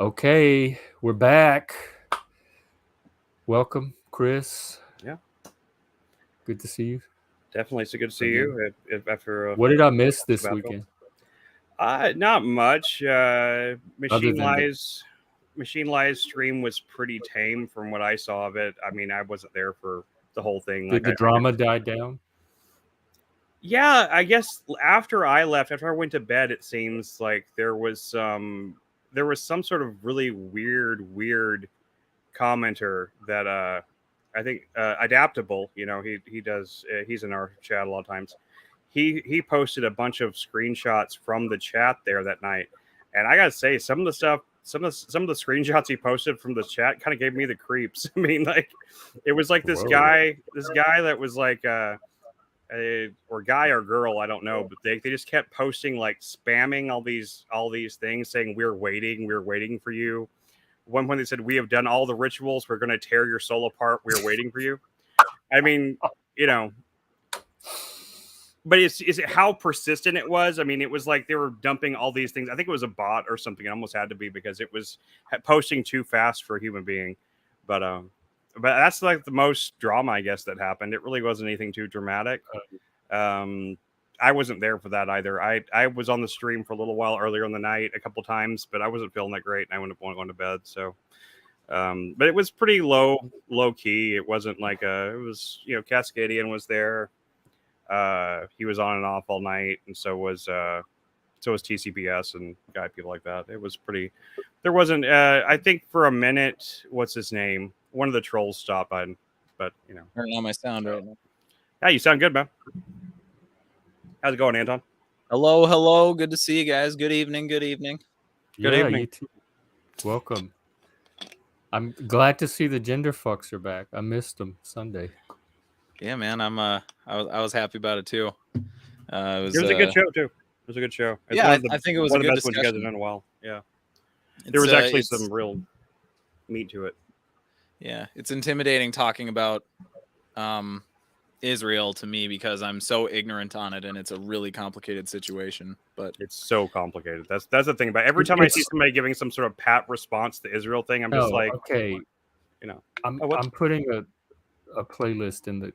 Okay, we're back. Welcome, Chris. Yeah, Good to see you. definitely. So good to see Again. you after What did I miss this sabbatical. weekend? Not much. Other than the Machine Lies stream was pretty tame from what I saw of it. I mean, I wasn't there for the whole thing. did the drama died down? Yeah, I guess after I left, after I went to bed, it seems like there was some sort of really weird commenter that I think adaptable. You know, he does. He's in our chat a lot of times. He posted a bunch of screenshots from the chat there that night, and I gotta say, some of the stuff, some of the screenshots he posted from the chat kind of gave me the creeps. I mean, like, it was like this Whoa. guy that was like or guy or girl, I don't know, but they just kept posting, like, spamming all these things saying we're waiting for you. One point they said, we have done all the rituals, we're going to tear your soul apart, we're waiting for you. I mean, you know, but is it how persistent it was? I mean, it was like they were dumping all these things. I think it was a bot or something. It almost had to be because it was posting too fast for a human being. But that's like the most drama, I guess, that happened. It really wasn't anything too dramatic. I wasn't there for that either. I was on the stream for a little while earlier in the night, a couple times, but I wasn't feeling that great, and I ended up going to bed. So, but it was pretty low key. It wasn't like it was, you know, Cascadian was there. He was on and off all night, and so was TCBS and people like that. It was pretty. There wasn't. I think for a minute, what's his name? One of the trolls stopped by, but you know. Turning on my sound right now. Yeah, you sound good, man. How's it going, Anton? Hello. Good to see you guys. Good evening. Good evening. You too. Welcome. I'm glad to see the gender fucks are back. I missed them Sunday. Yeah, man. I was happy about it too. It was a good show too. It was a good show. It's I think it was one a of the good best ones you guys have discussion. done in a while. Yeah, there was actually some real meat to it. Yeah, it's intimidating talking about Israel to me because I'm so ignorant on it, and it's a really complicated situation. But it's so complicated. That's the thing about every time I see somebody giving some sort of pat response to the Israel thing, I'm just like, okay, you know, I'm putting a playlist in the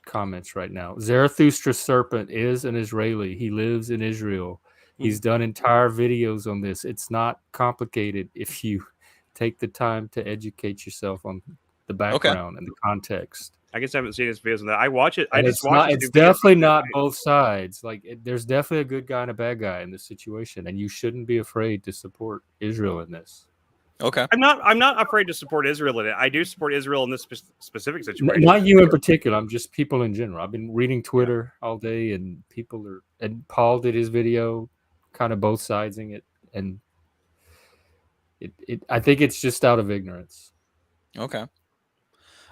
comments right now. Zarathustra Serpent is an Israeli. He lives in Israel. He's done entire videos on this. It's not complicated if you take the time to educate yourself on the background and the context. I guess I haven't seen his videos on that. I watch it. And it's definitely not both sides. Like, there's definitely a good guy and a bad guy in this situation, and you shouldn't be afraid to support Israel in this. Okay. I'm not afraid to support Israel in it. I do support Israel in this specific situation. Not you in particular. I'm just people in general. I've been reading Twitter all day, and and Paul did his video, kind of both sidesing it, and I think it's just out of ignorance. Okay.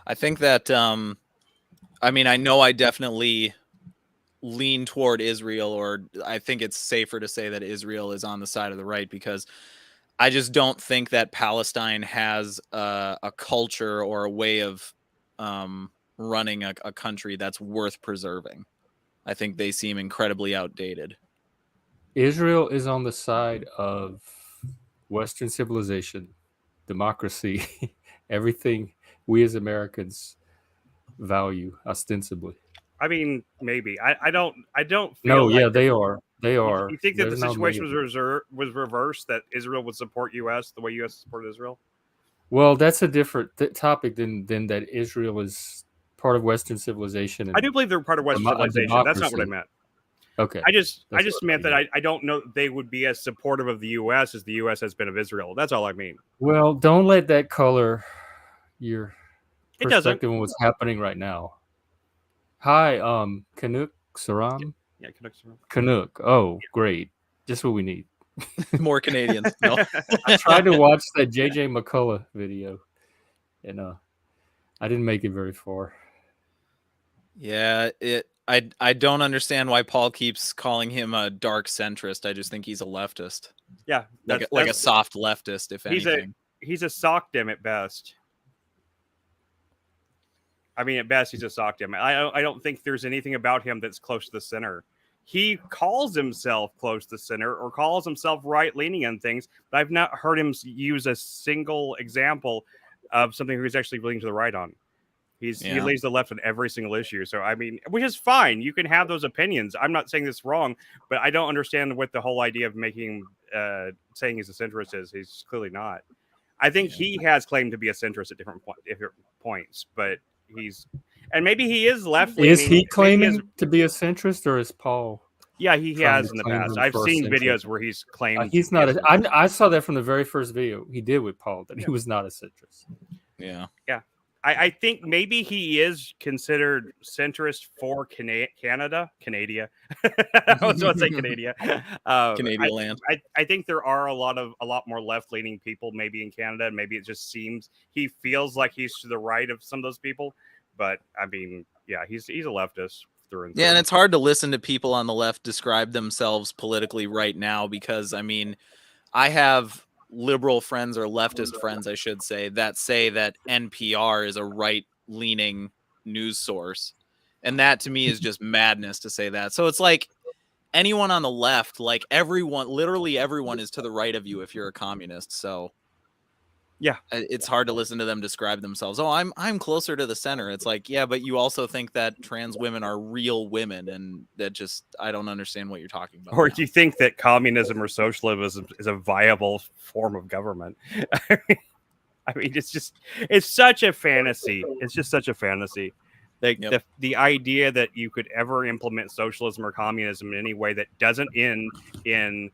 I think that I mean, I know I definitely lean toward Israel, or I think it's safer to say that Israel is on the side of the right, because I just don't think that Palestine has a culture or a way of running a country that's worth preserving. I think they seem incredibly outdated. Israel is on the side of Western civilization, democracy, everything we as Americans value ostensibly. I mean, maybe. I don't feel. No, like yeah, they are. They are. You think that the situation was reversed, that Israel would support U.S. the way U.S. supported Israel? Well, that's a different topic than that Israel is part of Western civilization. And I do believe they're part of Western civilization. That's not what I meant. Okay. I just meant that I don't know that they would be as supportive of the U.S. as the U.S. has been of Israel. That's all I mean. Well, don't let that color your perspective on what's happening right now. Hi, Canucksaram. Yeah, Canucksaram. Canuck. Oh, great. Just what we need. More Canadians. No. I tried to watch that JJ McCullough video, and I didn't make it very far. Yeah, I don't understand why Paul keeps calling him a dark centrist. I just think he's a leftist. Yeah, like a soft leftist, if anything. He's a sock dim at best. I mean, at best, he's a sock dim. I don't think there's anything about him that's close to the center. he calls himself close to center or calls himself right-leaning on things, but I've not heard him use a single example of something he's actually leaning to the right on. He leads the left on every single issue. So, I mean, which is fine. You can have those opinions. I'm not saying this wrong, but I don't understand what the whole idea of making saying he's a centrist is. He's clearly not. I think he has claimed to be a centrist at different points, but and maybe he is left-leaning. Is he claiming to be a centrist, or is Paul? Yeah, he has in the past. I've seen videos where he's claimed he's not. I saw that from the very first video he did with Paul that he was not a centrist. Yeah. I think maybe he is considered centrist for Canada. I was going to say Canada. Canadian land. I think there are a lot more left-leaning people maybe in Canada, and maybe it just seems he feels like he's to the right of some of those people. But I mean, yeah, he's a leftist through and through. Yeah, and it's hard to listen to people on the left describe themselves politically right now because I mean, I have liberal friends or leftist friends, I should say that NPR is a right-leaning news source. And that to me is just madness to say that. So it's like anyone on the left, like literally everyone is to the right of you if you're a communist. So yeah, it's hard to listen to them describe themselves. Oh, I'm closer to the center. It's like, yeah, but you also think that trans women are real women, and that just I don't understand what you're talking about. Or do you think that communism or socialism is a viable form of government? I mean, it's such a fantasy. It's just such a fantasy. Like the idea that you could ever implement socialism or communism in any way that doesn't end in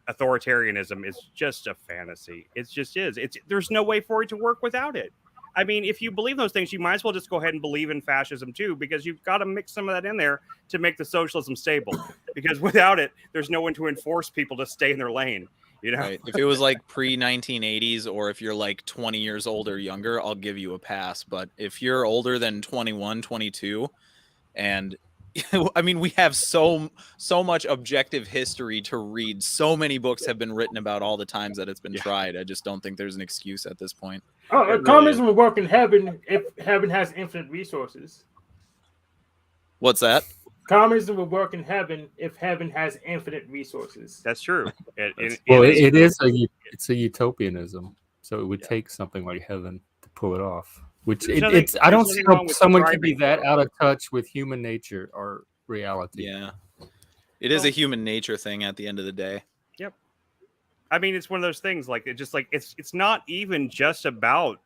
authoritarianism is just a fantasy. It just is. There's no way for it to work without it. I mean, if you believe those things, you might as well just go ahead and believe in fascism too, because you've got to mix some of that in there to make the socialism stable. Because without it, there's no one to enforce people to stay in their lane. You know, right. If it was like pre-1980s, or if you're like 20 years old or younger, I'll give you a pass. But if you're older than 21, 22, and I mean, we have so much objective history to read. So many books have been written about all the times that it's been tried. I just don't think there's an excuse at this point. Communism will work in heaven if heaven has infinite resources. What's that? Communism will work in heaven if heaven has infinite resources. That's true. It's a utopianism. So it would take something like heaven to pull it off. Which I don't see how someone can be that out of touch with human nature or reality. Yeah, it is a human nature thing at the end of the day. Yep. I mean, it's one of those things. Like it's not even just about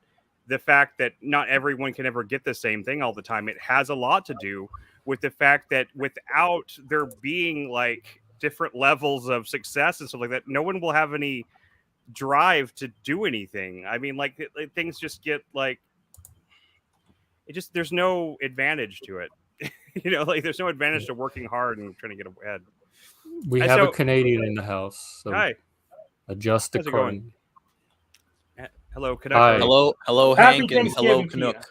the fact that not everyone can ever get the same thing all the time. It has a lot to do with the fact that without there being like different levels of success and stuff like that, no one will have any drive to do anything. I mean, like things just get like. There's no advantage to it. You know, like there's no advantage to working hard and trying to get ahead. We have a Canadian in the house. So hi. Adjust the coin. Hello, Canuck. Hello, Hank, and hello, Canuck.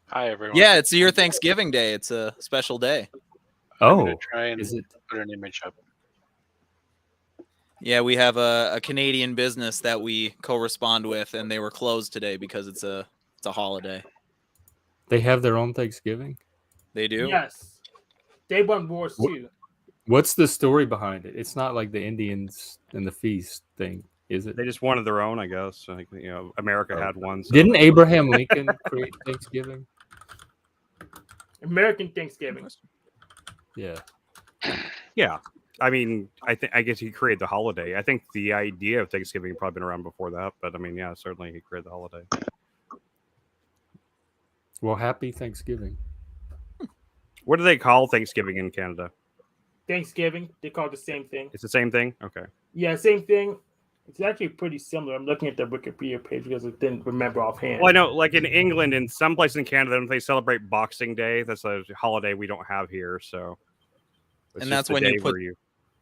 Hi, everyone. Yeah, it's your Thanksgiving Day. It's a special day. Oh, try and put an image up. Yeah, we have a Canadian business that we correspond with, and they were closed today because it's a holiday. They have their own Thanksgiving? They do? Yes. They won wars too. What's the story behind it? It's not like the Indians and the feast thing, is it? They just wanted their own, I guess. Like, you know, America had one. So. Didn't Abraham Lincoln create Thanksgiving? American Thanksgiving. Yeah. Yeah. I mean, I guess he created the holiday. I think the idea of Thanksgiving had probably been around before that, but I mean, yeah, certainly he created the holiday. Well, happy Thanksgiving. What do they call Thanksgiving in Canada? Thanksgiving. They call it the same thing. It's the same thing? Okay. Yeah, same thing. It's actually pretty similar. I'm looking at the Wikipedia page because I didn't remember offhand. Well, I know, like in England, in some places in Canada, they celebrate Boxing Day. That's a holiday we don't have here. So, and that's when you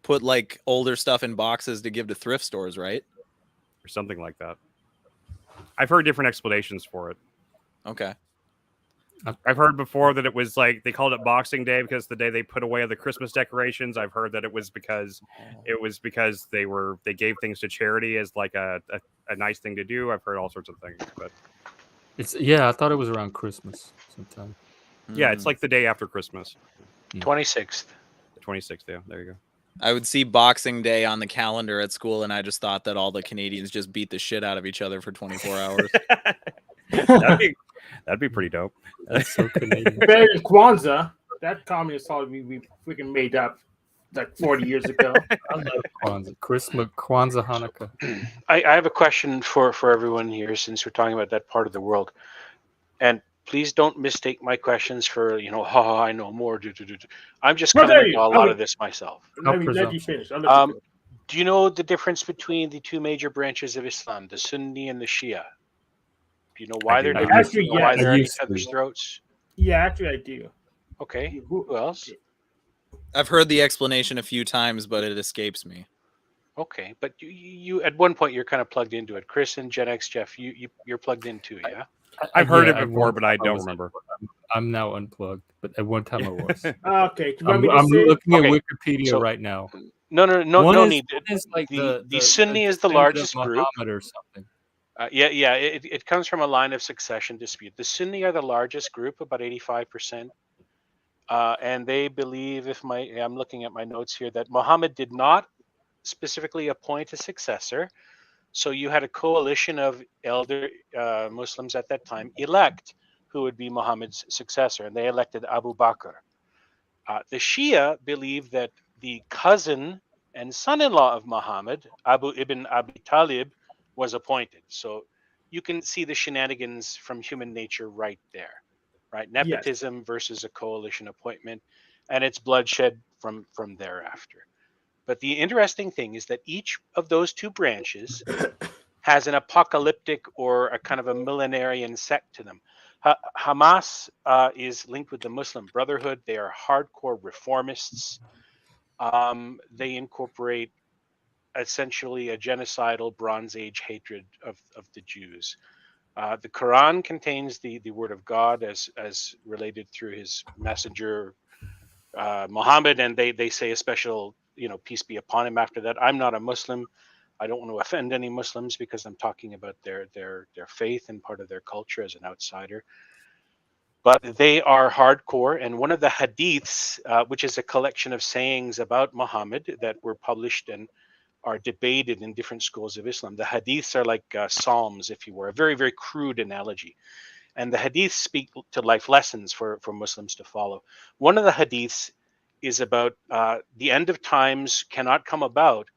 put like older stuff in boxes to give to thrift stores, right? Or something like that. I've heard different explanations for it. Okay. I've heard before that it was like they called it Boxing Day because the day they put away the Christmas decorations. I've heard that it was because they gave things to charity as like a nice thing to do. I've heard all sorts of things, but I thought it was around Christmas sometime. Yeah, it's like the day after Christmas. 26th. 26th. Yeah, there you go. I would see Boxing Day on the calendar at school, and I just thought that all the Canadians just beat the shit out of each other for 24 hours. That'd be pretty dope. That's so Canadian. Better than Kwanzaa. That communist holiday we freaking made up like 40 years ago. I love Kwanzaa. Christmas, Kwanzaa, Hanukkah. I have a question for everyone here, since we're talking about that part of the world. And please don't mistake my questions for, I know more. I'm just Well, coming there into you- a lot oh. of this myself. Let you presumption. finish. I'll let you finish. Do you know the difference between the two major branches of Islam, the Sunni and the Shia? Do you know why I do they're not. different? Actually, Do you know why yes. they're I at used each other's to. throats? Yeah, actually, I do. Okay. Who else? I've heard the explanation a few times, but it escapes me. Okay, but you at one point you're kind of plugged into it. Chris and Gen X, Jeff, you're plugged in too, yeah? I've heard Yeah, it at before, one but I time don't was- remember. I'm now unplugged, but at one time I was. Okay. Do you want me to I'm say? looking at Okay, Wikipedia so- right now. No One no is, need. one is like The Sunni is the descendant of largest group. Muhammad or something. Yeah. It comes from a line of succession dispute. The Sunni are the largest group, about 85%. And they believe, I'm looking at my notes here, that Muhammad did not specifically appoint a successor. So you had a coalition of elder Muslims at that time elect who would be Muhammad's successor, and they elected Abu Bakr. The Shia believe that the cousin and son-in-law of Muhammad, Abu ibn Abi Talib, was appointed. So you can see the shenanigans from human nature right there, right? Nepotism versus a coalition appointment, and it's bloodshed from thereafter. But the interesting thing is that each of those two branches has an apocalyptic or a kind of a millenarian sect to them. Hamas is linked with the Muslim Brotherhood. They are hardcore reformists. They incorporate essentially a genocidal Bronze Age hatred of the Jews. The Quran contains the word of God as related through his messenger Muhammad, and they say a special peace be upon him after that. I'm not a Muslim. I don't want to offend any Muslims because I'm talking about their faith and part of their culture as an outsider. But they are hardcore, and one of the hadiths, which is a collection of sayings about Muhammad that were published and are debated in different schools of Islam. The hadiths are like psalms, if you were, a very, very crude analogy. And the hadiths speak to life lessons for Muslims to follow. One of the hadiths is about the end of times cannot come about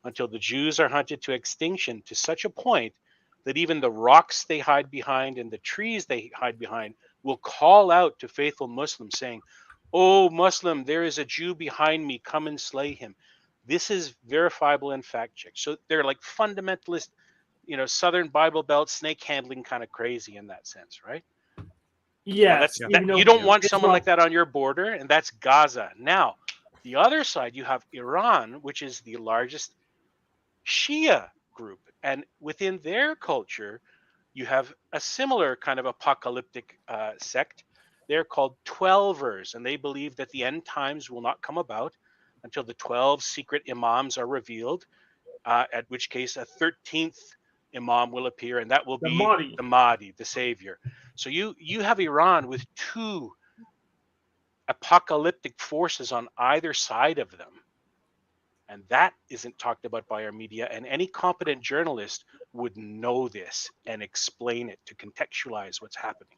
until the Jews are hunted to extinction to such a point that even the rocks they hide behind and the trees they hide behind will call out to faithful Muslims saying, "Oh, Muslim, there is a Jew behind me, come and slay him." This is verifiable and fact-checked. So they're like fundamentalist, Southern Bible Belt snake handling kind of crazy in that sense, right? Yes. You don't want someone like that on your border, and that's Gaza. Now, the other side, you have Iran, which is the largest Shia group. And within their culture, you have a similar kind of apocalyptic sect. They're called Twelvers, and they believe that the end times will not come about until the 12 secret imams are revealed, at which case a 13th imam will appear, and that will be the Mahdi, the savior. So you have Iran with two apocalyptic forces on either side of them. And that isn't talked about by our media. And any competent journalist would know this and explain it to contextualize what's happening.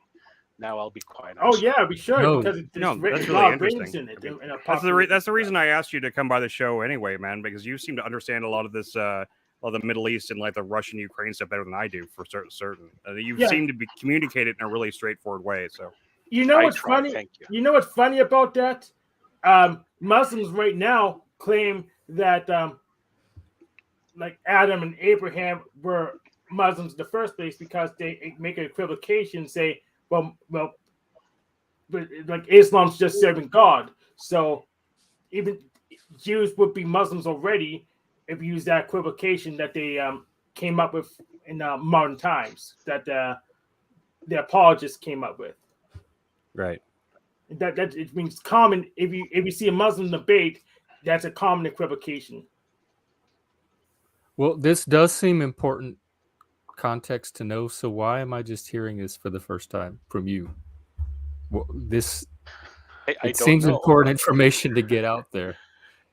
Now I'll be quiet. Oh yeah, we should No. because No, there's that's a lot really of brains interesting. in it. That's the reason I asked you to come by the show anyway, man, because you seem to understand a lot of this, all the Middle East and like the Russian Ukraine stuff better than I do for certain. You seem to be communicate it in a really straightforward way. So what's funny? Thank you. You know what's funny about that? Muslims right now claim that like Adam and Abraham were Muslims in the first place because they make an equivocation, say, well, but like Islam's just serving God. So even Jews would be Muslims already if you use that equivocation that they came up with in modern times, that the apologists came up with. right. That it means common. If you see a Muslim debate, that's a common equivocation. Well, this does seem important context to know. So why am I just hearing this for the first time from you? Well, I it don't seems know. important information to get out there.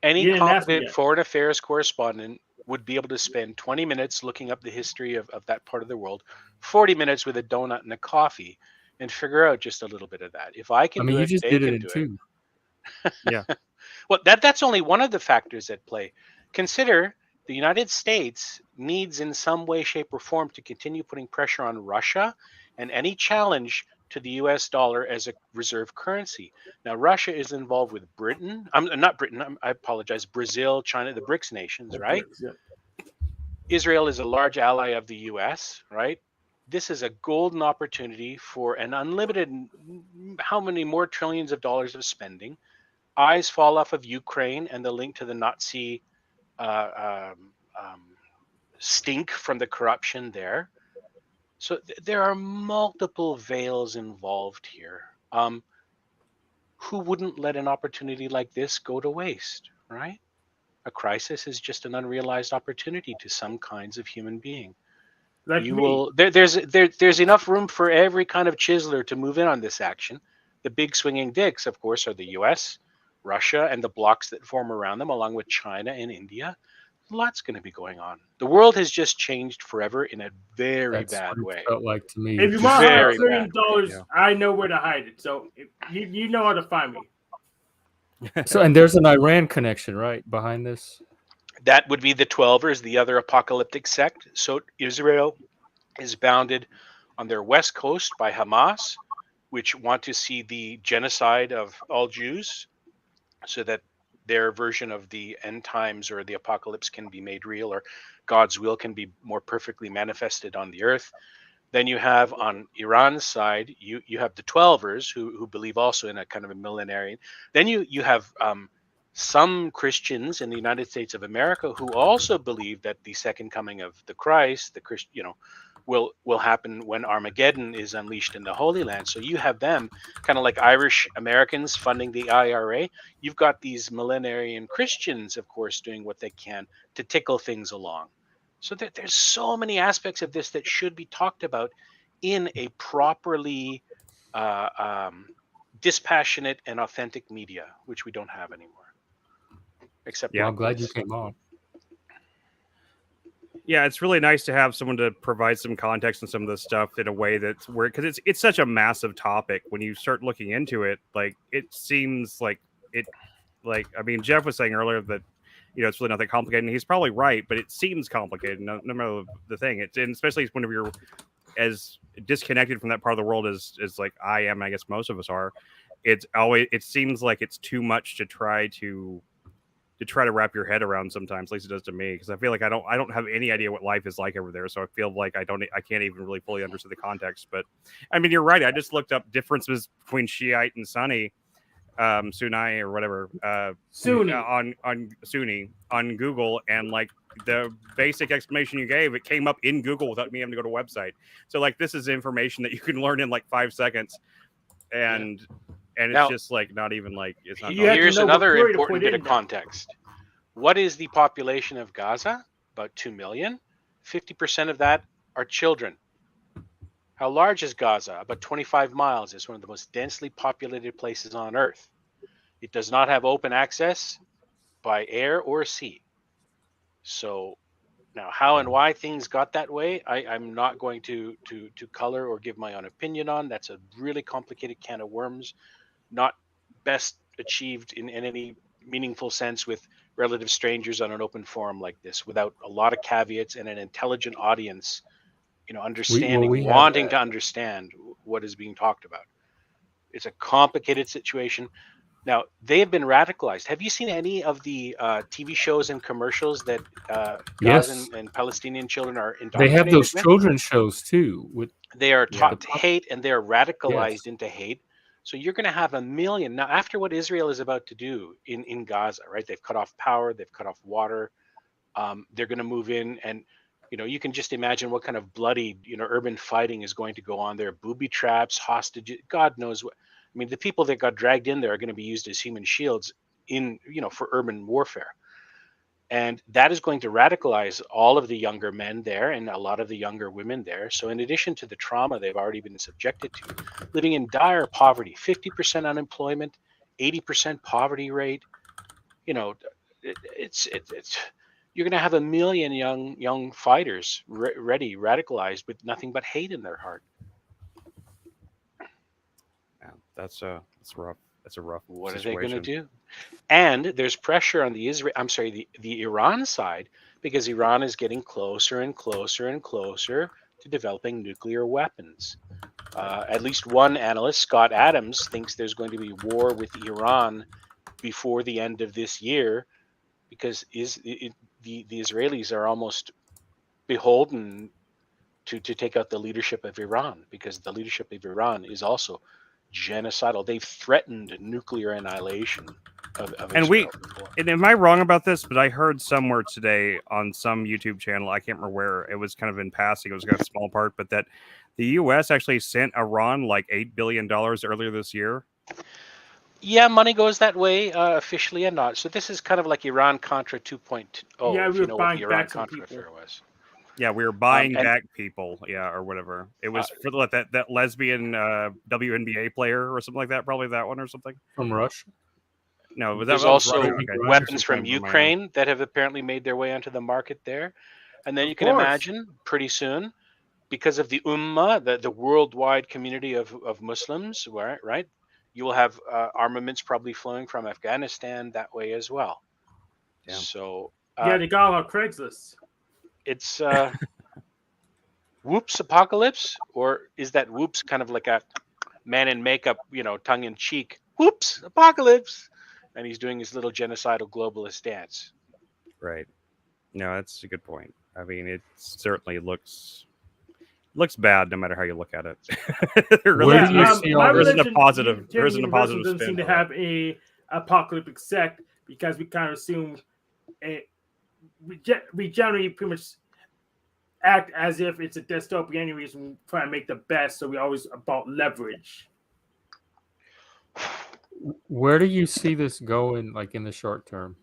Any You didn't ask me competent yet. foreign affairs correspondent would be able to spend 20 minutes looking up the history of that part of the world, 40 minutes with a donut and a coffee, and figure out just a little bit of that. If I I can mean, do you it, just they did it can in do it. 2. Yeah. Well, that's only one of the factors at play. Consider the United States needs in some way, shape, or form to continue putting pressure on Russia and any challenge to the US dollar as a reserve currency. Now, Russia is involved with Britain. I'm not Britain, I apologize, Brazil, China, the BRICS nations, right? Yeah. Israel is a large ally of the US, right? This is a golden opportunity for an unlimited, how many more trillions of dollars of spending. Eyes fall off of Ukraine and the link to the Nazi stink from the corruption there. So there are multiple veils involved here. Who wouldn't let an opportunity like this go to waste, right? A crisis is just an unrealized opportunity to some kinds of human being. Like You me. will there's enough room for every kind of chiseler to move in on this action. The big swinging dicks, of course, are the US, Russia, and the blocs that form around them, along with China and India. Lots going to be going on. The world has just changed forever in a very That's bad what it way. felt like to me. If you Just, want $100 Very trillion, bad. Yeah. I know where to hide it. So you know how to find me. so, and there's an Iran connection, right, behind this? That would be the Twelvers, the other apocalyptic sect. So Israel is bounded on their west coast by Hamas, which want to see the genocide of all Jews so that their version of the end times or the apocalypse can be made real, or God's will can be more perfectly manifested on the earth. Then you have on Iran's side, you have the Twelvers who believe also in a kind of a millenarian. Then you have some Christians in the United States of America who also believe that the second coming of the Christ, the Christ, will happen when Armageddon is unleashed in the Holy Land. So you have them kind of like Irish Americans funding the IRA. You've got these millenarian Christians, of course, doing what they can to tickle things along. So there's so many aspects of this that should be talked about in a properly dispassionate and authentic media, which we don't have anymore. Except Well, Yeah. I'm glad you came on. Yeah, it's really nice to have someone to provide some context and some of this stuff in a way that's where, because it's such a massive topic. When you start looking into it, like it seems like it, like I mean, Jeff was saying earlier that it's really not that complicated, and he's probably right, but it seems complicated. No matter the thing, and especially whenever you're as disconnected from that part of the world as like I am, I guess most of us are. It seems like it's too much to try to wrap your head around sometimes, at least it does to me, because I feel like I don't have any idea what life is like over there, so I feel like I can't even really fully understand the context. But I mean, you're right. I just looked up differences between Shiite and Sunni, Sunni or whatever, Sunni on Sunni on Google, and like the basic explanation you gave, it came up in Google without me having to go to a website. So like this is information that you can learn in like 5 seconds, and it's Now, just like not even like it's not. You have to here's know what another query to important put bit in of there. context. What is the population of Gaza? About 2 million. 50% of that are children. How large is Gaza? About 25 miles. It's one of the most densely populated places on Earth. It does not have open access by air or sea. So now, how and why things got that way, I'm not going to color or give my own opinion on. That's a really complicated can of worms, not best achieved in any meaningful sense with relative strangers on an open forum like this, without a lot of caveats and an intelligent audience, understanding, we have wanting that. to understand what is being talked about. It's a complicated situation. Now, they have been radicalized. Have you seen any of the TV shows and commercials that Yes. Gazan and Palestinian children are They indoctrinated have those with? children's shows too. With They are Yeah. taught to hate, and they are radicalized Yes. into hate. So you're going to have a million. Now, after what Israel is about to do in Gaza, right? They've cut off power, they've cut off water. They're going to move in, and you can just imagine what kind of bloody, urban fighting is going to go on there. Booby traps, hostages, God knows what. I mean, the people that got dragged in there are going to be used as human shields for urban warfare. And that is going to radicalize all of the younger men there and a lot of the younger women there. So in addition to the trauma they've already been subjected to, living in dire poverty, 50% unemployment, 80% poverty rate, it's you're going to have a million young fighters ready, radicalized with nothing but hate in their heart. Yeah, that's rough. That's a rough What situation. are they going to do? And there's pressure on the Iran side, because Iran is getting closer and closer and closer to developing nuclear weapons. At least one analyst, Scott Adams, thinks there's going to be war with Iran before the end of this year, because the Israelis are almost beholden to take out the leadership of Iran, because the leadership of Iran is also genocidal. They've threatened nuclear annihilation of Israel before. And am I wrong about this? But I heard somewhere today on some YouTube channel, I can't remember where, it was kind of in passing, it was a small part, but that the U.S. actually sent Iran like $8 billion earlier this year. Yeah, money goes that way, officially and not. So this is kind of like Iran-Contra 2.0, Yeah, if we you were know what buying the back some Iran-Contra people. affair was. Yeah, we were buying and- back people, or whatever. It was for that lesbian WNBA player or something like that, probably that one or something. From Russia. No, There's that was also Russia. Okay. weapons from Ukraine, my Ukraine that have apparently made their way onto the market there. And then Of you can course. imagine pretty soon, because of the Ummah, the worldwide community of Muslims, right? You will have armaments probably flowing from Afghanistan that way as well. Damn. So Yeah, they got on Craigslist. it's whoops apocalypse, or is that whoops kind of like a man in makeup, tongue in cheek, whoops apocalypse, and he's doing his little genocidal globalist dance. Right. No, that's a good point. I mean, it certainly looks bad no matter how you look at it. Where do you see all my this? There isn't a religion, positive. There isn't a Universal positive doesn't spin seem to for that. have a apocalyptic sect, because we kind of assume we generally pretty much act as if it's a dystopian anyways, and we try to make the best, so we always about leverage. Where do you see this going, like in the short term?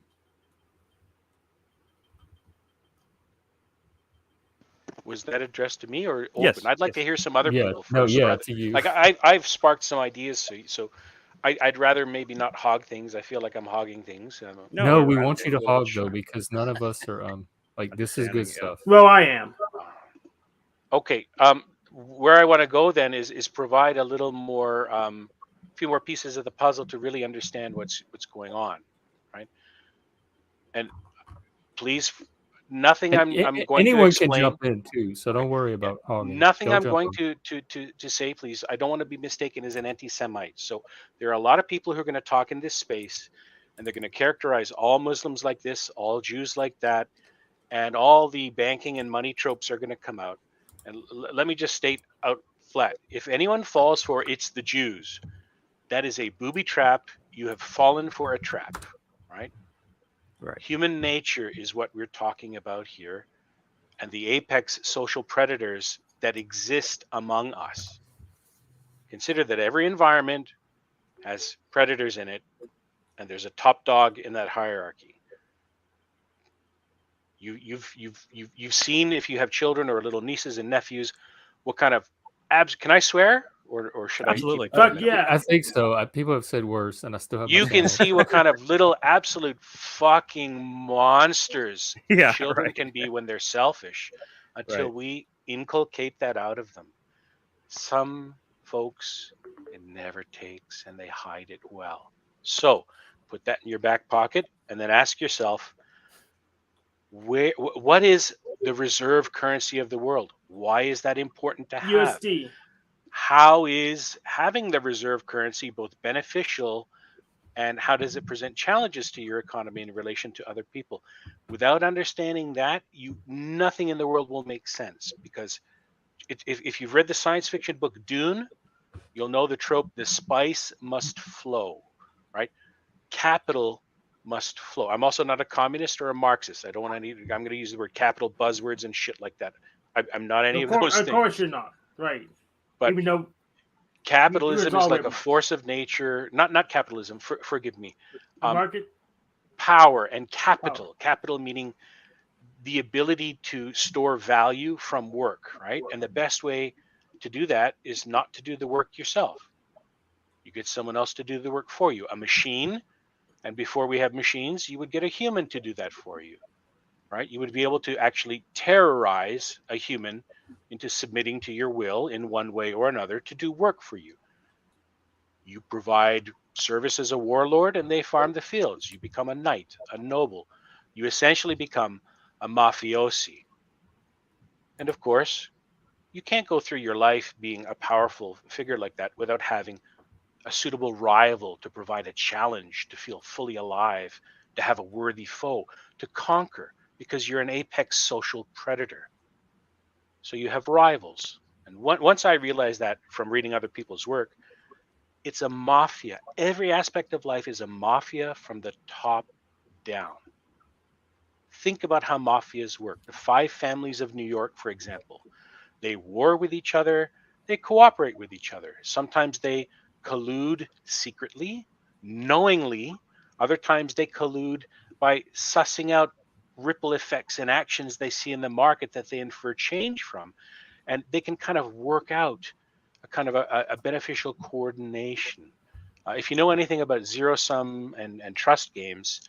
Was that addressed to me or open? Yes, I'd like yes. to hear some other Yeah, people no, first. yeah, to you. Like I've sparked some ideas, so I'd rather maybe not hog things. I feel like I'm hogging things. No, you're we right. want you to A little hog bit though, short. because none of us are like this is good Understanding, yeah. stuff. Well, I am. Okay. Where I want to go then is provide a little more, few more pieces of the puzzle to really understand what's going on, right? And please, nothing I'm going to Anyone explain. can jump in too, so don't worry about hogging. Nothing Don't I'm jump going in. to say, please. I don't want to be mistaken as an anti-Semite. So there are a lot of people who are going to talk in this space, and they're going to characterize all Muslims like this, all Jews like that, and all the banking and money tropes are going to come out. And let me just state out flat: if anyone falls for "it's the Jews," that is a booby trap. You have fallen for a trap, right? Right. Human nature is what we're talking about here, and the apex social predators that exist among us. Consider that every environment has predators in it, and there's a top dog in that hierarchy. You've seen, if you have children or little nieces and nephews, what kind of abs. Can I swear, or should Absolutely. I? Fuck yeah. I think so. People have said worse, and I still have. You my can channel. see what kind of little absolute fucking monsters Yeah, children right. can be when they're selfish, until Right. we inculcate that out of them. Some folks, it never takes, and they hide it well. So put that in your back pocket, and then ask yourself, what is the reserve currency of the world? Why is that important to have? USD. How is having the reserve currency both beneficial, and how does it present challenges to your economy in relation to other people? Without understanding that, nothing in the world will make sense, because if you've read the science fiction book Dune, you'll know the trope: the spice must flow, right? Capital must flow. I'm also not a communist or a Marxist. I don't want any. I'm going to use the word capital buzzwords and shit like that. I'm not any of those Of things. course you're not. Right. But even though capitalism is like a already- force of nature. Not capitalism. Forgive me. the market. Power and capital. Capital meaning the ability to store value from work, right? And the best way to do that is not to do the work yourself. You get someone else to do the work for you. A machine And before we have machines, you would get a human to do that for you, right? You would be able to actually terrorize a human into submitting to your will in one way or another to do work for you. You provide service as a warlord and they farm the fields. You become a knight, a noble. You essentially become a mafiosi. And of course, you can't go through your life being a powerful figure like that without having a suitable rival to provide a challenge, to feel fully alive, to have a worthy foe, to conquer, because you're an apex social predator. So you have rivals. And once I realized that from reading other people's work, it's a mafia. Every aspect of life is a mafia from the top down. Think about how mafias work. The 5 families of New York, for example, they war with each other, they cooperate with each other. Sometimes they collude secretly, knowingly. Other times they collude by sussing out ripple effects and actions they see in the market that they infer change from. And they can kind of work out a kind of a beneficial coordination. If you know anything about zero sum and trust games,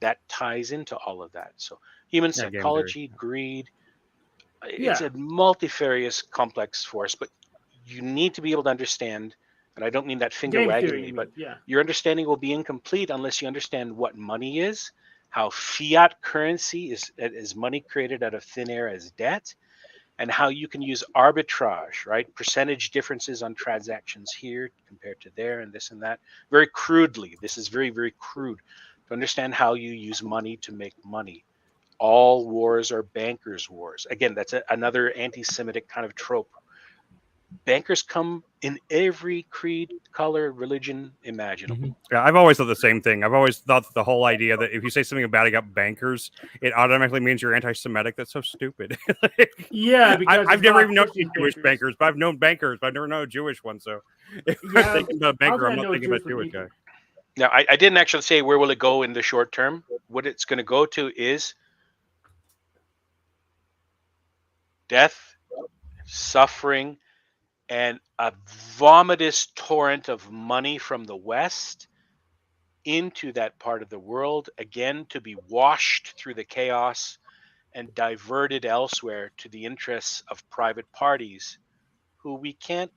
that ties into all of that. So human Yeah, game theory. psychology, greed, it's Yeah. a multifarious complex force, but you need to be able to understand, and I don't mean that finger Game waggingly, theory, you but mean, yeah. your understanding will be incomplete unless you understand what money is, how fiat currency is money created out of thin air as debt, and how you can use arbitrage, right? Percentage differences on transactions here compared to there and this and that. Very crudely, this is very, very crude to understand how you use money to make money. All wars are bankers' wars. Again, that's another anti-Semitic kind of trope. Bankers come in every creed, color, religion imaginable. Yeah, I've always thought the same thing. I've always thought that the whole idea that if you say something bad about bankers, it automatically means you're anti-Semitic. That's so stupid. Yeah, because I've it's never not even known Christian Jewish bankers, but I've known bankers, but I've never known a Jewish one. So if I'm Yeah, thinking about a how banker, can I I'm not know thinking about Jewish Jewish guy. people? Now, I didn't actually say where will it go in the short term. What it's going to go to is death, suffering, and a vomitous torrent of money from the West into that part of the world, again, to be washed through the chaos and diverted elsewhere to the interests of private parties who we can't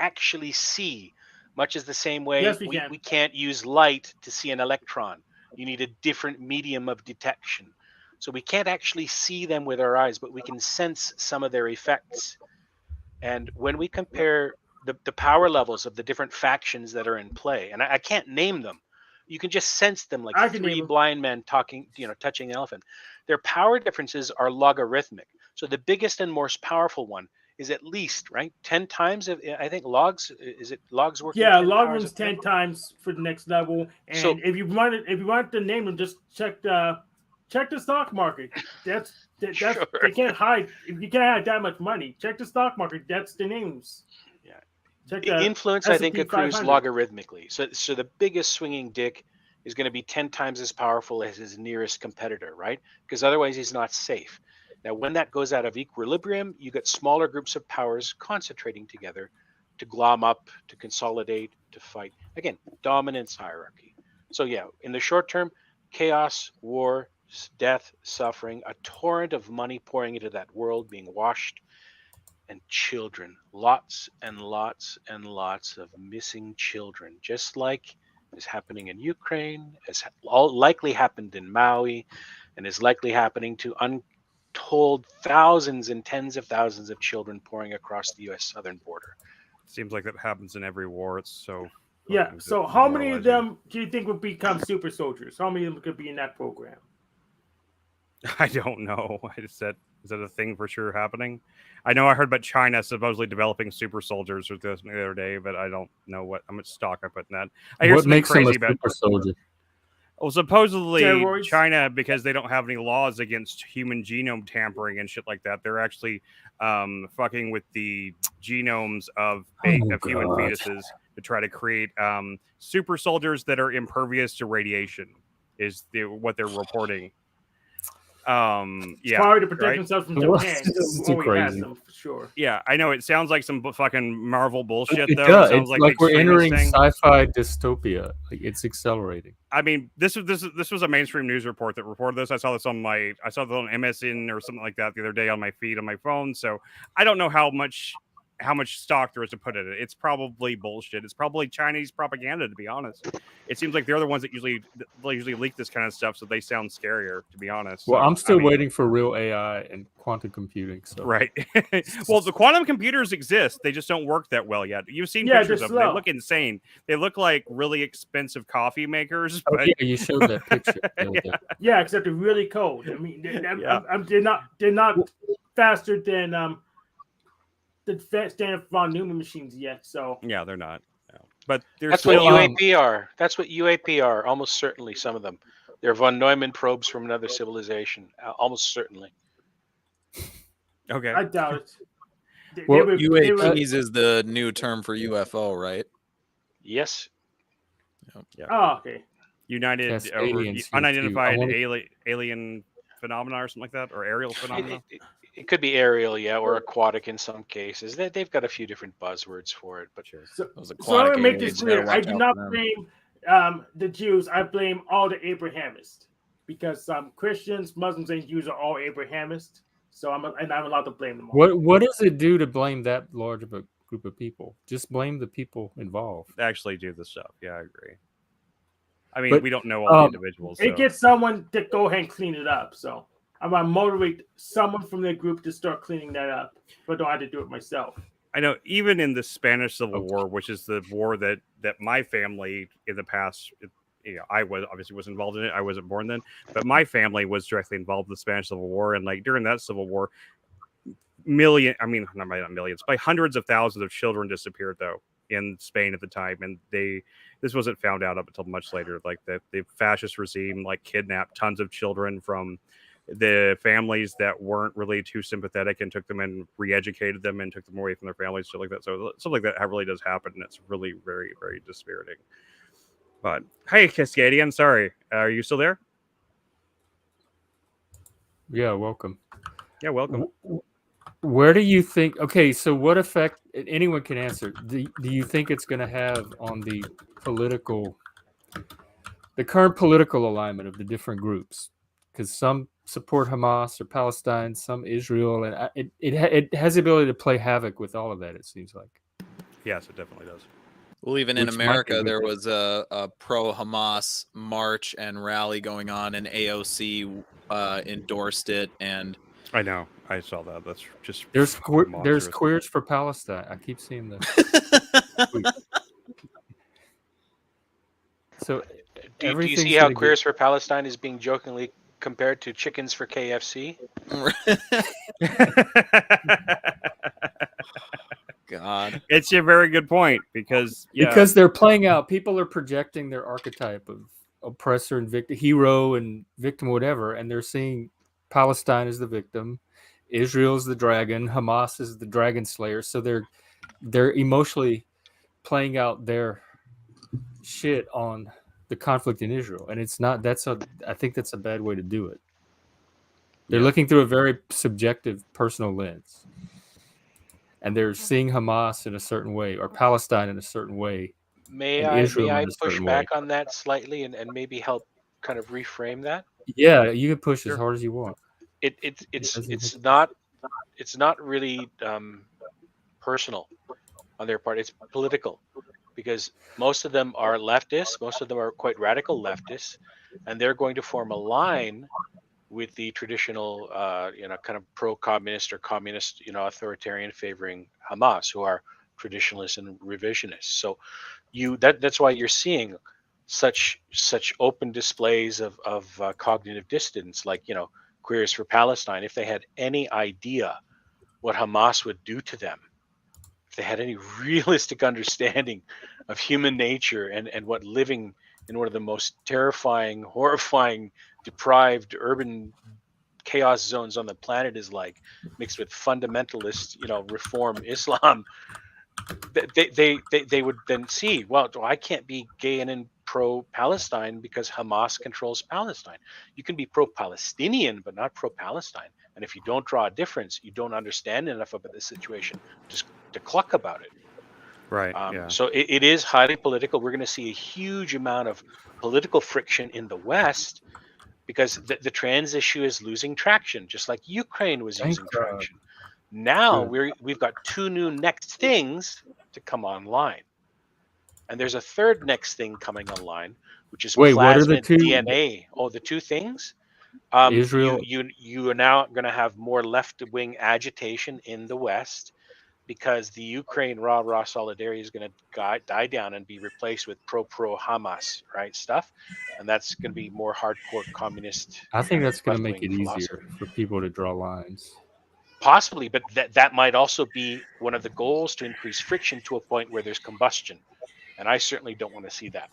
actually see, much as the same way Yes, we can. we can't use light to see an electron. You need a different medium of detection. So we can't actually see them with our eyes, but we can sense some of their effects. And when we compare the power levels of the different factions that are in play, and I can't name them, you can just sense them like I can 3 name them. blind men talking, touching an elephant. Their power differences are logarithmic. So the biggest and most powerful one is at least, right, 10 times of, I think logs, is it logs working Yeah, 10 log powers runs of 10? 10 times for the next level. And So if you want to name them, just check the stock market. That's Sure. they can't hide. If you can't hide that much money, check the stock market. That's the names. Yeah. Check the Influence, I think, S&P accrues 500. logarithmically. So the biggest swinging dick is going to be 10 times as powerful as his nearest competitor, right? Because otherwise he's not safe. Now, when that goes out of equilibrium, you get smaller groups of powers concentrating together to glom up, to consolidate, to fight. Again, dominance hierarchy. So yeah, in the short term, chaos, war, death, suffering, a torrent of money pouring into that world, being washed, and children, lots and lots and lots of missing children, just like is happening in Ukraine, has likely happened in Maui, and is likely happening to untold thousands and tens of thousands of children pouring across the U.S. southern border. Seems like that happens in every war. It's so Yeah. fucking So how many of demoralizing. them do you think would become super soldiers? How many of them could be in that program? I don't know. Is that a thing for sure happening? I know I heard about China supposedly developing super soldiers or this the other day, but I don't know how much stock I put in that. I hear What something makes them a crazy about. super soldier? Well, supposedly Steroids? China, because they don't have any laws against human genome tampering and shit like that, they're actually fucking with the genomes of human God. fetuses to try to create super soldiers that are impervious to radiation. Is what they're reporting. It's Yeah, hard to protect right? themselves from The world Japan. is Who too already has crazy. them for sure. Yeah, I know it sounds like some fucking Marvel bullshit It though. does. It sounds It's like like the we're extremist entering thing. sci-fi dystopia. Like it's accelerating. I mean, this was a mainstream news report that reported this. I saw this on MSN or something like that the other day on my feed on my phone. So I don't know how much stock there is to put in it. It's probably bullshit. It's probably Chinese propaganda, to be honest. It seems like they're the ones that usually leak this kind of stuff, so they sound scarier, to be honest. Well, So, I'm still I mean, waiting for real AI and quantum computing. So right. Well, the quantum computers exist. They just don't work that well yet. You've seen Yeah, pictures they're of them. They slow. look insane. They look like really expensive coffee makers. Oh, But yeah, you showed that picture. the other day. Yeah, except they're really cold. I mean, Yeah. they're not faster than the standard von Neumann machines yet. So yeah, they're not. No. But they're That's still. what UAP are. That's what UAP are. Almost certainly, some of them. They're von Neumann probes from another civilization. Almost certainly. Okay. I doubt it. Well, UAPs is the new term for UFO, right? Yes. Oh, okay. United or Cascadians here, too. unidentified I wanna- alien phenomena or something like that, or aerial phenomena. It could be aerial, yeah, or aquatic in some cases. They've got a few different buzzwords for it, but Sure. So, Those so I'm aquatic gonna make aliens, this you gotta clear. I watch do out not for them. blame the Jews. I blame all the Abrahamists because Christians, Muslims, and Jews are all Abrahamist. So I'm allowed to blame them all. What does it do to blame that large of a group of people? Just blame the people involved. Actually, do the stuff. Yeah, I agree. I mean, But, we don't know all the individuals. It So. gets someone to go ahead and clean it up. So I'm gonna motivate someone from their group to start cleaning that up, but don't have to do it myself. I know even in the Spanish Civil War, which is the war that my family in the past, I was involved in it. I wasn't born then, but my family was directly involved in the Spanish Civil War, and like during that Civil War, not millions, by hundreds of thousands of children disappeared though in Spain at the time, and this wasn't found out up until much later. Like the fascist regime like kidnapped tons of children from the families that weren't really too sympathetic and took them and re-educated them and took them away from their families, stuff like that. So something like that really does happen, and it's really very, very dispiriting. But hey, Cascadian, sorry, are you still there? Yeah, welcome. Yeah, welcome. Where do you think? Okay, so what effect? Anyone can answer. Do you think it's going to have on the current political alignment of the different groups? Because some support Hamas or Palestine, some Israel, and it has the ability to play havoc with all of that. It seems like. Yes, it definitely does. Well, even in Which might be America, good there thing. was a pro-Hamas march and rally going on, and AOC endorsed it. And I know, I saw that. That's just There's monstrous. queers for Palestine. I keep seeing this. So do you everything's see how gonna Queers for Palestine is being jokingly compared to chickens for KFC? God, It's a very good point because they're playing out. People are projecting their archetype of oppressor and victim, hero and victim, whatever, and they're seeing Palestine as the victim, Israel is the dragon, Hamas is the dragon slayer. So they're emotionally playing out their shit on the conflict in Israel, and it's not. I think that's a bad way to do it. They're looking through a very subjective, personal lens. And they're seeing Hamas in a certain way or Palestine in a certain way. May and I Israel may I in a push certain back way. on that slightly and maybe help kind of reframe that? Yeah, you can push Sure. as hard as you want. It's not really personal on their part. It's political because most of them are leftists. Most of them are quite radical leftists, and they're going to form a line with the traditional, kind of pro-communist or communist, authoritarian favoring Hamas, who are traditionalists and revisionists. So that's why you're seeing such open displays of cognitive dissonance, like Queers for Palestine. If they had any idea what Hamas would do to them, if they had any realistic understanding of human nature and what living in one of the most terrifying, horrifying, deprived urban chaos zones on the planet is like, mixed with fundamentalist, reform Islam, they would then see, well, I can't be gay and in pro-Palestine because Hamas controls Palestine. You can be pro-Palestinian, but not pro-Palestine. And if you don't draw a difference, you don't understand enough about the situation just to cluck about it. Right. Yeah. So it is highly political. We're going to see a huge amount of political friction in the West because the trans issue is losing traction, just like Ukraine was Thank losing God. traction. Now Good. we've got two new next things to come online. And there's a third next thing coming online, which is Wait, what are the plasmid two? DNA. Oh, the two things? Israel. You are now going to have more left-wing agitation in the West because the Ukraine rah-rah solidarity is going to die down and be replaced with pro-Hamas, right, stuff. And that's going to be more hardcore communist I think that's going to make left-wing it philosophy. easier for people to draw lines. Possibly, but that might also be one of the goals, to increase friction to a point where there's combustion. And I certainly don't want to see that.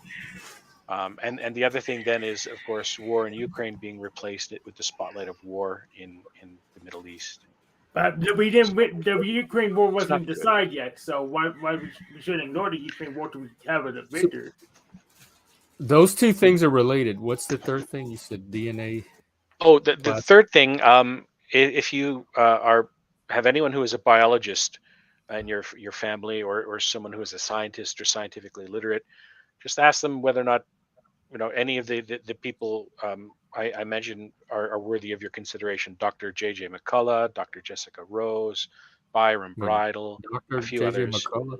And the other thing then is, of course, war in Ukraine being replaced with the spotlight of war in the Middle East. But we didn't. The Ukraine war It's wasn't not good. decided yet, so why we should ignore the Ukraine war till we have a victor. Those two things are related. What's the third thing you said? DNA. Oh, the third thing, if you have anyone who is a biologist in your family or someone who is a scientist or scientifically literate, just ask them whether or not any of the people I mentioned are worthy of your consideration. Dr. J.J. McCullough, Dr. Jessica Rose, Byron Bridle, Dr. a few J.J. others. McCullough?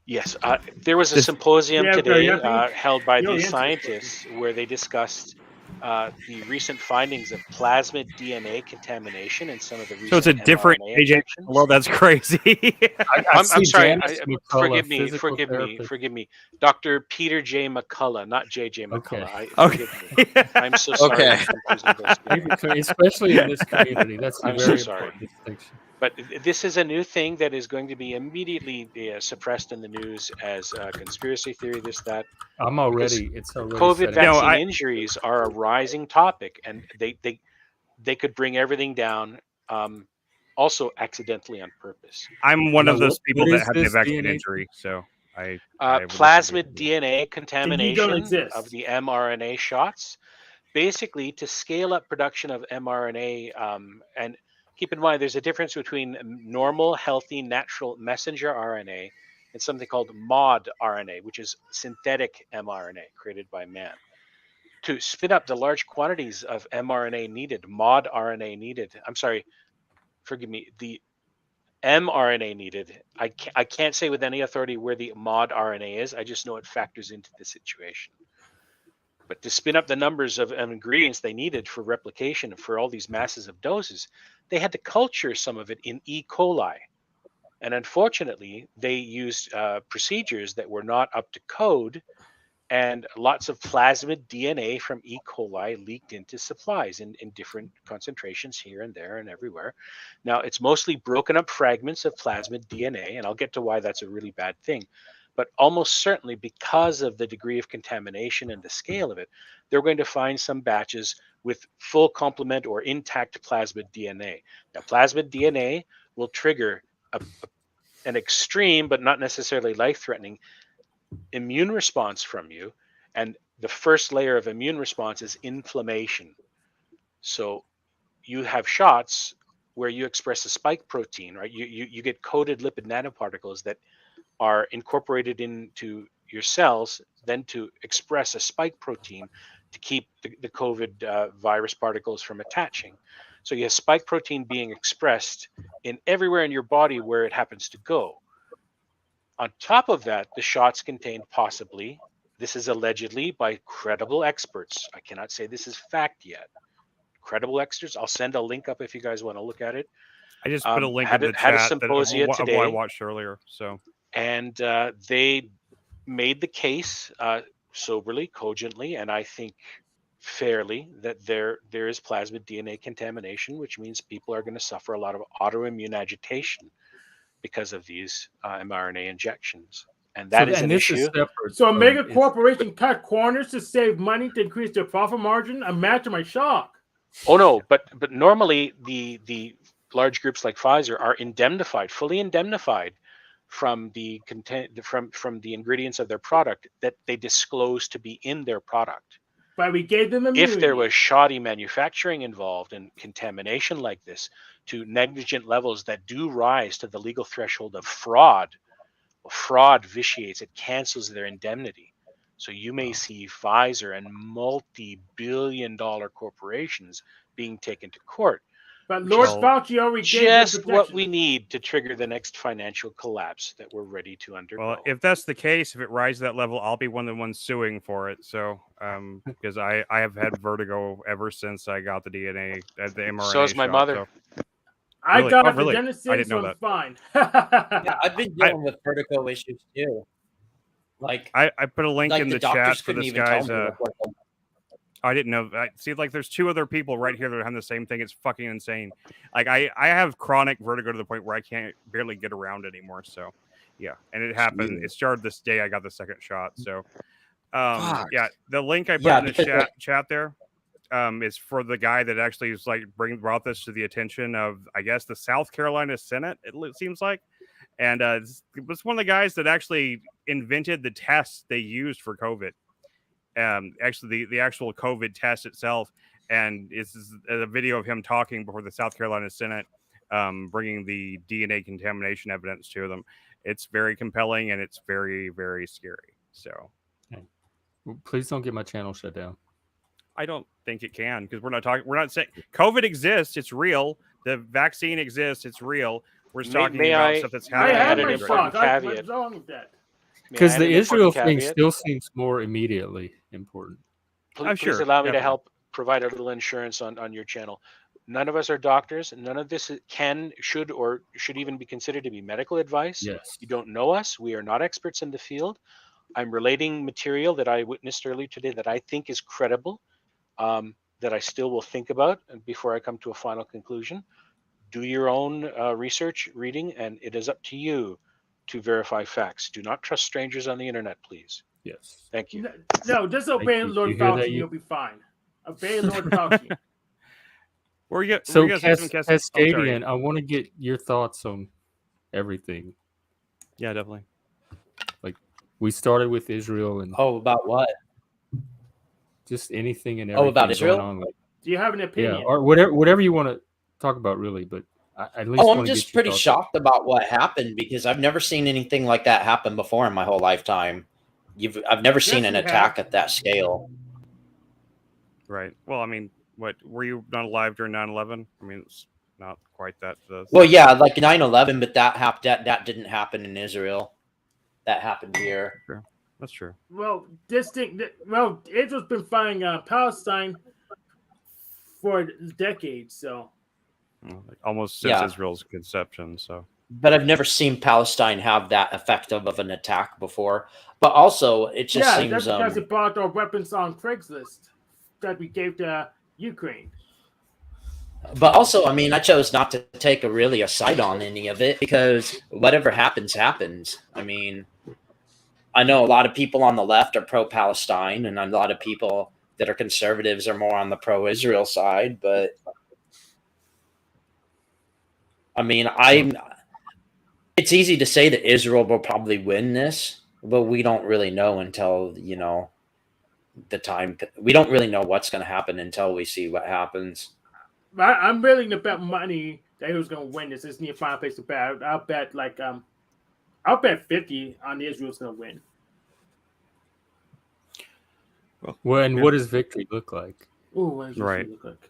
Yes, there was a symposium Yeah, today yeah, held by you're these interested. scientists where they discussed the recent findings of plasmid DNA contamination in some of the recent So it's a different mRNA AJ. injections. Well, that's crazy. I'm see sorry. Janice McCullough, Forgive me. Dr. Peter J. McCullough, not J.J. Okay. McCullough. Forgive me. I'm so sorry. Okay. for confusing those two. Especially in this community, that's a I'm so very sorry. important distinction. But this is a new thing that is going to be immediately suppressed in the news as conspiracy theory, this, that. It's already COVID setting. vaccine injuries are a rising topic, and they could bring everything down, also accidentally on purpose. I'm one of Now, those people what that is had the this vaccine DNA? injury, so I would Plasmid disagree. DNA contamination exist. of the mRNA shots, basically to scale up production of mRNA. And keep in mind, there's a difference between normal, healthy, natural messenger RNA and something called mod RNA, which is synthetic mRNA created by man. To spin up the large quantities of mRNA needed, mod RNA needed, I'm sorry, forgive me, the mRNA needed, I can't say with any authority where the mod RNA is. I just know it factors into the situation. But to spin up the numbers of ingredients they needed for replication for all these masses of doses, they had to culture some of it in E. coli. And unfortunately, they used procedures that were not up to code, and lots of plasmid DNA from E. coli leaked into supplies in different concentrations here and there and everywhere. Now, it's mostly broken up fragments of plasmid DNA, and I'll get to why that's a really bad thing. But almost certainly, because of the degree of contamination and the scale of it, they're going to find some batches with full complement or intact plasmid DNA. Now, plasmid DNA will trigger an extreme, but not necessarily life-threatening, immune response from you. And the first layer of immune response is inflammation. So you have shots where you express a spike protein, right? You get coated lipid nanoparticles that are incorporated into your cells, then to express a spike protein to keep the COVID virus particles from attaching. So you have spike protein being expressed in everywhere in your body where it happens to go. On top of that, the shots contained possibly, this is allegedly by credible experts. I cannot say this is fact yet. Credible experts. I'll send a link up if you guys want to look at it. I just put a link had in the had a chat symposia of what today. I watched earlier. So, and they made the case soberly, cogently, and I think fairly, that there is plasmid DNA contamination, which means people are going to suffer a lot of autoimmune agitation because of these mRNA injections. And that is an issue. So a mega corporation cut corners to save money to increase their profit margin? Imagine my shock. Oh no, but normally the large groups like Pfizer are indemnified, fully indemnified from the content from the ingredients of their product that they disclose to be in their product. But we gave them immunity. If there was shoddy manufacturing involved and contamination like this to negligent levels that do rise to the legal threshold of fraud, well, fraud vitiates, it cancels their indemnity. So you may see Pfizer and multi-billion-dollar corporations being taken to court. But Lord Fauci already gave them Just protection. what we need to trigger the next financial collapse that we're ready to undergo. Well, if that's the case, if it rises to that level, I'll be one of the ones suing for it. So, because I have had vertigo ever since I got the DNA, the mRNA. So is my shot, mother. So. I Really? got Oh, the really? Genesis, I didn't know so I'm that. fine. Yeah, I've been dealing with vertigo issues too. Like I put a link in the chat doctors for couldn't this even tell guy's. me what I didn't know. I see, like, there's 2 other people right here that are having the same thing. It's fucking insane. Like, I have chronic vertigo to the point where I can't barely get around anymore. So, yeah, and it happened. It started this day. I got the second shot. So, yeah, the link I put in the chat there is for the guy that actually is like brought this to the attention of, I guess, the South Carolina Senate. It seems like, and it was one of the guys that actually invented the tests they used for COVID. Actually, the actual COVID test itself, and it's a video of him talking before the South Carolina Senate, bringing the DNA contamination evidence to them. It's very compelling and it's very, very scary. So, Well, please don't get my channel shut down. I don't think it can, because we're not saying COVID exists. It's real. The vaccine exists. It's real. We're just talking about stuff that's I happening. had an my important shot. caveat. What's wrong with that? Because the Israel thing caveat? still seems more immediately important. Please sure, allow me to definitely. help provide a little insurance on your channel. None of us are doctors. None of this should even be considered to be medical advice. Yes. You don't know us. We are not experts in the field. I'm relating material that I witnessed earlier today that I think is credible, that I still will think about before I come to a final conclusion. Do your own research, reading, and it is up to you to verify facts. Do not trust strangers on the internet, please. Yes. Thank you. No, just obey Lord You hear that, Fauci, you- you'll be fine. Obey Lord Fauci. So, Cascadian, Cascadian, I want to get your thoughts on everything. yeah, definitely. Like, we started with Israel and about what? just anything and everything about Israel? going on. Like, Do you have an opinion? yeah, or whatever you want to talk about, really. But I at least I'm want to just get your pretty thoughts. shocked about what happened because I've never seen anything like that happen before in my whole lifetime. I've never seen an you attack have. at that scale. Right. Well, I mean, what were you not alive during 9/11? I mean, it's not quite that. Well, yeah, like 9/11, but that didn't happen in Israel. That happened here. Sure. That's true. Well, Israel's been fighting Palestine for decades, so. Well, like, almost since Yeah. Israel's conception. So, But I've never seen Palestine have that effective of an attack before. But also, it just Yeah, seems that's because it bought our weapons on Craigslist that we gave to Ukraine. But also, I mean, I chose not to take a side on any of it because whatever happens, happens. I mean, I know a lot of people on the left are pro-Palestine, and a lot of people that are conservatives are more on the pro-Israel side. But I mean, it's easy to say that Israel will probably win this, but we don't really know until, the time. We don't really know what's going to happen until we see what happens. I'm willing to bet money that who's going to win this. It's near final place to bet. I'll bet I'll bet 50 on Israel's going to win. Well, and what does victory look like? Ooh, what does Right. it look like?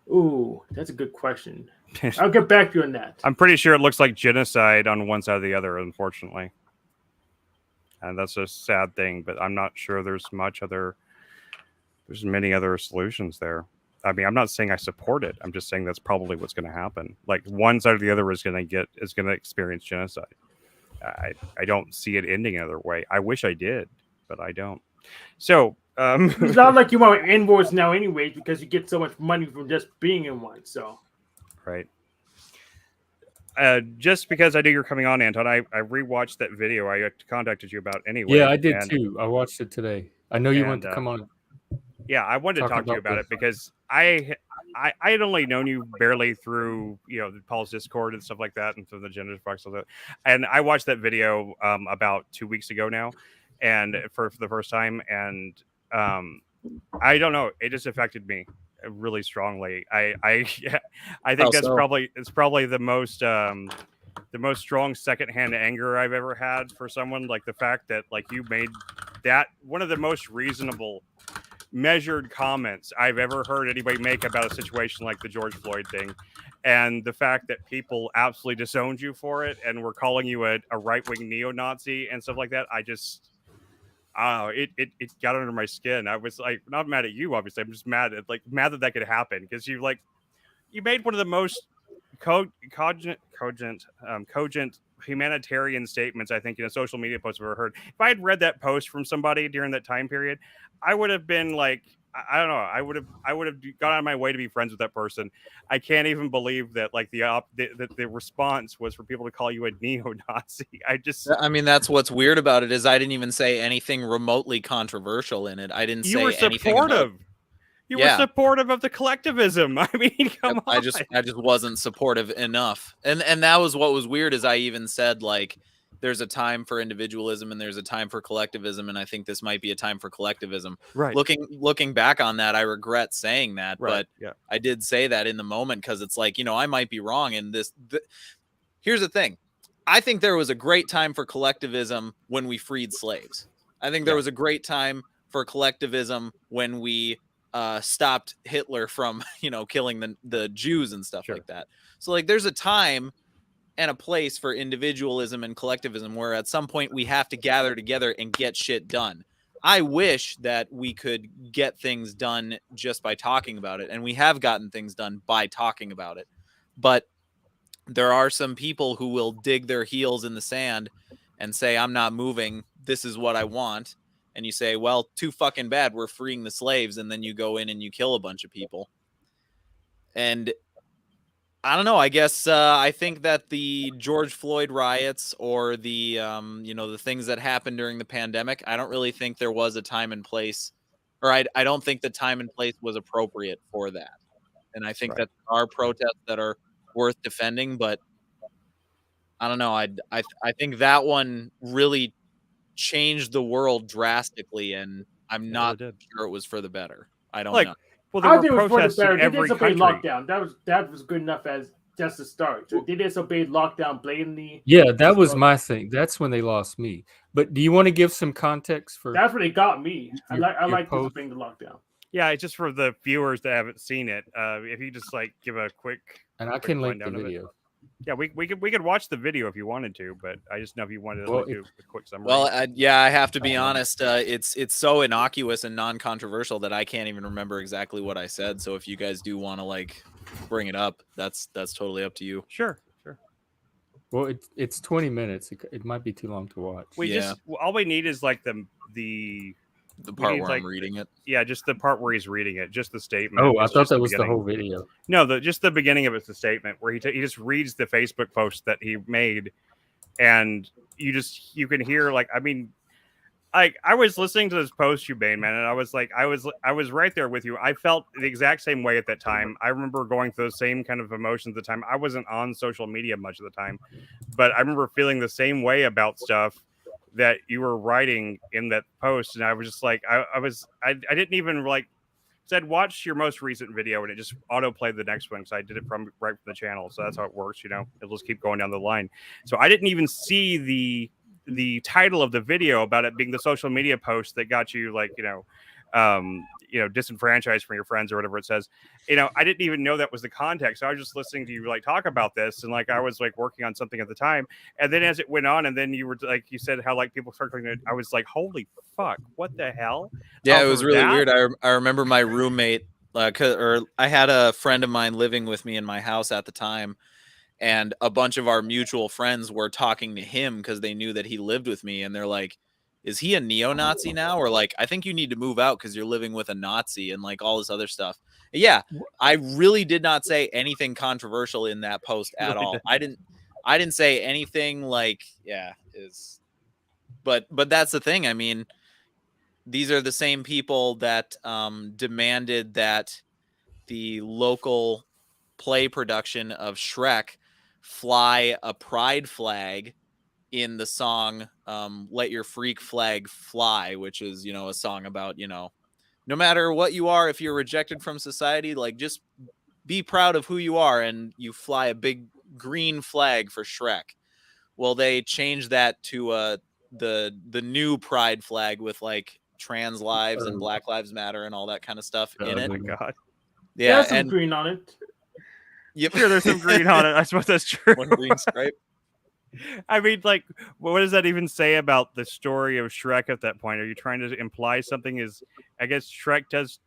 Ooh, that's a good question. I'll get back to you on that. I'm pretty sure it looks like genocide on one side or the other, unfortunately. And that's a sad thing, but I'm not sure there's many other solutions there. I mean, I'm not saying I support it. I'm just saying that's probably what's going to happen. Like, one side or the other is going to experience genocide. I don't see it ending another way. I wish I did, but I don't. So, It's not like you want to invoice now anyways because you get so much money from just being in one. So, right. Just because I knew you were coming on, Anton, I rewatched that video I contacted you about anyway. Yeah, I did too. I watched it today. I know you want to come on. Yeah, I wanted to talk to you about it because I had only known you barely through Paul's Discord and stuff like that, and through the gender box and and I watched that video about 2 weeks ago now, and for the first time, and I don't know, it just affected me really strongly. I think that's probably the most strong secondhand anger I've ever had for someone, like the fact that like you made that one of the most reasonable, measured comments I've ever heard anybody make about a situation like the George Floyd thing, and the fact that people absolutely disowned you for it and were calling you a right-wing neo-Nazi and stuff like that. It got under my skin. I was like, not mad at you, obviously. I'm just mad that could happen, because you made one of the most cogent humanitarian statements I think in a social media post I've ever heard. If I had read that post from somebody during that time period, I would have been like, I don't know, I would have gone out of my way to be friends with that person. I can't even believe that like the response was for people to call you a neo-Nazi. I mean, that's what's weird about it, is I didn't even say anything remotely controversial in it. I didn't say anything supportive. You were supportive of the collectivism. I mean, come on. I just wasn't supportive enough. And that was what was weird, is I even said, like, there's a time for individualism and there's a time for collectivism, and I think this might be a time for collectivism. Right. Looking back on that, I regret saying that, right. But I did say that in the moment, because it's like, I might be wrong in this. Here's the thing. I think there was a great time for collectivism when we freed slaves. I think there was a great time for collectivism when we stopped Hitler from, killing the Jews and stuff like that. So like, there's a time and a place for individualism and collectivism, where at some point we have to gather together and get shit done. I wish that we could get things done just by talking about it, and we have gotten things done by talking about it. But there are some people who will dig their heels in the sand and say, I'm not moving, this is what I want. And you say, well, too fucking bad, we're freeing the slaves. And then you go in and you kill a bunch of people. And I don't know. I guess I think that the George Floyd riots, or the, the things that happened during the pandemic, I don't really think there was a time and place, or I don't think the time and place was appropriate for that. And I think that there are protests that are worth defending, but I don't know. I think that one really changed the world drastically, and I'm not sure it was for the better. I don't know. Well, I think it was for the better. They disobeyed lockdown. That was good enough as just a start. So they disobeyed lockdown blatantly. Yeah, that was my thing. That's when they lost me. But do you want to give some context for? That's when they got me. I like disobeying the lockdown. Yeah, just for the viewers that haven't seen it, if you just like give a quick, and I can link the video. Yeah, we could watch the video if you wanted to, but I just know if you wanted to do a quick summary. Well, I have to be honest. It's so innocuous and non-controversial that I can't even remember exactly what I said. So if you guys do want to like bring it up, that's totally up to you. Sure. Well, it's 20 minutes. It might be too long to watch. All we need is like the part where I'm reading it. Yeah, just the part where he's reading it, just the statement. Oh, I thought that was the whole video. No, just the beginning of it's the statement where he just reads the Facebook post that he made, and you can hear like, I mean, like I was listening to this post you made, man, and I was like, I was right there with you. I felt the exact same way at that time. I remember going through the same kind of emotions at the time. I wasn't on social media much of the time, but I remember feeling the same way about stuff that you were writing in that post, and I was just like, I didn't even like said watch your most recent video, and it just auto played the next one, because I did it right from the channel, so that's how it works, it'll just keep going down the line. So I didn't even see the title of the video about it being the social media post that got you like disenfranchised from your friends or whatever it says. I didn't even know that was the context. I was just listening to you like talk about this, and like I was like working on something at the time, and then as it went on, and then you were like, you said how like people started it, I was like, holy fuck, what the hell? Yeah, it was really weird. I remember my roommate, or I had a friend of mine living with me in my house at the time, and a bunch of our mutual friends were talking to him because they knew that he lived with me, and they're like, is he a neo-Nazi now? Or like, I think you need to move out because you're living with a Nazi, and like all this other stuff. Yeah, I really did not say anything controversial in that post at all. I didn't say anything like, but that's the thing. I mean, these are the same people that demanded that the local play production of Shrek fly a pride flag in the song Let Your Freak Flag Fly, which is, you know, a song about, you know, no matter what you are, if you're rejected from society, like just be proud of who you are, and you fly a big green flag for Shrek. Well, they changed that to the new pride flag with like trans lives and Black Lives Matter and all that kind of stuff in Oh it. my god. Yeah, There's some and green on it. yep. Sure, there's some green on it. I suppose that's true. One green stripe. I mean, like, what does that even say about the story of Shrek at that point? Are you trying to imply something? Is I guess Shrek does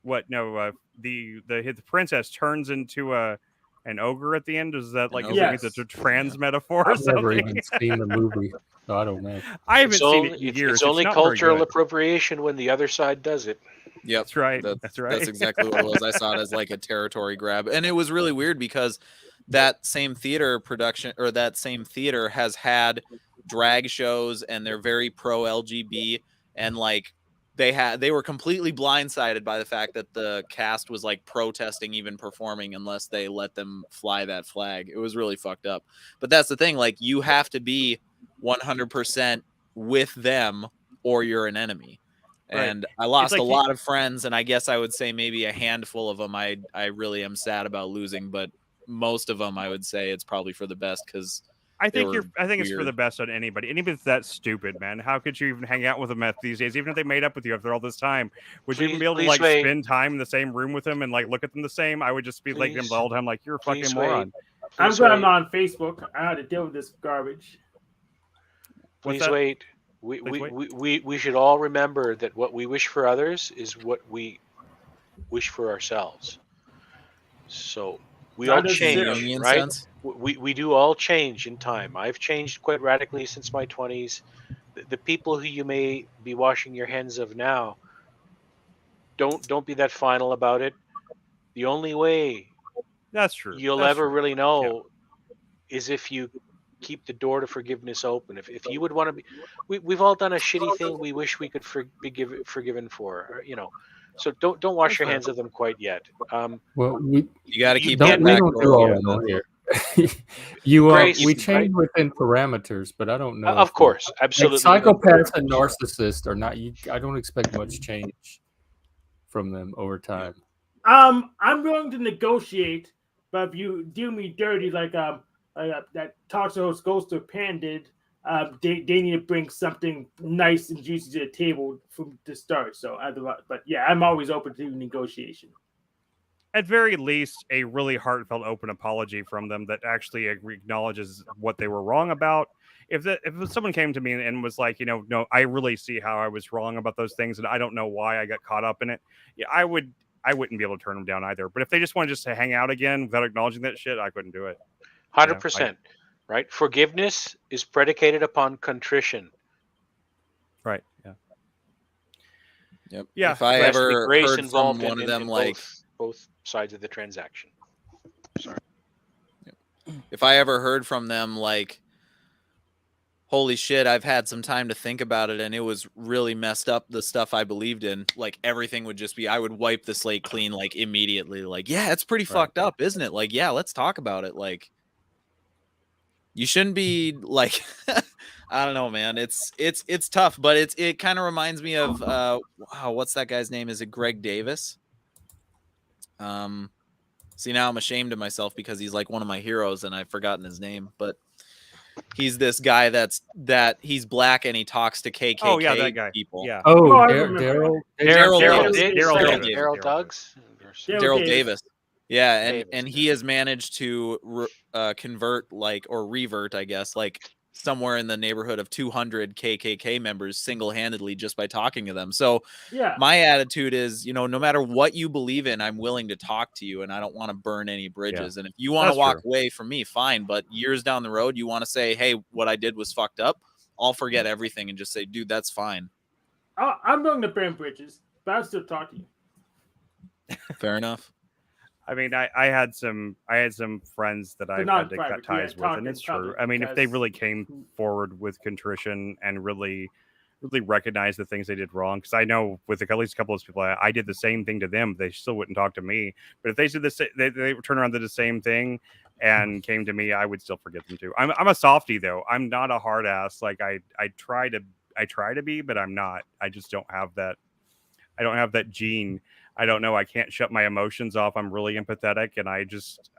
what? No, the princess turns into an ogre at the end. Is that like An is ogre. it a trans metaphor or I've never something? even seen the movie, so I don't know. I haven't It's seen only, it in years. it's only not very cultural good. appropriation when the other side does it. Yep. That's right. That's That's right. That's exactly what it was. I saw it as like a territory grab. And it was really weird because that same theater production, or that same theater, has had drag shows, and they're very pro LGB, and like they were completely blindsided by the fact that the cast was like protesting even performing unless they let them fly that flag. It was really fucked up. But that's the thing, like you have to be 100% with them or you're an enemy. Right. And I lost like a lot of friends, and I guess I would say maybe a handful of them I really am sad about losing, but most of them I would say it's probably for the best, because I think were it's for weird. the best on anybody. Anybody's that stupid, man. How could you even hang out with them these days? Even if they made up with you after all this time, would you even be able to Please like wait. spend time in the same room with them and like look at them the same? I would just be like them the whole time, like you're a fucking Please moron. I'm Please glad I'm wait. not on Facebook. I had to deal with this garbage. What's Please that? wait. Please We should all remember that what we wish for others is what we wish for ourselves. So we Not all necessarily. change, Jungian right? sense? We do all change in time. I've changed quite radically since my 20s. The people who you may be washing your hands of now, don't be that final about it. The only way That's true. you'll That's ever true. really know is if you keep the door to forgiveness open. If you would want to be, we've all done a shitty thing we wish we could be forgiven for, you know. So don't wash your hands of them quite yet. Well, we You got to You keep can't that we back don't do door all open. that on here. You Grace, we right? change within parameters, but I don't know. Of if- course, like absolutely. psychopaths and narcissists are not. I don't expect much change from them over time. I'm willing to negotiate, but if you do me dirty like that talk show host goes to Pan did, they need to bring something nice and juicy to the table from the start. So, but yeah, I'm always open to negotiation. At very least, a really heartfelt, open apology from them that actually acknowledges what they were wrong about. If someone came to me and was like, no, I really see how I was wrong about those things, and I don't know why I got caught up in it. Yeah, I wouldn't be able to turn them down either. But if they just want just to hang out again without acknowledging that shit, I couldn't do it. 100%. Right? Forgiveness is predicated upon contrition. Right. Yeah. Yep. Yeah. If I There has to be ever grace heard from involved one of them, in like, both sides of the transaction. Sorry. if I ever heard from them, like, holy shit, I've had some time to think about it, and it was really messed up, the stuff I believed in, like, everything would just be, I would wipe the slate clean, like, immediately. Like, yeah, it's pretty fucked up, isn't it? Like, yeah, let's talk about it. Like, you shouldn't be, like, I don't know, man. It's tough, but it kind of reminds me of, wow, what's that guy's name? Is it Greg Davis? See, now I'm ashamed of myself because he's like one of my heroes and I've forgotten his name, but he's this guy that he's black and he talks to KKK Oh yeah, that guy. people. Yeah. Oh, I remember. Daryl Daryl Duggs. Daryl Davis. Yeah, Davis, and he has managed to convert, like, or revert, I guess, like somewhere in the neighborhood of 200 KKK members single-handedly just by talking to them. So Yeah, my attitude is, no matter what you believe in, I'm willing to talk to you, and I don't want to burn any bridges. And if you want to walk away from me, fine. But years down the road, you want to say, hey, what I did was fucked up, I'll forget everything and just say, dude, that's fine. I'm willing to burn bridges, but I'll still talk to you. Fair enough. I mean, I had some friends that I had to cut ties with, and it's true. I mean, if they really came forward with contrition and really really recognize the things they did wrong. Because I know with at least a couple of those people, I did the same thing to them. They still wouldn't talk to me. But if they did this, they turn around, did the same thing, and came to me, I would still forgive them too. I'm a softie though. I'm not a hard ass. Like I try to be, but I'm not. I just don't have that. I don't have that gene. I don't know. I can't shut my emotions off. I'm really empathetic, and I just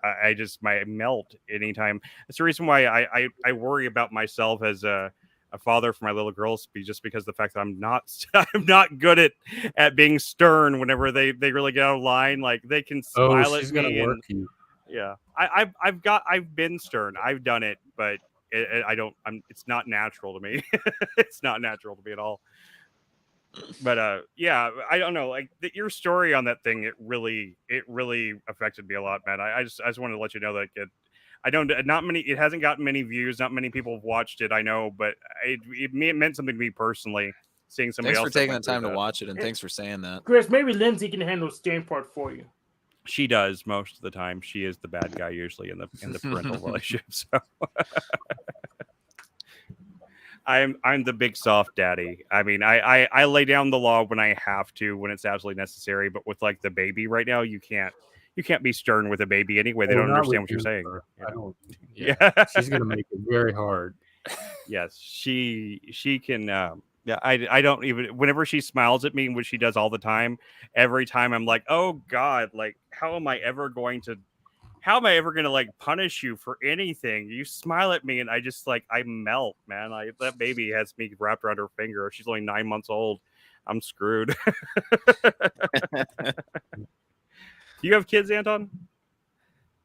my melt anytime. It's the reason why I worry about myself as a father for my little girls, just because the fact that I'm not good at being stern whenever they really get out of line. Like they can smile she's at gonna me work and you. yeah, I've been stern. I've done it, but it's not natural to me. It's not natural to me at all. But yeah, I don't know. Like your story on that thing, it really affected me a lot, man. I just wanted to let you know that it hasn't gotten many views. Not many people have watched it. I know, but it meant something to me personally. Seeing somebody Thanks else for taking the that went time to through that. watch it, and thanks for saying that. Chris, maybe Lindsay can handle the stern part for you. She does most of the time. She is the bad guy usually in the parental relationship. So I'm the big soft daddy. I mean, I lay down the law when I have to, when it's absolutely necessary. But with like the baby right now, you can't be stern with a baby anyway. They don't understand what you're saying. I don't. Yeah. She's gonna make it very hard. Yes, she can. Yeah, I don't even. Whenever she smiles at me, which she does all the time, every time I'm like, oh God, like how am I ever going to like punish you for anything? You smile at me and I just like I melt, man. That baby has me wrapped around her finger. She's only 9 months old. I'm screwed. You have kids, Anton?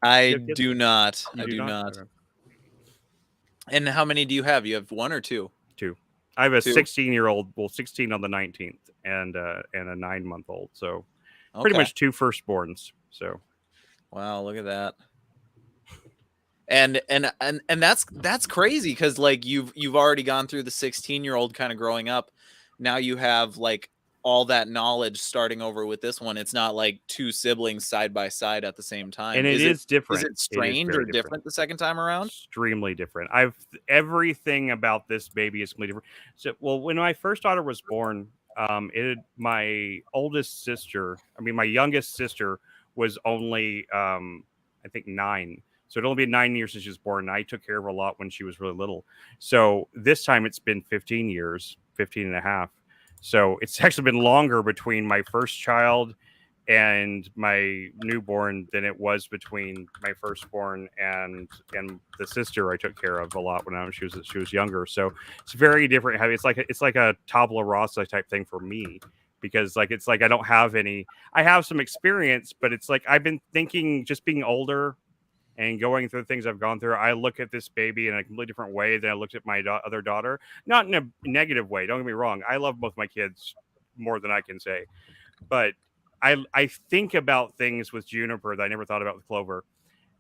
I do not. You I do not. Okay. And how many do you have? You have one or two? Two. I have a Two. 16-year-old, 16 on the 19th, and a 9-month-old. So pretty much two firstborns. So wow, look at that. And that's crazy because like you've already gone through the 16-year-old kind of growing up. Now you have like all that knowledge starting over with this one. It's not like two siblings side by side at the same time. And it is different. Is it strange or different the second time around? Extremely different. Everything about this baby is completely different. So, well, when my first daughter was born, my oldest sister, my youngest sister was only, I think 9. So it'd only been 9 years since she was born. And I took care of her a lot when she was really little. So this time it's been 15 years, 15 and a half. So it's actually been longer between my first child and my newborn than it was between my firstborn and the sister I took care of a lot when she was younger. So it's very different. It's like a tabula rasa type thing for me, because it's like I don't have any. I have some experience, but it's like I've been thinking, just being older and going through the things I've gone through, I look at this baby in a completely different way than I looked at my other daughter. Not in a negative way. Don't get me wrong. I love both my kids more than I can say. But I think about things with Juniper that I never thought about with Clover.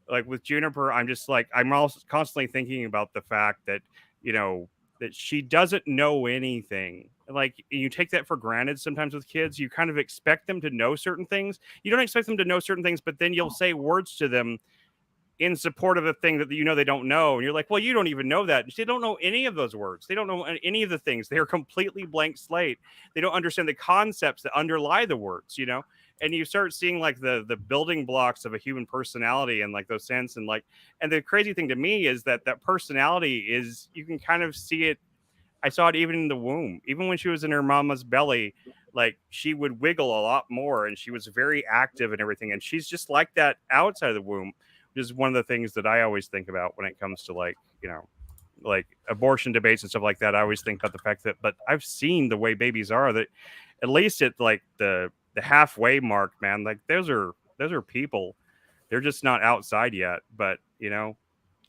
Like with Juniper, I'm just like, I'm also constantly thinking about the fact that, that she doesn't know anything. Like, you take that for granted sometimes with kids. You kind of expect them to know certain things. You don't expect them to know certain things, but then you'll say words to them in support of a thing that they don't know. And you're like, well, you don't even know that. They don't know any of those words. They don't know any of the things. They're completely blank slate. They don't understand the concepts that underlie the words, and you start seeing like the building blocks of a human personality and like those sense. And the crazy thing to me is that personality is, you can kind of see it. I saw it even in the womb, even when she was in her mama's belly, like she would wiggle a lot more and she was very active and everything. And she's just like that outside of the womb, which is one of the things that I always think about when it comes to like abortion debates and stuff like that. I always think about the fact that, but I've seen the way babies are, that at least at like the halfway mark, man, like those are people. They're just not outside yet. But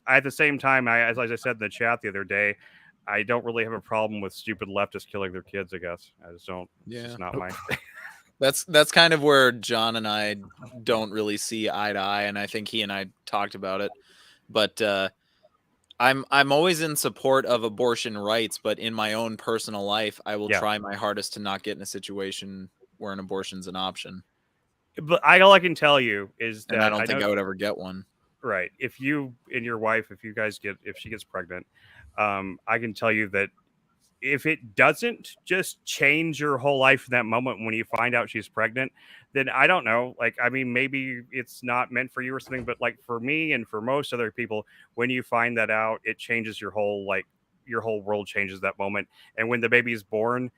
at the same time, as I said in the chat the other day, I don't really have a problem with stupid leftists killing their kids. I guess I just don't. Yeah, it's not my. That's kind of where John and I don't really see eye to eye, and I think he and I talked about it. But I'm always in support of abortion rights, but in my own personal life, I will try my hardest to not get in a situation where an abortion's an option. But all I can tell you is that I don't think I would ever get one. Right. If you and your wife, if she gets pregnant, I can tell you that if it doesn't just change your whole life in that moment when you find out she's pregnant, then I don't know. Like, I mean, maybe it's not meant for you or something, but like for me and for most other people, when you find that out, it changes your whole world changes that moment. And when the baby is born,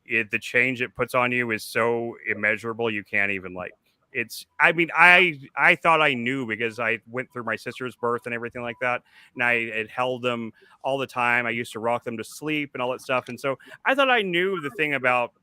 the change it puts on you is so immeasurable you can't even like. It's. I mean, I thought I knew because I went through my sister's birth and everything like that, and I had held them all the time. I used to rock them to sleep and all that stuff, and so I thought I knew the thing about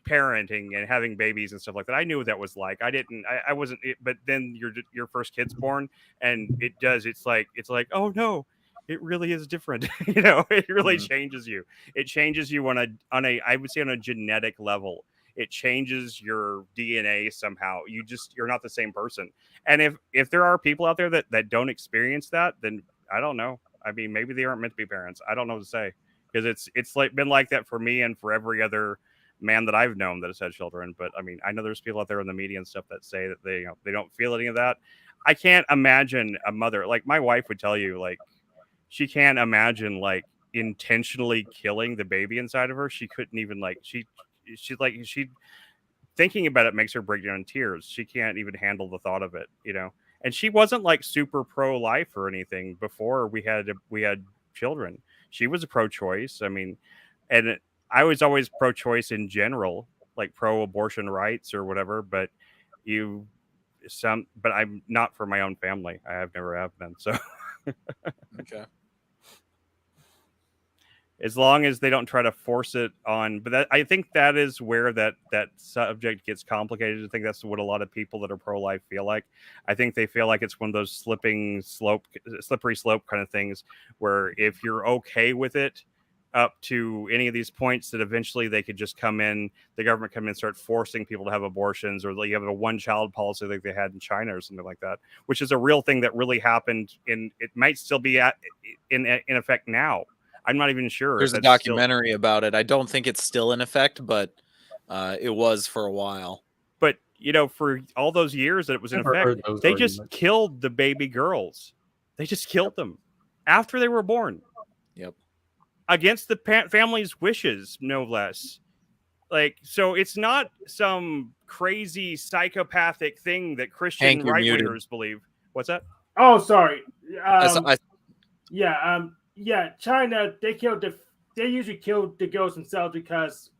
parenting and having babies and stuff like that. I knew what that was like. I didn't. I wasn't. But then your first kid's born, and it does. It's like oh no, it really is different. You know, it really changes you. It changes you on a I would say on a genetic level. It changes your DNA somehow. You're not the same person. And if there are people out there that don't experience that, then I don't know. I mean, maybe they aren't meant to be parents. I don't know what to say, because it's like been like that for me and for every other man that I've known that has had children. But I mean, I know there's people out there in the media and stuff that say that they don't feel any of that. I can't imagine a mother, like my wife would tell you, like she can't imagine like intentionally killing the baby inside of her. She couldn't even like she thinking about it makes her break down in tears. She can't even handle the thought of it, you know. And she wasn't like super pro-life or anything before we had children. She was a pro-choice. I mean, and I was always pro-choice in general, like pro-abortion rights or whatever. But but I'm not for my own family. I have never have been. So Okay. as long as they don't try to force it on. But I think that is where that subject gets complicated. I think that's what a lot of people that are pro-life feel like. I think they feel like it's one of those slippery slope kind of things where if you're okay with it up to any of these points, that eventually they could just the government come in and start forcing people to have abortions, or you have a one-child policy like they had in China or something like that, which is a real thing that really happened. It might still be in effect now. I'm not even sure. There's a documentary about it. I don't think it's still in effect, but it was for a while. But, you know, for all those years that it was in effect, they just killed the baby girls. They just killed them after they were born. Yep. Against the family's wishes, no less. Like, so it's not some crazy psychopathic thing that Christian right-wingers believe. What's that? Oh, sorry. Yeah, China, they usually killed the girls themselves because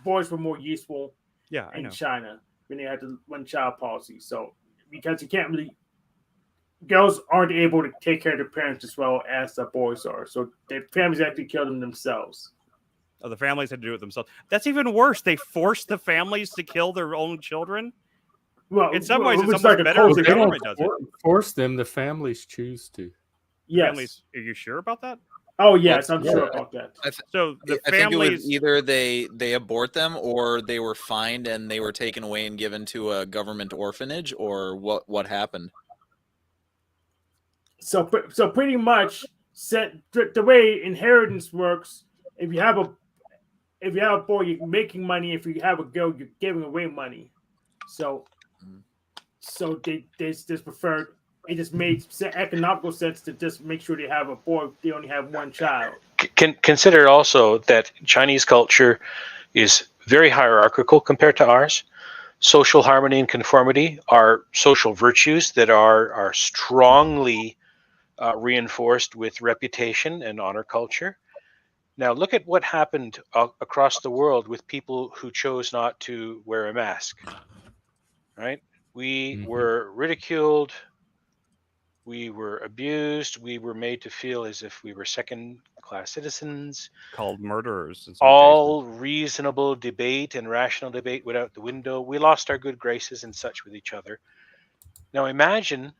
boys were more useful in China when they had the one-child policy. So, because girls aren't able to take care of their parents as well as the boys are. So, their families actually killed them themselves. Oh, the families had to do it themselves. That's even worse. They forced the families to kill their own children. Well, in some ways, it's almost better if the government does it. Force them. The families choose to. Yes. Families, are you sure about that? Oh, yes, I'm sure about that. So the I think it families was either they abort them, or they were fined and they were taken away and given to a government orphanage, or what happened? So pretty much, the way inheritance works, if you have a boy, you're making money. If you have a girl, you're giving away money. So they just preferred. It just made economical sense to just make sure they have a boy. They only have one child. Consider also that Chinese culture is very hierarchical compared to ours. Social harmony and conformity are social virtues that are strongly reinforced with reputation and honor culture. Now, look at what happened across the world with people who chose not to wear a mask. Right? We were ridiculed. We were abused. We were made to feel as if we were second-class citizens. Called murderers. All reasonable debate and rational debate went out the window. We lost our good graces and such with each other. Now imagine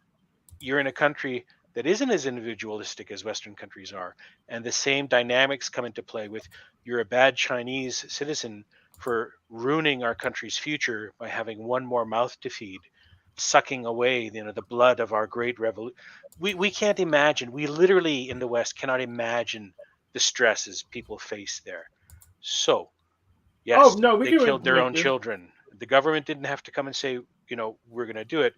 you're in a country that isn't as individualistic as Western countries are, and the same dynamics come into play with you're a bad Chinese citizen for ruining our country's future by having one more mouth to feed, sucking away the blood of our great revolution. We can't imagine. We literally in the West cannot imagine the stresses people face there. So, yes, they killed their own children. The government didn't have to come and say, we're going to do it.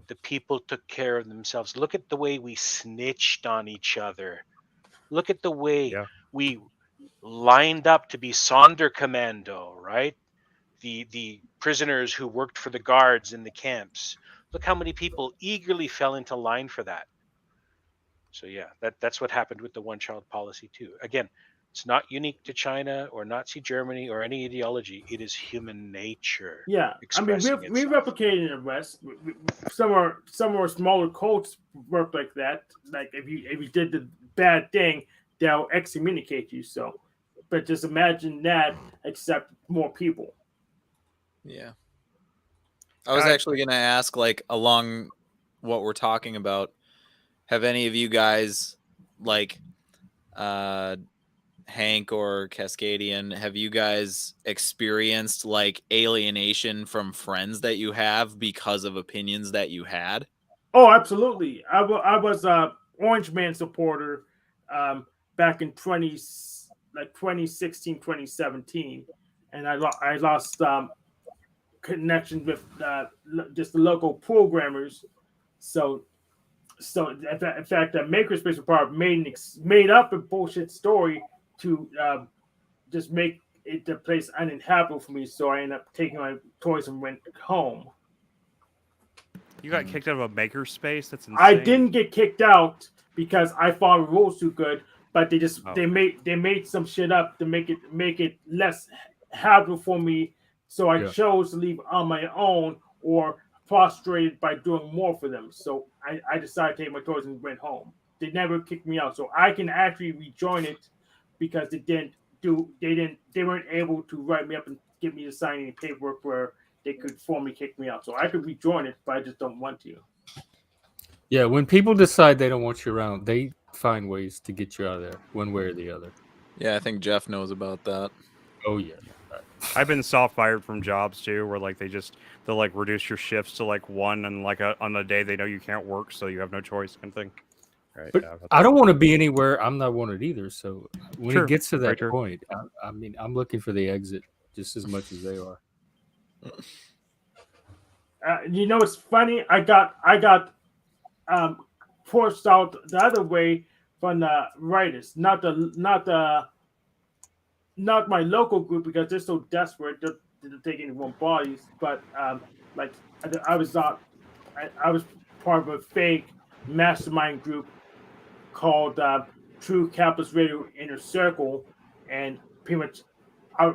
The people took care of themselves. Look at the way we snitched on each other. Look at the way we lined up to be Sonderkommando, right? The prisoners who worked for the guards in the camps. Look how many people eagerly fell into line for that. So yeah, that's what happened with the one-child policy too. Again, it's not unique to China or Nazi Germany or any ideology. It is human nature. Yeah, I mean, Expressing we itself. replicated in the West. Some are smaller cults work like that. Like if you did the bad thing, they'll excommunicate you. So, but just imagine that, except more people. Yeah. I was actually going to ask, like, along what we're talking about, have any of you guys, like, Hank or Cascadian, have you guys experienced like alienation from friends that you have because of opinions that you had? Oh, absolutely. I was a Orange Man supporter back in 2016, 2017, and I lost connection with just the local programmers. So in fact, the Makerspace Report made up a bullshit story to just make the place uninhabitable for me. So I ended up taking my toys and went home. You got kicked out of a makerspace? That's insane. I didn't get kicked out because I followed the rules too good, but they made some shit up to make it less habitable for me. So I chose to leave on my own or frustrated by doing more for them. So I decided to take my toys and went home. They never kicked me out, so I can actually rejoin it because they weren't able to write me up and get me to sign any paperwork where they could formally kick me out. So I could rejoin it, but I just don't want to. Yeah, when people decide they don't want you around, they find ways to get you out of there, one way or the other. Yeah, I think Jeff knows about that. Oh yeah. I've been soft fired from jobs too, where like they'll like reduce your shifts to like one, and like on the day they know you can't work, so you have no choice, kind of thing. Right. But I don't want to be anywhere I'm not wanted either. So when it gets to that point, I mean, I'm looking for the exit just as much as they are. You know, it's funny. I got forced out the other way from the writers, not my local group because they're so desperate to take anyone bodies. But like I was part of a fake mastermind group called True Capitalist Radio Inner Circle, and pretty much I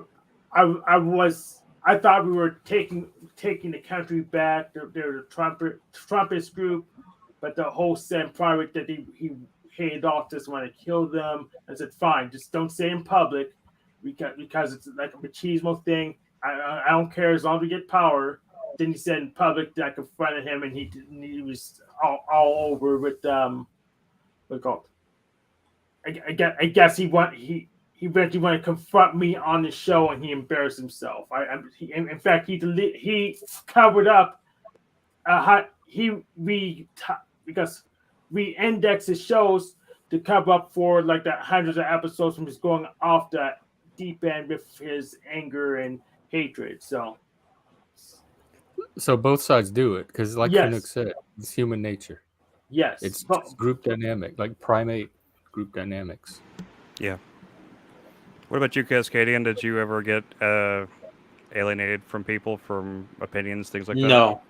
thought we were taking the country back. They're the Trumpist group, but the whole said private that he hated off just want to kill them. I said, fine, just don't say in public because it's like a machismo thing. I don't care as long as we get power. Then he said in public that I confronted him, and he was all over with what's called. I guess he eventually wanted to confront me on the show, and he embarrassed himself. In fact, he covered up. Because we indexed his shows to cover up for like the hundreds of episodes from just going off the deep end with his anger and hatred. So both sides do it because, like Canuck said, it's human nature. Yes, it's group dynamic, like primate group dynamics. Yeah. What about you, Cascadian? Did you ever get alienated from people, from opinions, things like that?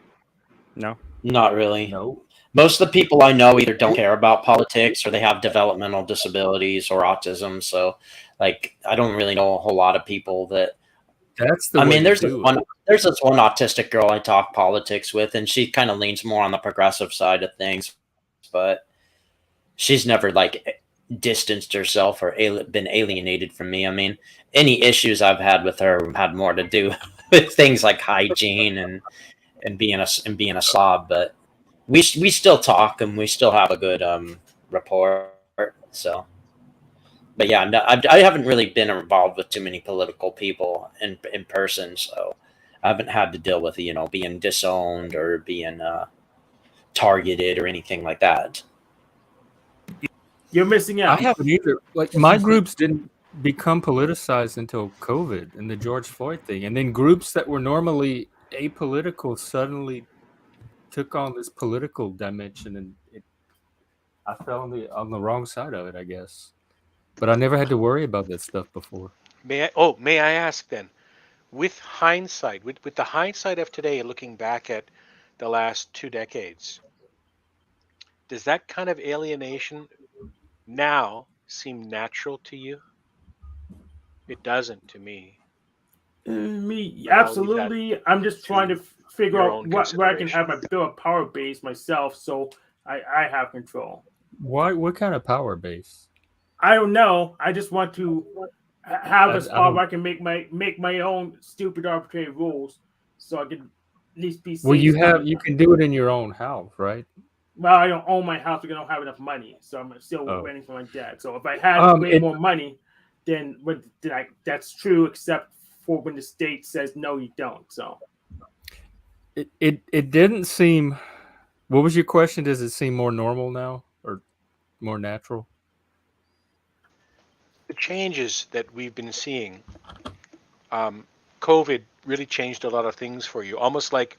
No, not really. No. Most of the people I know either don't care about politics or they have developmental disabilities or autism. So, like, I don't really know a whole lot of people that. That's the. I mean, there's this one autistic girl I talk politics with, and she kind of leans more on the progressive side of things, but she's never like distanced herself or been alienated from me. I mean, any issues I've had with her had more to do with things like hygiene and being a slob, but we still talk and we still have a good rapport. So, but yeah, no, I haven't really been involved with too many political people in person, so I haven't had to deal with being disowned or being targeted or anything like that. You're missing out. I haven't either. Like my groups didn't become politicized until COVID and the George Floyd thing, and then groups that were normally apolitical suddenly took on this political dimension, and I fell on the wrong side of it, I guess. but I never had to worry about that stuff before. May I ask then, with hindsight, with the hindsight of today, looking back at the last 2 decades, does that kind of alienation now seem natural to you? It doesn't to me, Me, but I'll leave that absolutely. I'm just trying to to figure your out own where I can consideration. have my build a power base myself, so I have control. Why? What kind of power base? I don't know. I just want to have a I spot don't. where I can make my own stupid arbitrary rules, so I can at least be Well, safe. you can do it in your own house, right? Well, I don't own my house because I don't have enough money, so I'm still Oh, waiting for my dad. So if I had way it more money, then that's true, except for when the state says no, you don't. So it didn't seem. What was your question? Does it seem more normal now or more natural? The changes that we've been seeing, COVID really changed a lot of things for you. Almost like,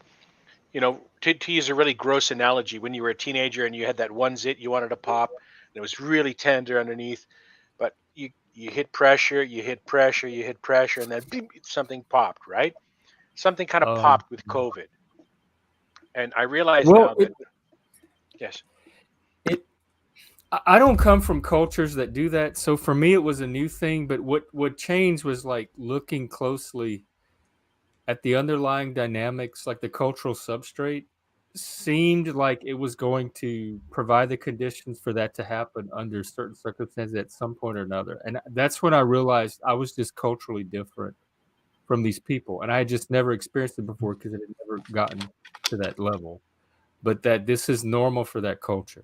to use a really gross analogy, when you were a teenager and you had that one zit you wanted to pop, and it was really tender underneath, but you hit pressure, you hit pressure, you hit pressure, and then beep, something popped, right? Something kind of Um, popped with COVID, and I realize well, now that yes, it I don't come from cultures that do that, so for me it was a new thing. But what changed was like looking closely at the underlying dynamics, like the cultural substrate, seemed like it was going to provide the conditions for that to happen under certain circumstances at some point or another. And that's when I realized I was just culturally different from these people. And I had just never experienced it before because it had never gotten to that level. But that this is normal for that culture.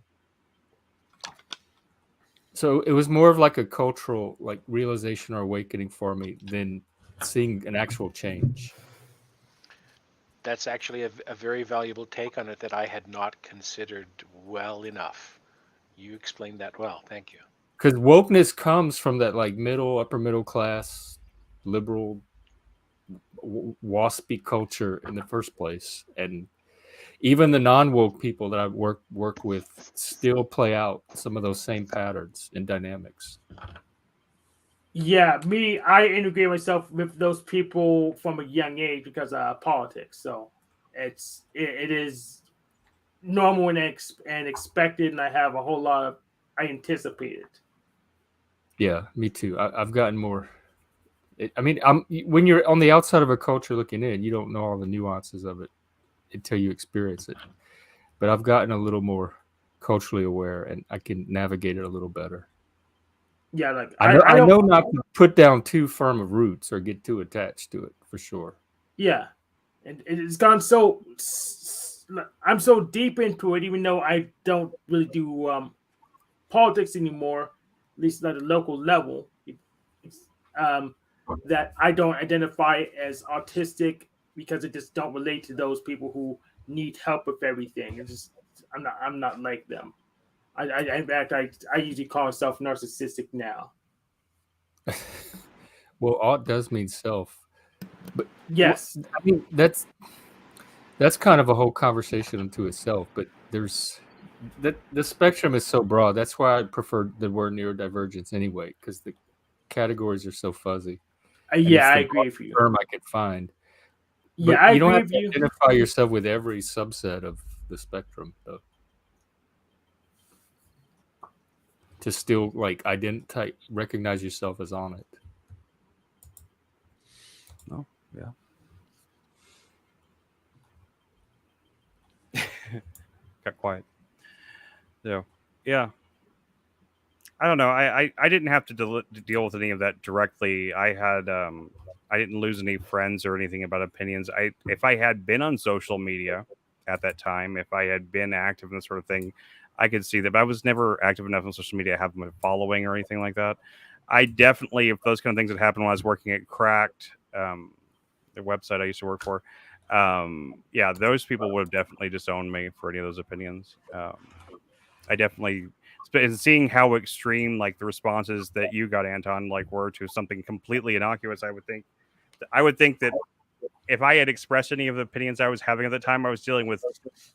So it was more of like a cultural like realization or awakening for me than seeing an actual change. that's actually a very valuable take on it that I had not considered well enough. You explained that well. Thank you. Because wokeness comes from that like upper middle class, liberal, waspy culture in the first place, and even the non-woke people that I work with still play out some of those same patterns and dynamics. yeah, I integrate myself with those people from a young age because of politics. So it is normal and expected, and I have a whole lot of I anticipate it. Yeah, me too. I've gotten more. I mean, when you're on the outside of a culture looking in, you don't know all the nuances of it until you experience it. But I've gotten a little more culturally aware, and I can navigate it a little better. Yeah, like I I don't. know not to put down too firm of roots or get too attached to it for sure. Yeah, and it's gone so. I'm so deep into it, even though I don't really do politics anymore, at least at a local level. It's, um, that I don't identify as autistic because it just don't relate to those people who need help with everything. It's just I'm not like them. In fact, I usually call myself narcissistic now. Well, ought does mean self, but Yes. I mean that's kind of a whole conversation unto itself. But there's that the spectrum is so broad. That's why I prefer the word neurodivergence anyway, because the categories are so fuzzy, and Yeah, it's I the agree with broadest you. term I could find. Yeah, But I you don't agree have with to you. identify yourself with every subset of the spectrum, though, to still like recognize yourself as on it. Oh, yeah. Got quiet. So, yeah. I don't know. I didn't have to deal with any of that directly. I didn't lose any friends or anything about opinions. If I had been on social media at that time, if I had been active in this sort of thing, I could see that. But I was never active enough on social media to have my following or anything like that. I definitely, if those kind of things had happened when I was working at Cracked, the website I used to work for, yeah, those people would have definitely disowned me for any of those opinions. I definitely, and seeing how extreme like the responses that you got, Anton, like were to something completely innocuous, I would think that if I had expressed any of the opinions I was having at the time, I was dealing with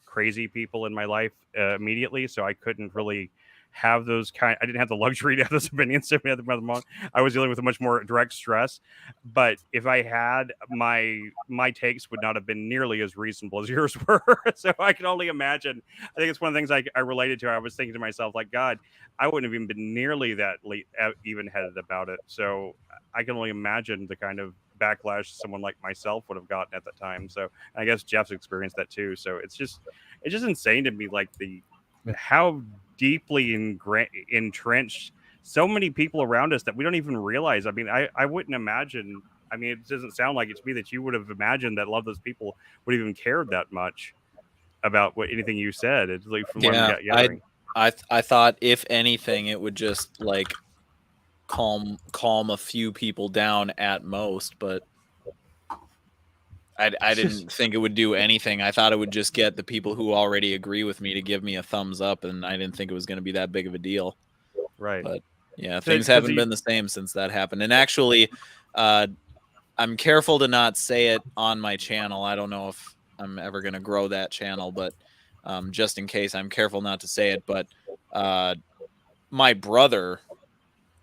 crazy people in my life immediately, so I couldn't really have those I didn't have the luxury to have those opinions. I was dealing with a much more direct stress. But if I had, my takes would not have been nearly as reasonable as yours were. So I can only imagine. I think it's one of the things I related to. I was thinking to myself, like, God, I wouldn't have even been nearly that even-headed about it. So I can only imagine the kind of backlash someone like myself would have gotten at that time. So I guess Jeff's experienced that too. So it's just insane to me, like how deeply entrenched so many people around us that we don't even realize. I mean, I wouldn't imagine. I mean, it doesn't sound like it to me that you would have imagined that a lot of those people would even cared that much about anything you said. It's like from what I'm gathering. I thought if anything, it would just like calm a few people down at most, but I didn't think it would do anything. I thought it would just get the people who already agree with me to give me a thumbs up, and I didn't think it was going to be that big of a deal. Right. But yeah, things haven't been the same since that happened. And actually, I'm careful to not say it on my channel. I don't know if I'm ever going to grow that channel, but just in case, I'm careful not to say it. But my brother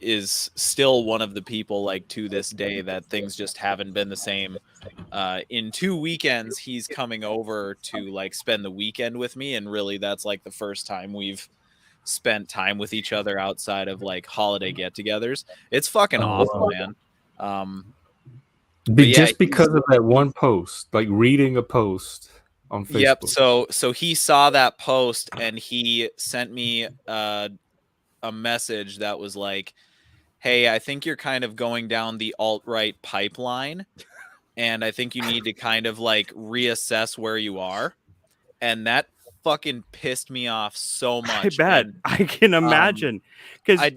is still one of the people, like, to this day, that things just haven't been the same. In 2 weekends, he's coming over to like spend the weekend with me, and really that's like the first time we've spent time with each other outside of like holiday get-togethers. It's fucking awful, man. Just because of that one post, like reading a post on Facebook. Yep. So he saw that post and he sent me a message that was like, hey, I think you're kind of going down the alt-right pipeline, and I think you need to kind of like reassess where you are. And that fucking pissed me off so much. I bet. I can imagine. Because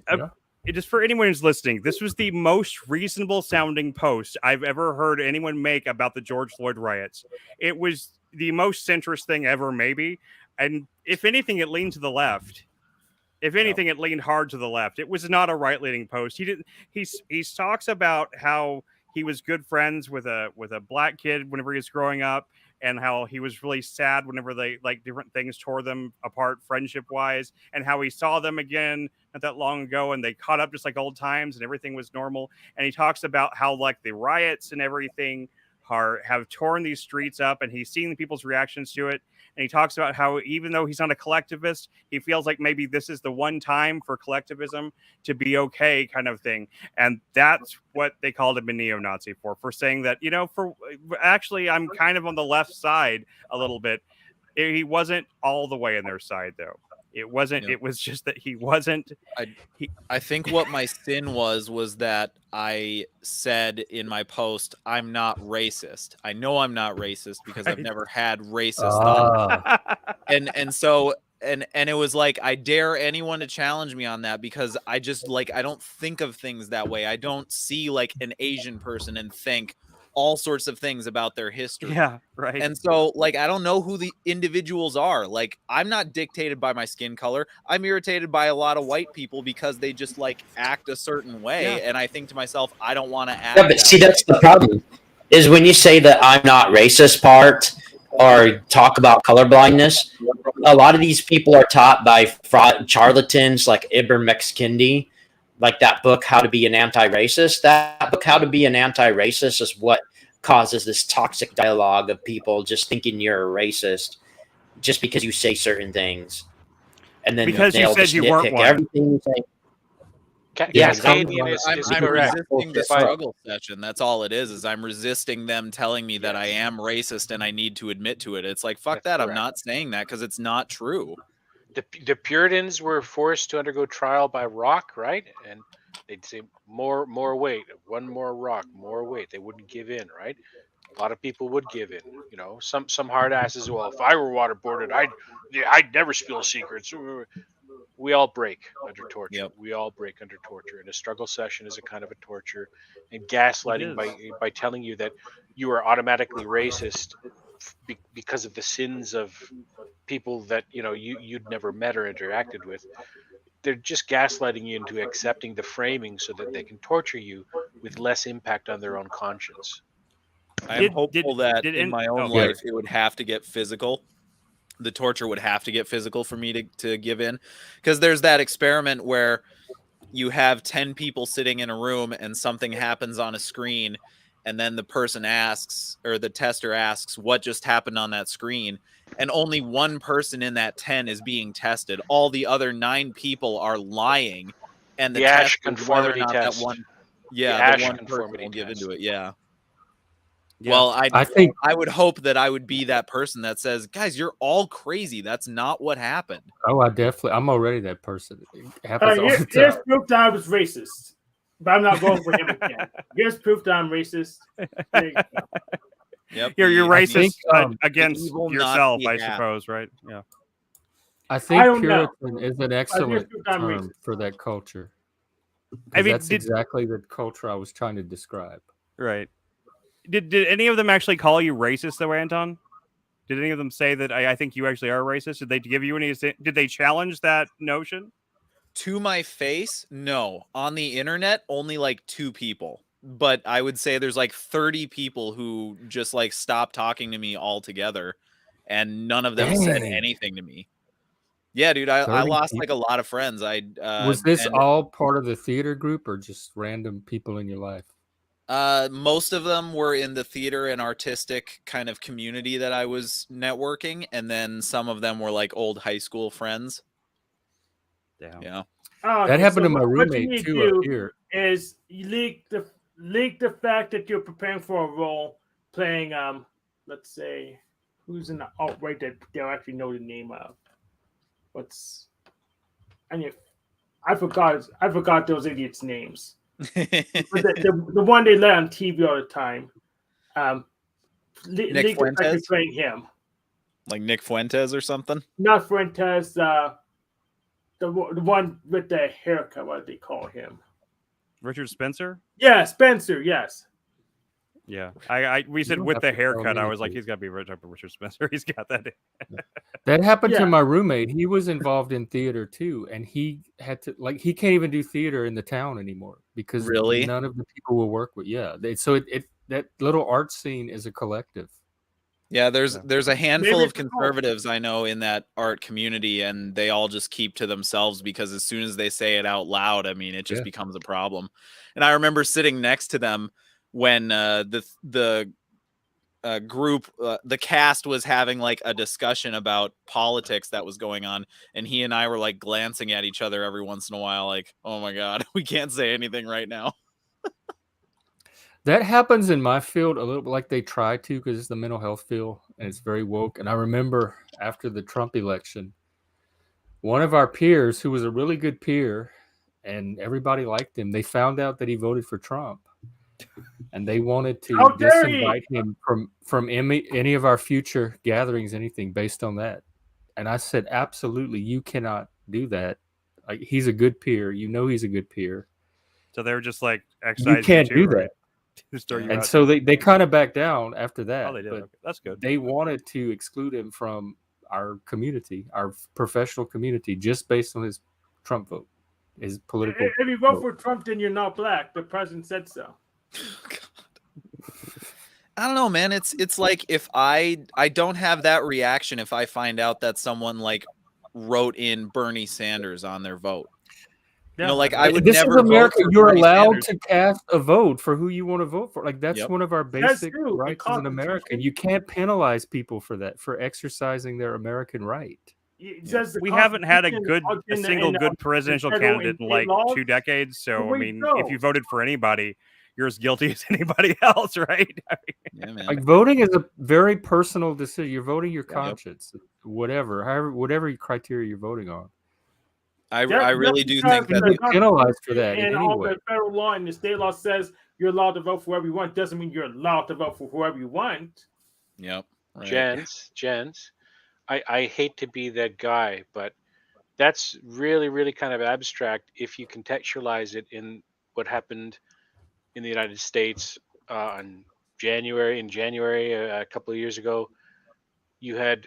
just for anyone who's listening, this was the most reasonable sounding post I've ever heard anyone make about the George Floyd riots. It was the most centrist thing ever, maybe. And if anything, it leaned to the left. If anything, it leaned hard to the left. It was not a right-leaning post. He talks about how he was good friends with a black kid whenever he was growing up, and how he was really sad whenever they like different things tore them apart friendship-wise, and how he saw them again not that long ago and they caught up just like old times and everything was normal. And he talks about how like the riots and everything have torn these streets up, and he's seen people's reactions to it. And he talks about how even though he's not a collectivist, he feels like maybe this is the one time for collectivism to be okay, kind of thing. And that's what they called him a neo-Nazi for saying that, you know, for actually, I'm kind of on the left side a little bit. He wasn't all the way on their side, though. It wasn't. Yep. It was just that he wasn't. I think what my sin was that I said in my post, I'm not racist. I know I'm not racist because I've never had racist thoughts. And so it was like, I dare anyone to challenge me on that, because I just like, I don't think of things that way. I don't see like an Asian person and think all sorts of things about their history. Yeah, right. And so like, I don't know who the individuals are. Like, I'm not dictated by my skin color. I'm irritated by a lot of white people because they just like act a certain way. Yeah. And I think to myself, I don't want to act. Yeah, but see, that's the problem, is when you say that I'm not racist part or talk about colorblindness, a lot of these people are taught by charlatans like Ibram X. Kendi. Like that book, How to Be an Anti-Racist. That book, How to Be an Anti-Racist, is what causes this toxic dialogue of people just thinking you're a racist just because you say certain things. And then because you said you weren't one. Everything you say. Cascadian I'm resisting the struggle session. That's all it is I'm resisting them telling me that I am racist and I need to admit to it. It's like, fuck that. Correct. I'm not saying that because it's not true. The Puritans were forced to undergo trial by rock, right? And they'd say more weight, one more rock, more weight. They wouldn't give in, right? A lot of people would give in. You know, some hard asses. Well, if I were waterboarded, I'd never spill secrets. We all break under torture. Yep. We all break under torture, and a struggle session is a kind of a torture. And gaslighting by telling you that you are automatically racist because of the sins of people that you'd never met or interacted with. They're just gaslighting you into accepting the framing so that they can torture you with less impact on their own conscience. I'm hopeful that in my own life it would have to get physical the torture would have to get physical for me to give in, because there's that experiment where you have 10 people sitting in a room and something happens on a screen, and then the person asks, or the tester asks, what just happened on that screen, and only one person in that 10 is being tested. All the other 9 people are lying, and the Ash test is whether or conformity not test. that one, The the Ash one person conformity will give test. into it. Yeah. Yeah. Well, I think I would hope that I would be that person that says, guys, you're all crazy. That's not what happened. I'm already that person. It happens all the Here's time. proof that I was racist, but I'm not going for him again. Here's proof that I'm racist. There you go. Yep. You're I racist think, against evil yourself, Nazi I hat. suppose, right? Yeah. I I think don't know. Puritan is an excellent proof that I'm term racist. for that culture. I Because mean, that's exactly the culture I was trying to describe. right. Did any of them actually call you racist though, Anton? Did any of them say that I think you actually are racist? Did they give you any? Did they challenge that notion? To my face, no. On the internet, only like 2 people. But I would say there's like 30 people who just like stopped talking to me altogether, and none of them said Dang. anything to me. Yeah, dude, I 30 lost like a people? lot of friends. Was this and all part of the theater group or just random people in your life? most of them were in the theater and artistic kind of community that I was networking, and then some of them were like old high school friends. Damn. Yeah. Oh, That okay, happened to so my what you roommate need to too up do here. is you link the fact that you're preparing for a role playing let's say who's in the alt-right that they'll actually know the name of. I forgot those idiots' names. But the one they let on TV all the time. Nick Link the fact you're Fuentes? playing him. Like Nick Fuentes or something? Not Fuentes, the one with the haircut, what do they call him? Richard Spencer? Yeah, Spencer, yes. Yeah. We said don't with have the to tell haircut. me I was like, anything. he's got to be Richard Spencer. He's got that. That happened Yeah. to my roommate. He was involved in theater too, and he had to he can't even do theater in the town anymore because Really? none of the people will work with. Yeah, that little art scene is a collective. Yeah, there's a handful Maybe of it's a cult. conservatives I know in that art community, and they all just keep to themselves because as soon as they say it out loud, I mean, it just Yeah. becomes a problem. And I remember sitting next to them when the group, the cast was having like a discussion about politics that was going on, and he and I were like glancing at each other every once in a while, like, oh my god, we can't say anything right now. That happens in my field a little bit, like they try to, because it's the mental health field and it's very woke. And I remember after the Trump election, one of our peers, who was a really good peer, and everybody liked him, they found out that he voted for Trump, and they wanted to How dare he! disinvite him from any of our future gatherings, anything based on that. And I said, absolutely, you cannot do that. Like, he's a good peer. You know he's a good peer. So they were just like, You excise can't too, do right? that. Just throw you And out. so they kind of backed down after that. Oh, they did. But Okay. That's good. they wanted to exclude him from our community, our professional community, just based on his Trump vote, his political. If you vote for Trump, then you're not black. The president said so. I don't know, man. It's like if I don't have that reaction if I find out that someone like wrote in Bernie Sanders on their vote. You know, like I would This never is America. vote for You're Bernie allowed Sanders. to cast a vote for who you want to vote for. Like that's Yep. one of our basic true. The rights as an American. Constitution- You can't penalize people for that, for exercising their American right. It says the We haven't had a Constitution single in good presidential federal candidate in and like state laws. 2 decades. So Where I you mean, go? if you voted for anybody, you're as guilty as anybody else, right? Yeah, man. Like voting is a very personal decision. You're voting your conscience, whatever criteria you're voting on. I really do because think that You get penalized for that in and any all way. the federal law and the state law says you're allowed to vote for whoever you want. Doesn't mean you're allowed to vote for whoever you want. Yep. Right. Gents, I hate to be that guy, but that's really, really kind of abstract if you contextualize it in what happened in the United States in January a couple of years ago. You had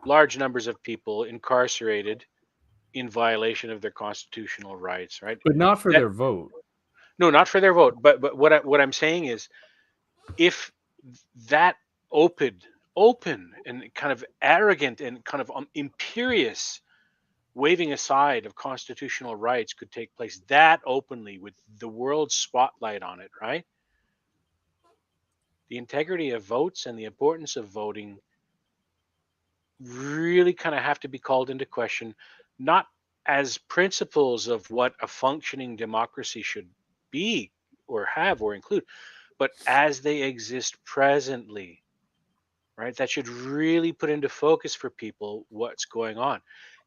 large numbers of people incarcerated in violation of their constitutional rights, right? But not for That- their vote. No, not for their vote. But what I'm saying is, if that opened open and kind of arrogant and kind of imperious waving aside of constitutional rights could take place that openly with the world's spotlight on it, right? The integrity of votes and the importance of voting really kind of have to be called into question, not as principles of what a functioning democracy should be or have or include, but as they exist presently, right? That should really put into focus for people what's going on.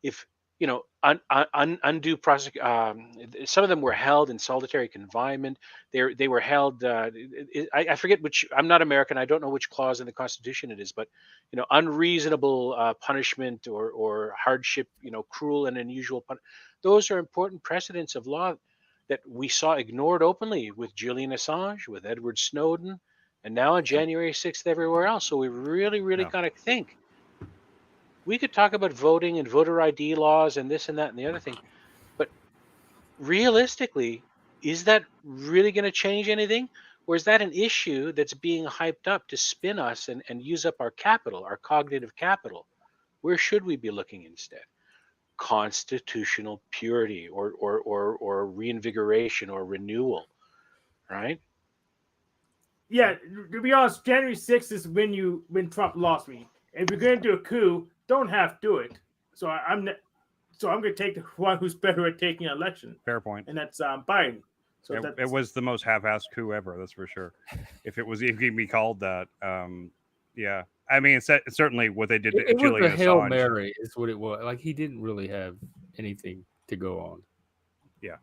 If you know, undue some of them were held in solitary confinement. They were held. I forget which. I'm not American. I don't know which clause in the Constitution it is, but you know, unreasonable punishment or hardship. You know, cruel and unusual. Those are important precedents of law that we saw ignored openly with Julian Assange, with Edward Snowden, and now on January 6th everywhere else. So we really got to think. We could talk about voting and voter ID laws and this and that and the other thing, but realistically, is that really going to change anything? Or is that an issue that's being hyped up to spin us and use up our capital, our cognitive capital? Where should we be looking instead? Constitutional purity or reinvigoration or renewal, right? Yeah, to be honest, January 6th is when Trump lost me. If you're going to do a coup, don't have to do it. So I'm going to take the one who's better at taking an election. Fair point. And that's Biden. So it was the most half-assed coup ever, that's for sure. If it can be called that, yeah. I mean, it's certainly what they did to Julian Assange. It was a Hail Mary, is what it was. Like, he didn't really have anything to go on. Yeah.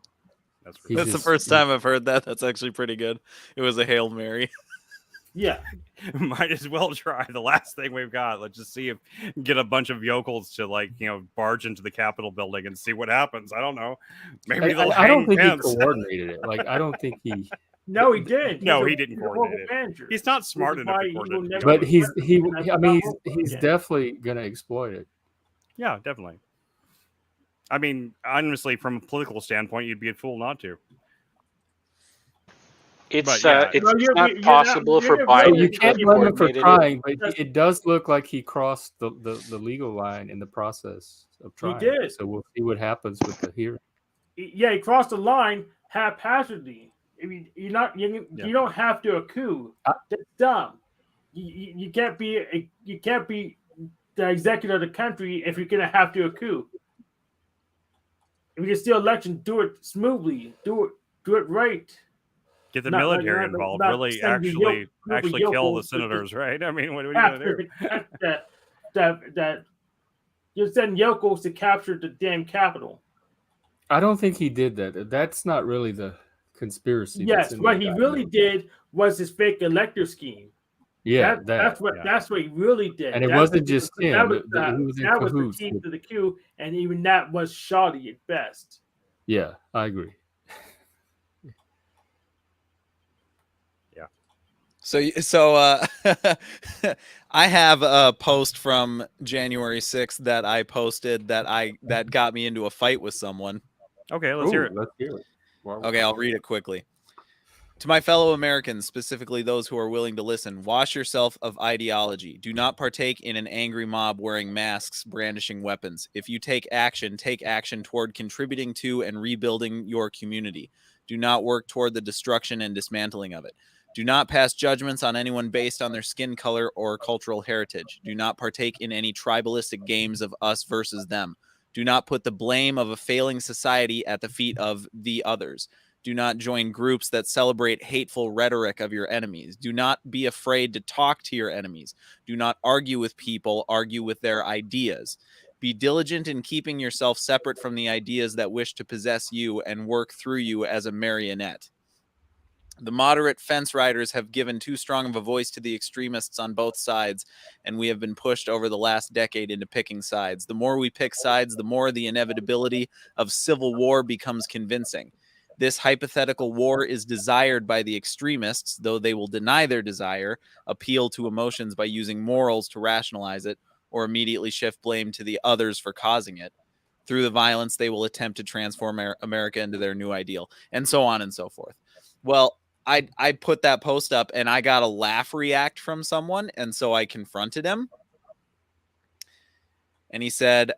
That's the first time I've heard that. That's actually pretty good. It was a Hail Mary. Yeah. Might as well try the last thing we've got. Let's just see if get a bunch of yokels to barge into the Capitol building and see what happens. I don't know. Maybe I don't think he coordinated it. Like, I don't think he. No, he didn't. No, he didn't coordinate it. Manager. He's not smart enough to coordinate it. But he's definitely gonna exploit it. Yeah, definitely. I mean, honestly, from a political standpoint, you'd be a fool not to. It's not possible for Biden. Biden. You can't blame him for trying, but it does look like he crossed the legal line in the process of trying. He did. So we'll see what happens with the hearing. Yeah, he crossed the line haphazardly. I mean, you don't have to do a coup. That's dumb. You can't be the executive of the country if you're gonna have to do a coup. If you can steal election, do it smoothly. Do it right. Get the military involved. Really, actually kill the senators, right? I mean, what are you going to do? That you send yokels to capture the damn Capitol. I don't think he did that. That's not really the conspiracy. Yes, what he really did was his fake elector scheme. Yeah, that's what he really did. And it wasn't just him. That was the team to the coup, and even that was shoddy at best. Yeah, I agree. So I have a post from January 6th that I posted that got me into a fight with someone. Okay, let's hear it. Okay, I'll read it quickly. To my fellow Americans, specifically those who are willing to listen, wash yourself of ideology. Do not partake in an angry mob wearing masks, brandishing weapons. If you take action toward contributing to and rebuilding your community. Do not work toward the destruction and dismantling of it. Do not pass judgments on anyone based on their skin color or cultural heritage. Do not partake in any tribalistic games of us versus them. Do not put the blame of a failing society at the feet of the others. Do not join groups that celebrate hateful rhetoric of your enemies. Do not be afraid to talk to your enemies. Do not argue with people, argue with their ideas. Be diligent in keeping yourself separate from the ideas that wish to possess you and work through you as a marionette. The moderate fence riders have given too strong of a voice to the extremists on both sides, and we have been pushed over the last decade into picking sides. The more we pick sides, the more the inevitability of civil war becomes convincing. This hypothetical war is desired by the extremists, though they will deny their desire, appeal to emotions by using morals to rationalize it, or immediately shift blame to the others for causing it. Through the violence, they will attempt to transform America into their new ideal, and so on and so forth. Well, I put that post up and I got a laugh react from someone, and so I confronted him. And he said,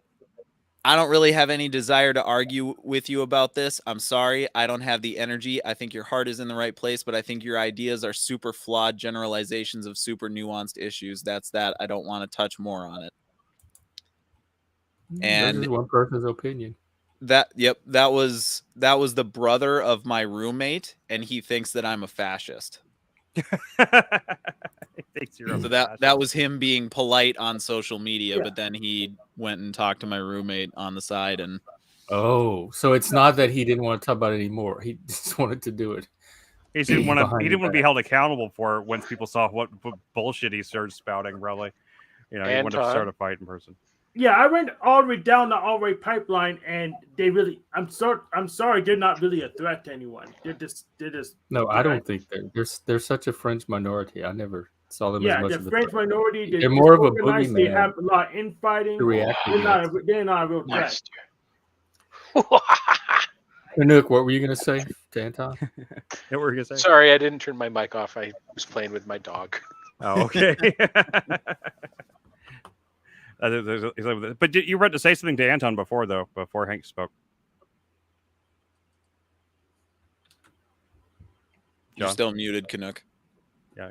I don't really have any desire to argue with you about this. I'm sorry. I don't have the energy. I think your heart is in the right place, but I think your ideas are super flawed generalizations of super nuanced issues. That's that. I don't want to touch more on it. And this is one person's opinion. that was the brother of my roommate, and he thinks that I'm a fascist. So that was him being polite on social media, but then he went and talked to my roommate on the side, and so it's not that he didn't want to talk about it anymore. He just wanted to do it. He didn't want to be held accountable for it once people saw what bullshit he started spouting. Probably, he wanted to start a fight in person. Yeah, I went all the way down the all-way pipeline, and they really. I'm sorry, they're not really a threat to anyone. They're just. No, I don't think they're such a fringe minority. I never saw them as much. Yeah, the French minority. They're more of a boogeyman. They have a lot of infighting. They're not a real threat. Canuck, what were you going to say to Anton? What were you going to say? Sorry, I didn't turn my mic off. I was playing with my dog. Oh, okay. But you were about to say something to Anton before Hank spoke. you're still muted, Canuck. Yeah.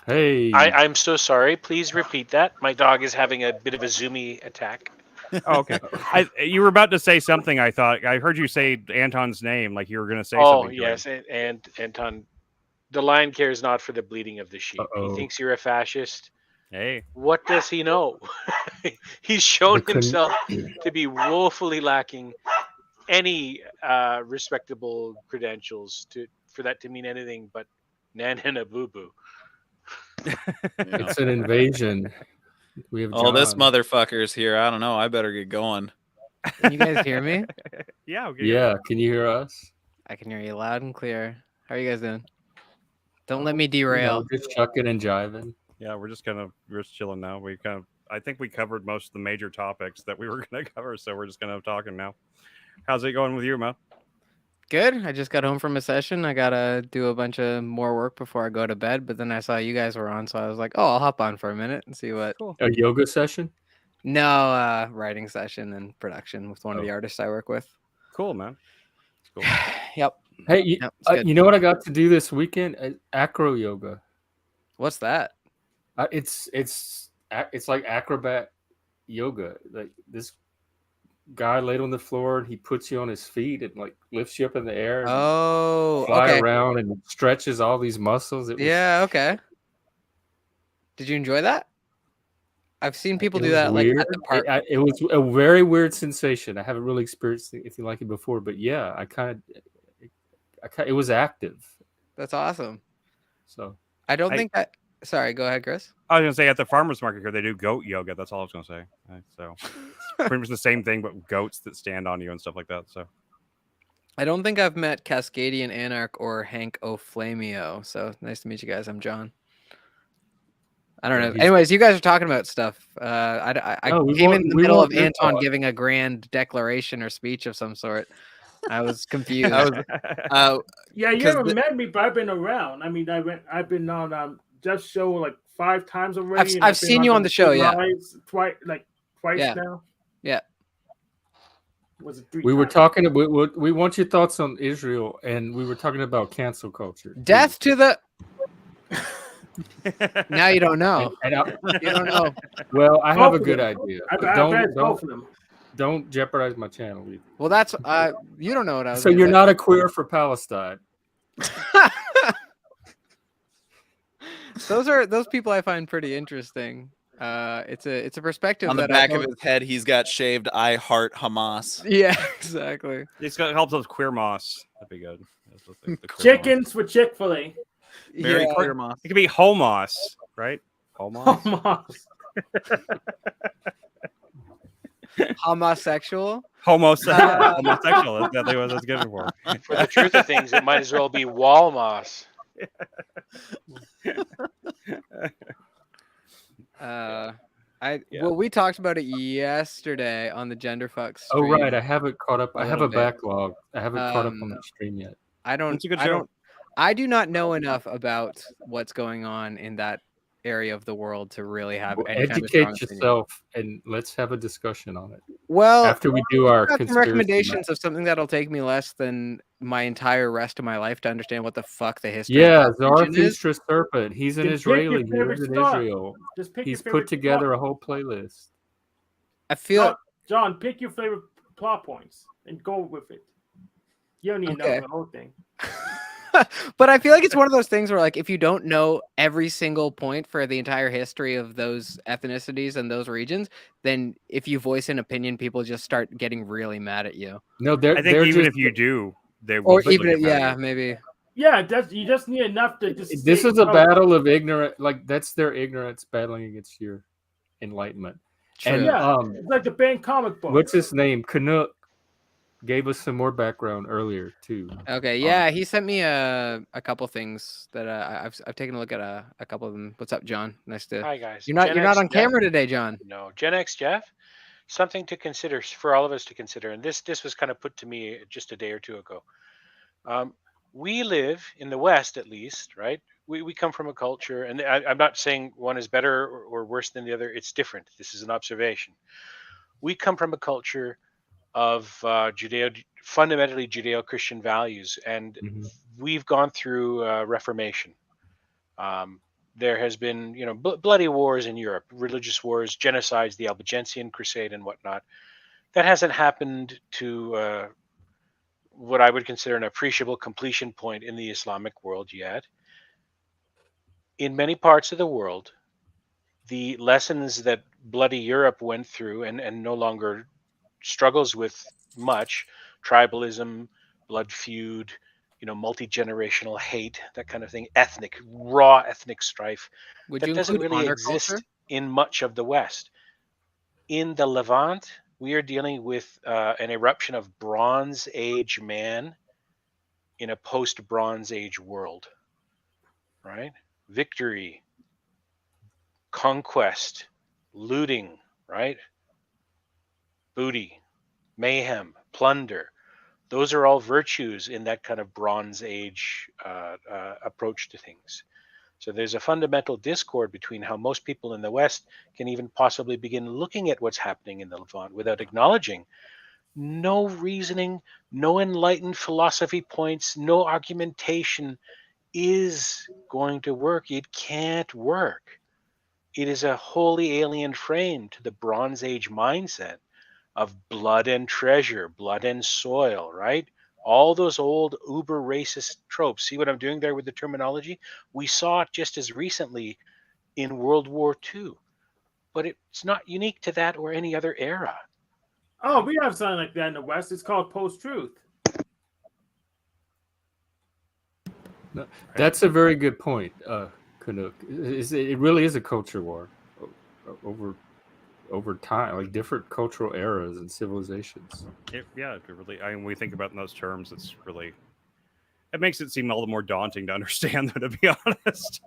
Hey. I'm so sorry. Please repeat that. My dog is having a bit of a zoomy attack. Oh, okay. You were about to say something. I thought I heard you say Anton's name, like you were going to say something. Oh, yes, and Anton, the lion cares not for the bleeding of the sheep. He thinks you're a fascist. Hey, what does he know? He's shown himself to be woefully lacking any respectable credentials for that to mean anything but nanana boo boo. It's an invasion. We have this motherfucker's here. I don't know. I better get going. Can you guys hear me? Yeah. Okay. Yeah. Can you hear us? I can hear you loud and clear. How are you guys doing? Don't let me derail. Just chucking and jiving. Yeah, we're just chilling now. I think we covered most of the major topics that we were going to cover, so we're just kind of talking now. How's it going with you, Mo? Good. I just got home from a session. I gotta do a bunch of more work before I go to bed. But then I saw you guys were on, so I was like, "Oh, I'll hop on for a minute and see what." Cool. A yoga session? No, writing session and production with one of the artists I work with. Cool, man. Cool. Yep. Hey, you know what I got to do this weekend? Acro yoga. What's that? It's like acrobat yoga. Like this guy laid on the floor and he puts you on his feet and like lifts you up in the air. And fly around and stretches all these muscles. Okay. Did you enjoy that? I've seen people do that weird. Like at the park. It was a very weird sensation. I haven't really experienced anything like it before, but yeah, it was active. That's awesome. So I don't think that. Sorry, go ahead, Chris. I was gonna say at the farmers market here they do goat yoga. That's all I was gonna say. So it's pretty much the same thing, but goats that stand on you and stuff like that. So I don't think I've met Cascadian Anarch or Hank O'Flamio. So nice to meet you guys. I'm John. I don't know. Anyways, you guys are talking about stuff. I came in the middle of Anton giving a grand declaration or speech of some sort. I was confused. Yeah, you haven't met me, but I've been around. I mean, I've been on Jeff's show like 5 times already. I've seen you on the show, yeah. Twice now. Yeah. Was it 3 we times? were talking about, we want your thoughts on Israel, and we were talking about cancel culture. Death to the... Now you don't know. You don't know. Well, I have a good idea. Don't jeopardize my channel either. Well, that's you don't know what I was. So you're not a queer for Palestine. Those people I find pretty interesting. It's a perspective. On the back of his head, he's got shaved "I heart Hamas." Yeah, exactly. It's gonna help those queer moss. That'd be good. Chickens for Chick-fil-A. Very queer moss. It could be homos, right? Homos. Homosexual. Homosexual. That's exactly what I was getting for. For the truth of things, it might as well be wall moss. Well, we talked about it yesterday on the Genderfuck stream. Oh right, I haven't caught up. I have a backlog. I haven't caught up on the stream yet. I don't I do not know enough about what's going on in that area of the world to really have any kind of strong Educate opinion. yourself and let's have a discussion on it. Well, After we do our I've got some conspiracy recommendations of something that'll take me less than my entire rest of my life to understand what the fuck the history Yeah, of that region is. Zarathustra Serpent. He's an Then pick your Israeli. He favorite lives in star. Israel. Just pick He's your favorite put together plot. a whole playlist. I feel John, pick your favorite plot points and go with it. You don't need to know Okay. the whole thing. but I feel like it's one of those things where, like, if you don't know every single point for the entire history of those ethnicities and those regions, then if you voice an opinion, people just start getting really mad at you. No, I think they're even just, if you do, they will. Or still even, get mad at yeah, you. maybe. Yeah, you just need enough to just. this say, is a "Oh, battle of ignorant. Like that's their ignorance battling against your enlightenment. True. And Yeah, it's like the banned comic book. what's his name? Canuck gave us some more background earlier too. Okay, yeah, he sent me a couple things that I've taken a look at a couple of them. What's up, John? Nice to. Hi guys. You're not Gen X on Jeff? camera today, John. No, Gen X Jeff. Something to consider for all of us to consider, and this was kind of put to me just a day or two ago. We live in the West, at least, right? We come from a culture, and I'm not saying one is better or worse than the other. It's different. This is an observation. We come from a culture of fundamentally Judeo-Christian values, and we've gone through Reformation. There has been, bloody wars in Europe, religious wars, genocides, the Albigensian Crusade, and whatnot. That hasn't happened to what I would consider an appreciable completion point in the Islamic world yet. In many parts of the world, the lessons that bloody Europe went through and no longer struggles with much, tribalism, blood feud, multi-generational hate, that kind of thing, raw ethnic strife, Would that you doesn't include really honor exist culture? in much of the West. In the Levant, we are dealing with an eruption of Bronze Age man in a post-Bronze Age world, right? Victory, conquest, looting, right? Booty, mayhem, plunder. Those are all virtues in that kind of Bronze Age approach to things. So there's a fundamental discord between how most people in the West can even possibly begin looking at what's happening in the Levant without acknowledging no reasoning, no enlightened philosophy points, no argumentation is going to work. It can't work. It is a wholly alien frame to the Bronze Age mindset of blood and treasure, blood and soil, right? All those old uber racist tropes. See what I'm doing there with the terminology? We saw it just as recently in World War II, but it's not unique to that or any other era. Oh, we have something like that in the West. It's called post-truth. No, that's a very good point, Canuck. It really is a culture war over time, like different cultural eras and civilizations. We think about in those terms. It makes it seem all the more daunting to understand, though, to be honest.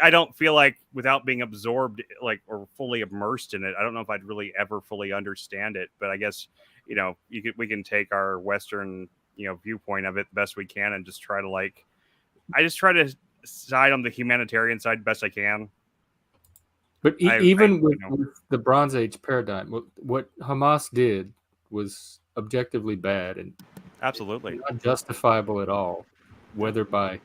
I don't feel like without being absorbed, or fully immersed in it, I don't know if I'd really ever fully understand it. But I guess, we can take our Western, viewpoint of it the best we can and just try to I just try to side on the humanitarian side best I can. But even with the Bronze Age paradigm, what Hamas did was objectively bad and absolutely not justifiable at all, whether by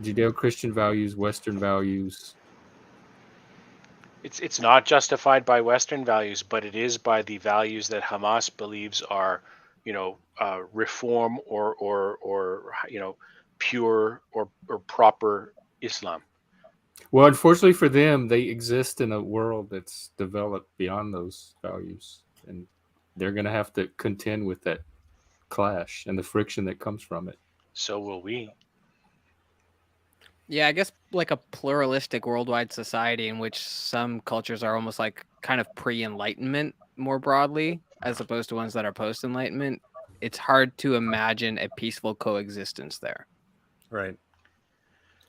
Judeo-Christian values, Western values. It's not justified by Western values, but it is by the values that Hamas believes are, reform or pure or proper Islam. Well, unfortunately for them, they exist in a world that's developed beyond those values, and they're going to have to contend with that clash and the friction that comes from it. So will we. Yeah, I guess like a pluralistic worldwide society in which some cultures are almost like kind of pre-Enlightenment more broadly, as opposed to ones that are post-Enlightenment, it's hard to imagine a peaceful coexistence there. Right.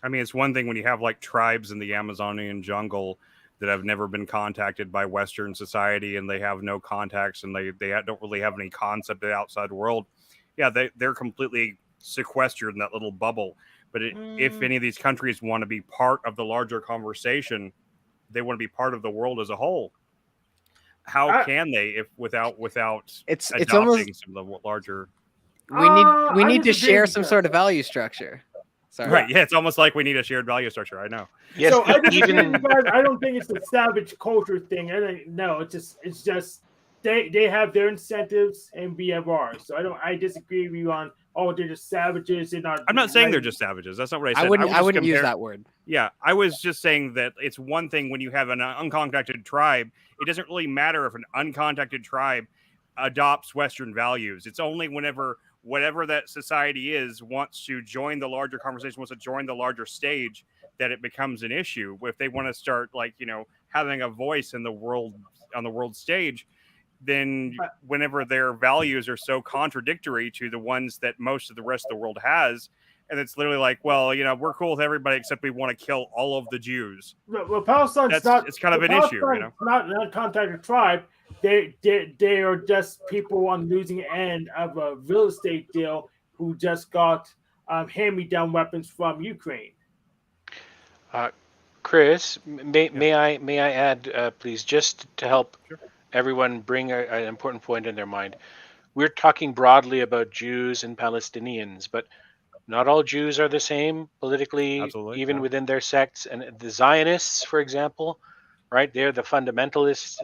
I mean, it's one thing when you have tribes in the Amazonian jungle that have never been contacted by Western society and they have no contacts and they don't really have any concept of the outside world. Yeah, they're completely sequestered in that little bubble. But if any of these countries want to be part of the larger conversation, they want to be part of the world as a whole. How can they if without It's adopting almost some of the larger? we I need to disagree share with some that. sort of value structure. Sorry. Right? Yeah, it's almost like we need a shared value structure. I know. Yes, So I disagree even with in you guys. I don't think it's a savage culture thing. No, it's just they have their incentives and we have ours. So I disagree with you on they're just savages. They're not. I'm not saying they're just savages. That's not what I said. I wouldn't just use compare- that word. Yeah, I was just saying that it's one thing when you have an uncontacted tribe. It doesn't really matter if an uncontacted tribe adopts Western values. It's only whenever whatever that society is wants to join the larger conversation, wants to join the larger stage, that it becomes an issue. If they want to start having a voice in the world on the world stage, then whenever their values are so contradictory to the ones that most of the rest of the world has, and it's literally like, well, we're cool with everybody except we want to kill all of the Jews. Well, Palestine's It's kind of an issue, Not an uncontacted tribe. They are just people on the losing end of a real estate deal who just got hand-me-down weapons from Ukraine. Chris, may I add, please, just to help everyone bring an important point in their mind. We're talking broadly about Jews and Palestinians, but not all Jews are the same politically, Absolutely, even within their sects. And the Zionists, for example, right? They're the fundamentalists,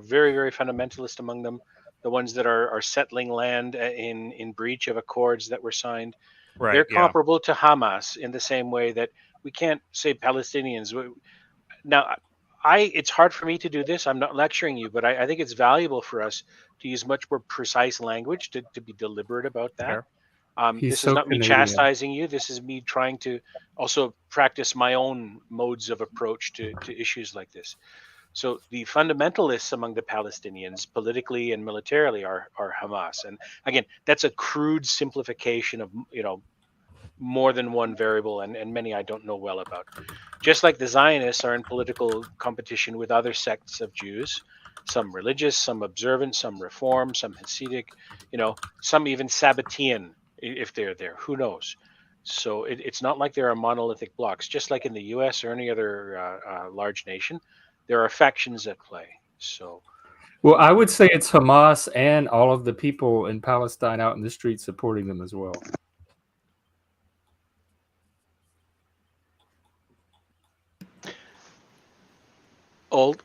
very, very fundamentalist among them, the ones that are settling land in breach of accords that were signed. Right, They're comparable to Hamas in the same way that we can't say Palestinians. Now, it's hard for me to do this. I'm not lecturing you, but I think it's valuable for us to use much more precise language to be deliberate about that. This is not me chastising you. This is me trying to also practice my own modes of approach to issues like this. So the fundamentalists among the Palestinians, politically and militarily, are Hamas. And again, that's a crude simplification of more than one variable, and many I don't know well about. Just like the Zionists are in political competition with other sects of Jews, some religious, some observant, some reform, some Hasidic, some even Sabbatean, if they're there. Who knows? So it's not like there are monolithic blocks. Just like in the U.S. or any other large nation, there are factions at play. So, well, I would say it's Hamas and all of the people in Palestine out in the streets supporting them as well.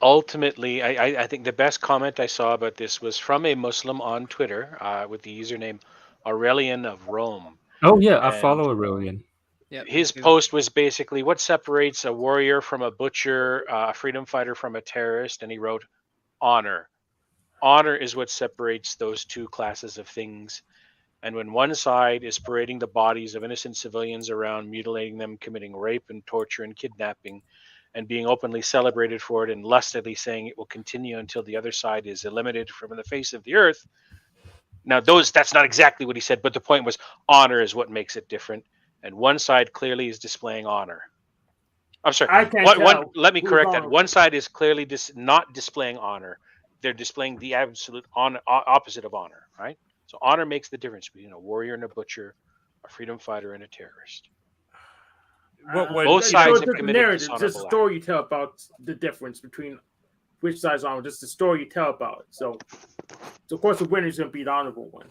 Ultimately, I think the best comment I saw about this was from a Muslim on Twitter with the username Aurelian of Rome. Oh, yeah, I follow Aurelian. Yep, his post was basically, what separates a warrior from a butcher, a freedom fighter from a terrorist? And he wrote, honor. Honor is what separates those two classes of things. And when one side is parading the bodies of innocent civilians around, mutilating them, committing rape and torture and kidnapping, and being openly celebrated for it and lustily saying it will continue until the other side is eliminated from the face of the earth. Now, that's not exactly what he said, but the point was honor is what makes it different. And one side clearly is displaying honor. I'm sorry. Let me correct that. One side is clearly not displaying honor. They're displaying the absolute opposite of honor, right? So honor makes the difference between a warrior and a butcher, a freedom fighter and a terrorist. Both sides have committed dishonorable acts. Just a story you tell about the difference between which side's honor. Just a story you tell about it. So of course, the winner is going to be the honorable one.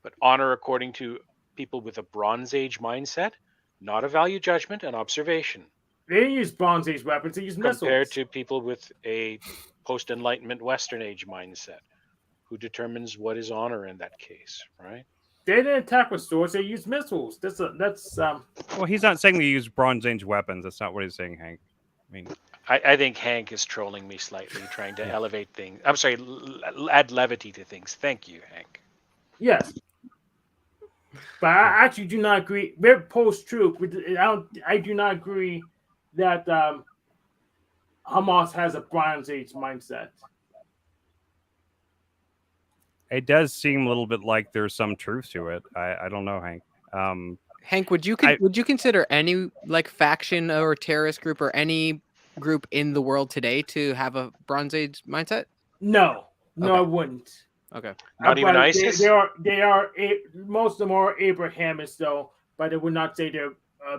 But honor, according to people with a Bronze Age mindset, not a value judgment, an observation. They didn't use Bronze Age weapons; they used missiles. Compared to people with a post-Enlightenment Western Age mindset, who determines what is honor in that case, right? They didn't attack with swords; they used missiles. Well, he's not saying they use Bronze Age weapons. That's not what he's saying, Hank. I mean, I think Hank is trolling me slightly, trying to elevate things. I'm sorry, add levity to things. Thank you, Hank. Yes. But I actually do not agree. We're post-truth. I do not agree that Hamas has a Bronze Age mindset. It does seem a little bit like there's some truth to it. I don't know, Hank. Hank, would you consider any faction or terrorist group or any group in the world today to have a Bronze Age mindset? No, Okay. I wouldn't. Okay. Not even But ISIS. Most of them are Abrahamists, though, but I would not say they're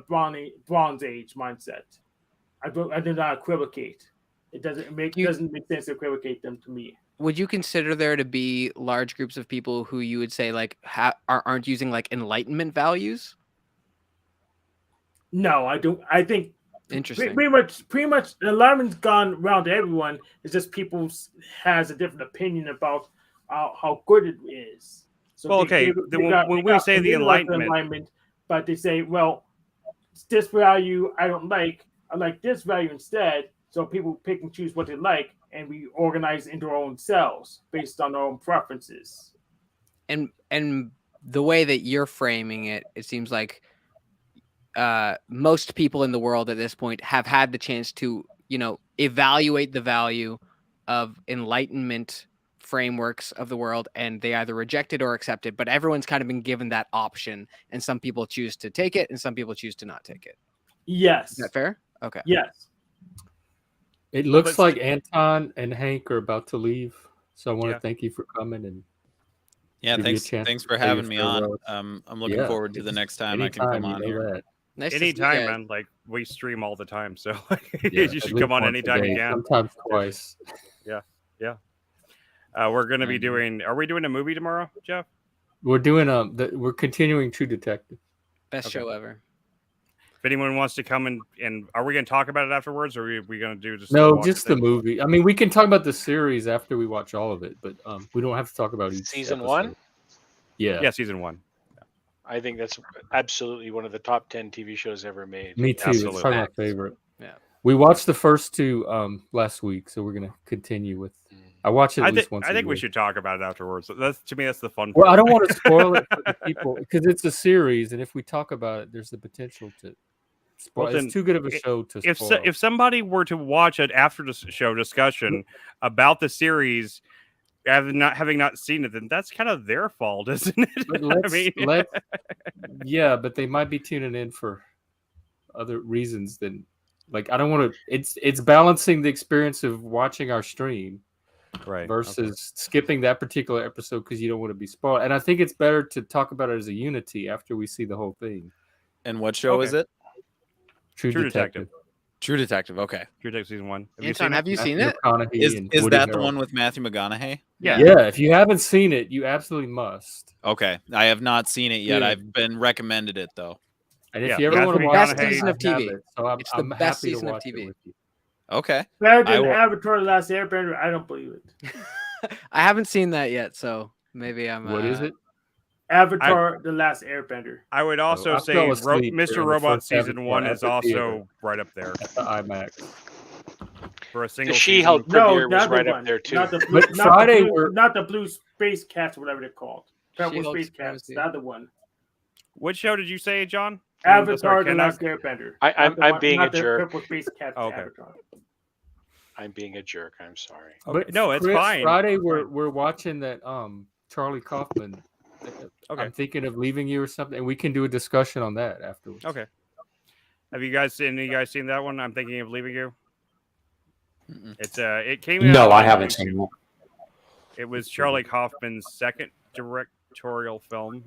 Bronze Age mindset. I do not equivocate. It doesn't make sense to equivocate them to me. Would you consider there to be large groups of people who you would say like aren't using like Enlightenment values? No, I don't. I think Interesting. pretty much the alarm's gone around to everyone. It's just people has a different opinion about how good it is. So Well, okay. When we say the Enlightenment, but they say, well, this value I don't like. I like this value instead. So people pick and choose what they like, and we organize into our own selves based on our own preferences. And the way that you're framing it, it seems like most people in the world at this point have had the chance to, evaluate the value of Enlightenment frameworks of the world, and they either reject it or accept it. But everyone's kind of been given that option, and some people choose to take it, and some people choose to not take it. Yes. Is that fair? Okay. Yes. It looks like Anton and Hank are about to leave, so I want to thank you for coming and thanks for having me on. I'm looking forward to the next time I can come on here. Nice anytime, man. Like we stream all the time, so you should come on anytime you can. Sometimes twice. Yeah. We're gonna be doing. Are we doing a movie tomorrow, Jeff? We're doing we're continuing True Detective. Best show ever. If anyone wants to come and are we going to talk about it afterwards, or are we going to do just the movie? I mean, we can talk about the series after we watch all of it, but we don't have to talk about each season episode. 1. Yeah, season 1. I think that's absolutely one of the top 10 TV shows ever made. Me too. Absolutely. It's probably my favorite. Yeah, we watched the first 2 last week, so we're going to continue with. I watch it at least once. I think we should talk about it afterwards. That's the fun part. Well, I don't want to spoil it for the people because it's a series, and if we talk about it, there's the potential to. Well, it's too good of a show to spoil. If somebody were to watch it after the show discussion about the series, having not seen it, then that's kind of their fault, isn't it? Yeah, but they might be tuning in for other reasons than I don't want to. It's balancing the experience of watching our stream, right, versus skipping that particular episode because you don't want to be spoiled. And I think it's better to talk about it as a unity after we see the whole thing. And what show is it? True Detective. True Detective. Okay. True Detective season 1. Anton, have you seen it? Is that the one with Matthew McConaughey? Yeah. If you haven't seen it, you absolutely must. Okay, I have not seen it yet. I've been recommended it though. And if you ever want to watch best season of TV, it's the best season of TV. Okay. Better than Avatar: The Last Airbender? I don't believe it. I haven't seen that yet, so maybe I'm. What is it? Avatar: The Last Airbender. I would also say Mr. Robot season 1 is also right up there. At the IMAX. For a single the She-Hulk premiere was right up there too. Not the Blue Space Cats, whatever they're called. Purple Space Cats, the other one. What show did you say, John? Avatar: The Last Airbender. I'm being a jerk. Purple Space Cats. Okay. Avatar. I'm being a jerk. I'm sorry. But no, it's fine. Friday we're watching that Charlie Kaufman. Okay. I'm thinking of leaving you or something, and we can do a discussion on that afterwards. Okay. Have you guys seen that one? I'm thinking of leaving you. It came out. No, I haven't seen it. It was Charlie Kaufman's second directorial film.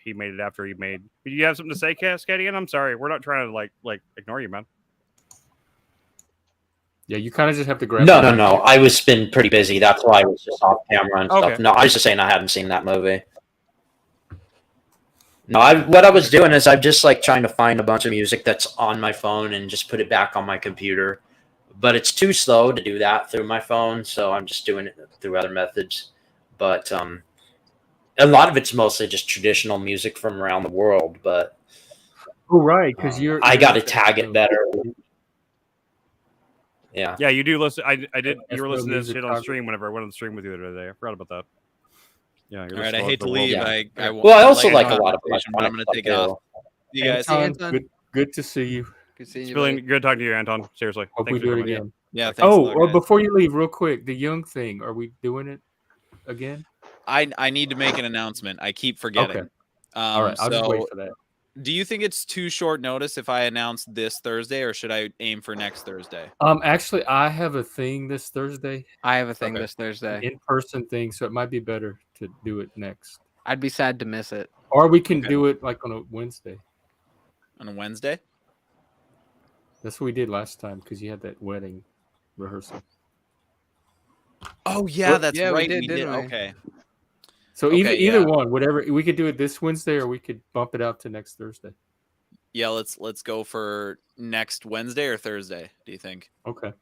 He made it after he made. Do you have something to say, Cascadian? I'm sorry, we're not trying to like ignore you, man. Yeah, you kind of just have to grab. No. I was been pretty busy. That's why I was just off camera and stuff. No, I was just saying I hadn't seen that movie. No, what I was doing is I'm just trying to find a bunch of music that's on my phone and just put it back on my computer. But it's too slow to do that through my phone, so I'm just doing it through other methods. But a lot of it's mostly just traditional music from around the world. But right, because I got to tag it better. Yeah, you do listen. I did. You were listening to this shit on stream whenever I went on the stream with you the other day. I forgot about that. Yeah. All right. I hate to leave. Yeah. I also like a lot of but I'm going to take it off. You guys, Anton, good to see you. Good seeing It's you. really good talking to you, Anton. Seriously. Hope we do it again. Yeah. Thanks Before you leave, real quick, the Young thing. Are we doing it again? I need to make an announcement. I keep forgetting. Okay. All right. I'll just wait for that. Do you think it's too short notice if I announce this Thursday, or should I aim for next Thursday? Actually, I have a thing this Thursday, I have a thing Okay. this Thursday. in-person thing, so it might be better to do it next. I'd be sad to miss it. Or we can Okay. do it like on a Wednesday. On a Wednesday? That's what we did last time because you had that wedding rehearsal. Oh yeah, Well, that's yeah, we right. did, We did. didn't we? Okay. So Okay, either yeah. one, whatever we could do it this Wednesday, or we could bump it out to next Thursday. Yeah, let's go for next Wednesday or Thursday. Do you think? Okay.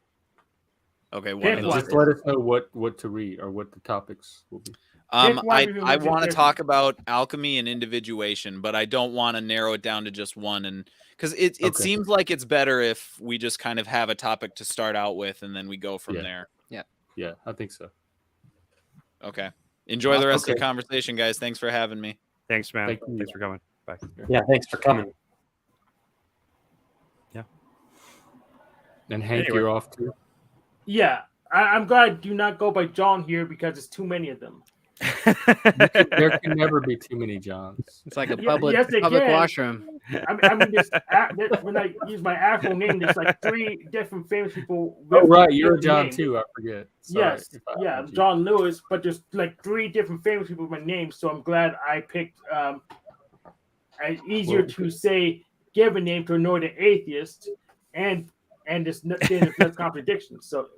Okay, Pick one of And those. just let us know what to read or what the topics will be. Pick one I if you I make it want to different. talk about alchemy and individuation, but I don't want to narrow it down to just one, and because it Okay. seems like it's better if we just kind of have a topic to start out with, and then we go from Yeah. there. Yeah, I think so. Okay. Enjoy the rest of Okay. the conversation, guys. Thanks for having me. Thanks, man. Thank you. Thanks for coming. Bye. Yeah, thanks for coming. And Hank, Anyway. you're off too. Yeah, I'm glad I do not go by John here because it's too many of them. There can never be too many Johns. It's like a Yeah, public yes, they public can. washroom. I mean, when I use my actual name, there's like 3 different famous people. Oh, with right, you're a different John names. too. I forget. Sorry Yes, if I yeah, offended you. John Lewis, but there's like 3 different famous people with my name, so I'm glad I picked easier Well, to say, give a name to annoy the atheist, and there's no contradictions. So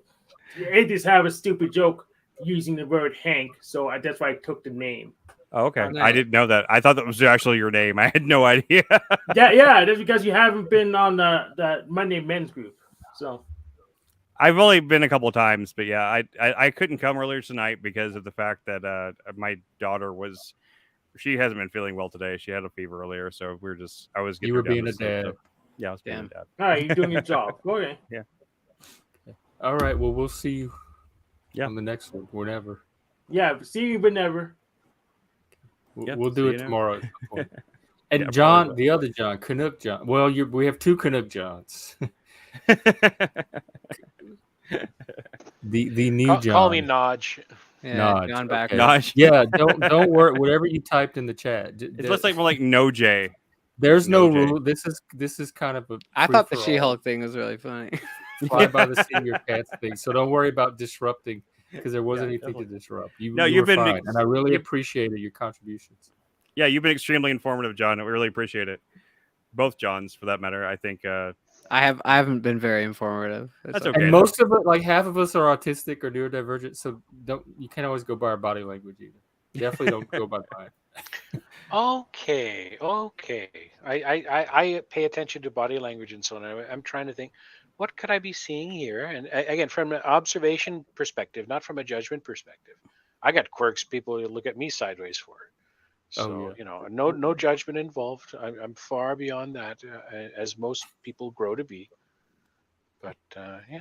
the atheists have a stupid joke using the word Hank, so that's why I took the name. Oh, okay. Nice. I didn't know that. I thought that was actually your name. I had no idea. Yeah, that's because you haven't been on the Monday men's group. So I've only been a couple of times, but yeah, I couldn't come earlier tonight because of the fact that my daughter she hasn't been feeling well today. She had a fever earlier, so I was getting You her were down being to a sleep, dad. so- yeah, I was being a Damn. dad. all right, you're doing your job. Okay. All right. Well, we'll see you Yeah. on the next one, whenever. Yeah, see you whenever. We'll, Yeah, we'll see do you it now. tomorrow. And Yeah, John, probably the other John, Canuck John. Well, we have 2 Canuck Johns. The new John. Call me Nodge. Yeah, Nodge, John okay. backwards. Nodge. Yeah, don't worry. Whatever you typed in the chat. It looks like more like No J. There's no No J. rule. This is kind of a. I thought the free-for-all. She-Hulk thing was really funny. Fly by the seat of your pants thing. So don't worry about disrupting because there wasn't Yeah, anything to definitely. disrupt. No, you you've were been fine, and I really you- appreciated your contributions. Yeah, you've been extremely informative, John. We really appreciate it. Both Johns, for that matter. I think. I haven't been very informative. It's That's like- okay. And most of it, like half of us are autistic or neurodivergent, so you can't always go by our body language either. Definitely don't go by mine. Okay. I pay attention to body language and so on. I'm trying to think, what could I be seeing here? And again, from an observation perspective, not from a judgment perspective. I got quirks people look at me sideways for. So, yeah. no judgment involved. I'm far beyond that, as most people grow to be. But yeah.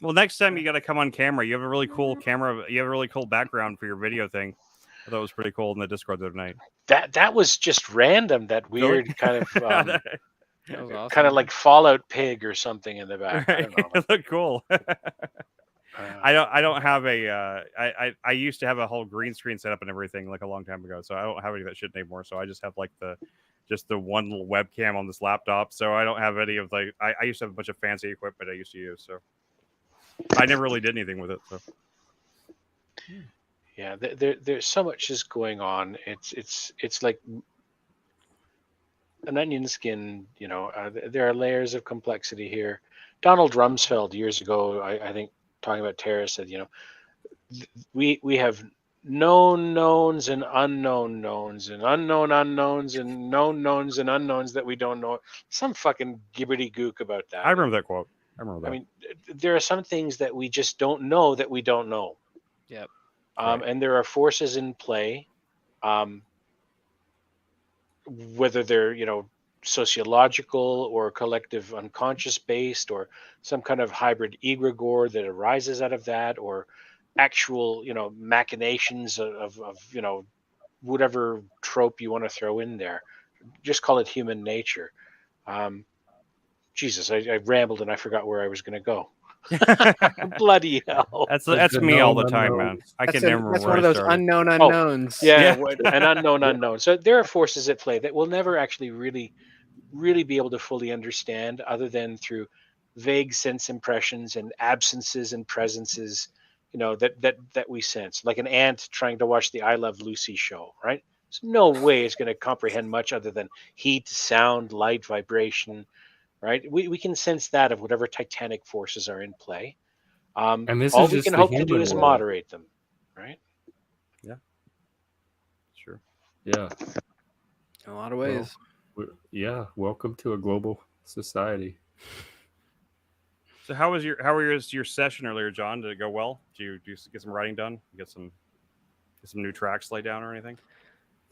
Well, next time you got to come on camera. You have a really cool camera. You have a really cool background for your video thing. I thought it was pretty cool in the Discord the other night. That was just random. That Really? weird kind of That was awesome. kind of like Fallout Pig or something in the back. I don't know. It looked cool. I don't have a I used to have a whole green screen set up and everything like a long time ago, so I don't have any of that shit anymore. So I just have like the one little webcam on this laptop. So I don't have any of like I used to have a bunch of fancy equipment I used to use. So I never really did anything with it. So Yeah, there's so much is going on. It's like an onion skin. There are layers of complexity here. Donald Rumsfeld years ago, I think, talking about terrorists, said, we have known knowns and unknown knowns and unknown unknowns and known knowns and unknowns that we don't know. Some fucking gibbity gook about that. I remember that quote. I remember that. I mean, there are some things that we just don't know that we don't know. Yep. Right. And there are forces in play, whether they're, sociological or collective unconscious based or some kind of hybrid egregore that arises out of that, or actual, machinations of whatever trope you want to throw in there. Just call it human nature. Jesus, I rambled and I forgot where I was going to go. Bloody hell. That's me all the time, man. I can never remember That's where one of I those started. unknown unknowns. Yeah, an unknown unknown. So there are forces at play that we'll never actually really be able to fully understand, other than through vague sense impressions and absences and presences, that we sense, like an ant trying to watch the I Love Lucy show, right? There's no way it's going to comprehend much other than heat, sound, light, vibration, right? We can sense that of whatever titanic forces are in play. And this All is we just can the hope to do human is world. moderate them, right? Sure. Yeah. In a lot of ways. Yeah. Welcome to a global society. So how was your session earlier, John? Did it go well? Did you get some writing done? Get some new tracks laid down or anything?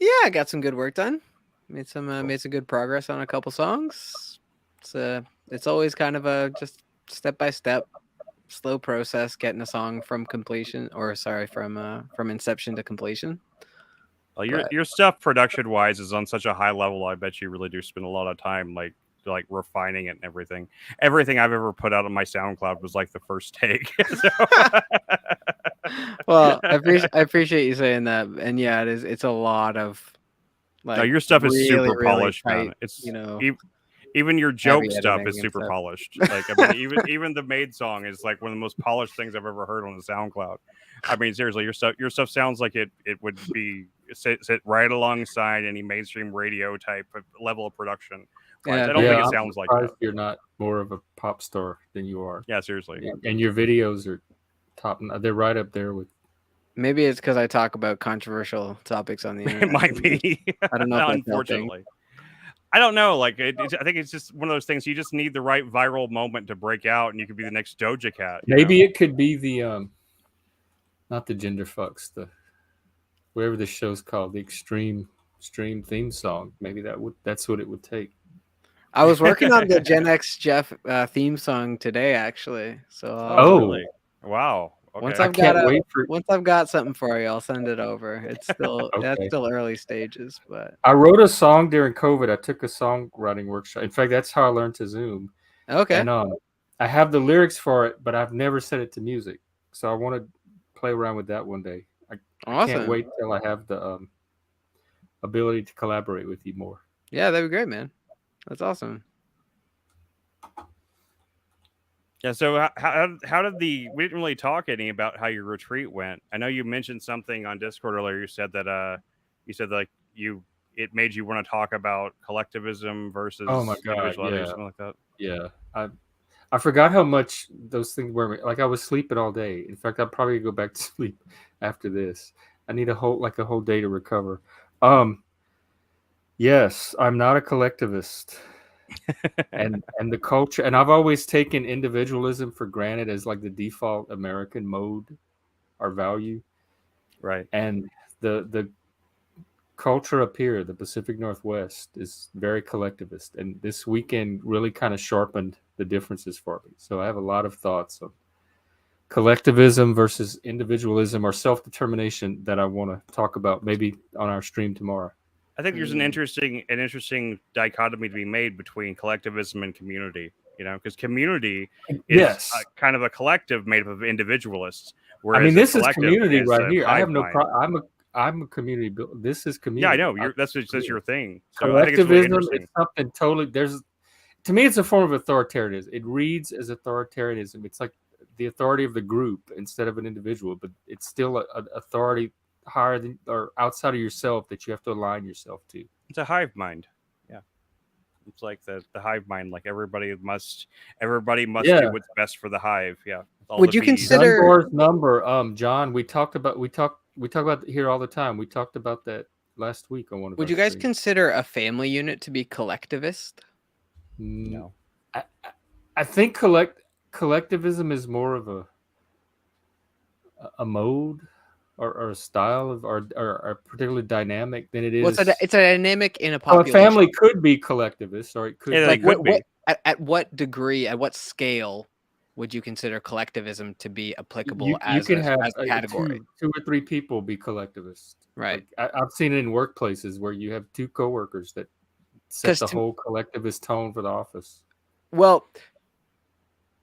Yeah, I got some good work done. Made some good progress on a couple songs. It's always kind of a just step by step, slow process getting a song from completion, from inception to completion. Well, your stuff production wise is on such a high level. I bet you really do spend a lot of time like refining it and everything. Everything I've ever put out on my SoundCloud was like the first take. Well, I appreciate you saying that, and yeah, it's a lot of like. No, your stuff is super really polished, tight, man. It's heavy even your joke stuff editing is and super stuff. polished. Like I mean, even the Maid song is like one of the most polished things I've ever heard on the SoundCloud. I mean, seriously, your stuff sounds like it would be sit right alongside any mainstream radio type of level of production. Yeah, I don't think it I'm sounds like surprised that. you're not more of a pop star than you are. Yeah, seriously. And your videos are top. They're right up there with. Maybe it's because I talk about controversial topics on the internet. It might be. I don't know. If that's Unfortunately, I don't know. Like, I think it's just one of those things. You just need the right viral moment to break out, and you could be the next Doja Cat. Maybe it could be the not the gender fucks, the whatever the show's called, the extreme theme song. Maybe that's what it would take. I was working on the Gen X Jeff theme song today, actually. So really? Wow. Okay. Once I've got something for you, I'll send it over. It's still that's still early stages, but I wrote a song during COVID. I took a songwriting workshop. In fact, that's how I learned to Zoom. Okay. And I have the lyrics for it, but I've never set it to music. So I want to play around with that one day. I can't wait till I have the ability to collaborate with you more. Yeah, that'd be great, man. That's awesome. Yeah. So how did we didn't really talk any about how your retreat went. I know you mentioned something on Discord earlier. You said that it made you want to talk about collectivism versus individuality or something like that. Yeah. I forgot how much those things were. Like I was sleeping all day. In fact, I'll probably go back to sleep after this. I need a whole day to recover. Yes, I'm not a collectivist. and the culture, and I've always taken individualism for granted as like the default American mode or value. Right. And the culture up here, the Pacific Northwest, is very collectivist. And this weekend really kind of sharpened the differences for me. So I have a lot of thoughts on collectivism versus individualism or self-determination that I want to talk about maybe on our stream tomorrow. I think there's an interesting dichotomy to be made between collectivism and community, because community is kind of a collective made up of individualists. I mean, this is community right here. I have no problem. I'm a community. This is community. Yeah, I know. That's your thing. So collectivism is something totally. To me, it's a form of authoritarianism. It reads as authoritarianism. It's like the authority of the group instead of an individual, but it's still an authority higher than or outside of yourself that you have to align yourself to. It's a hive mind. Yeah, it's like the hive mind. Like everybody must do what's best for the hive. Yeah. Would you consider Dunbar's number? John, we talk about it here all the time. We talked about that last week on one of. Would you guys consider a family unit to be collectivist? No, I think collectivism is more of a mode or a style of or particularly dynamic than it is. Well, it's a dynamic in a population. A family could be collectivist, or it could. Yeah, at what degree, at what scale would you consider collectivism to be applicable as a category? Two or three people be collectivist. Right. Like, I've seen it in workplaces where you have two coworkers that set the whole collectivist tone for the office. Well,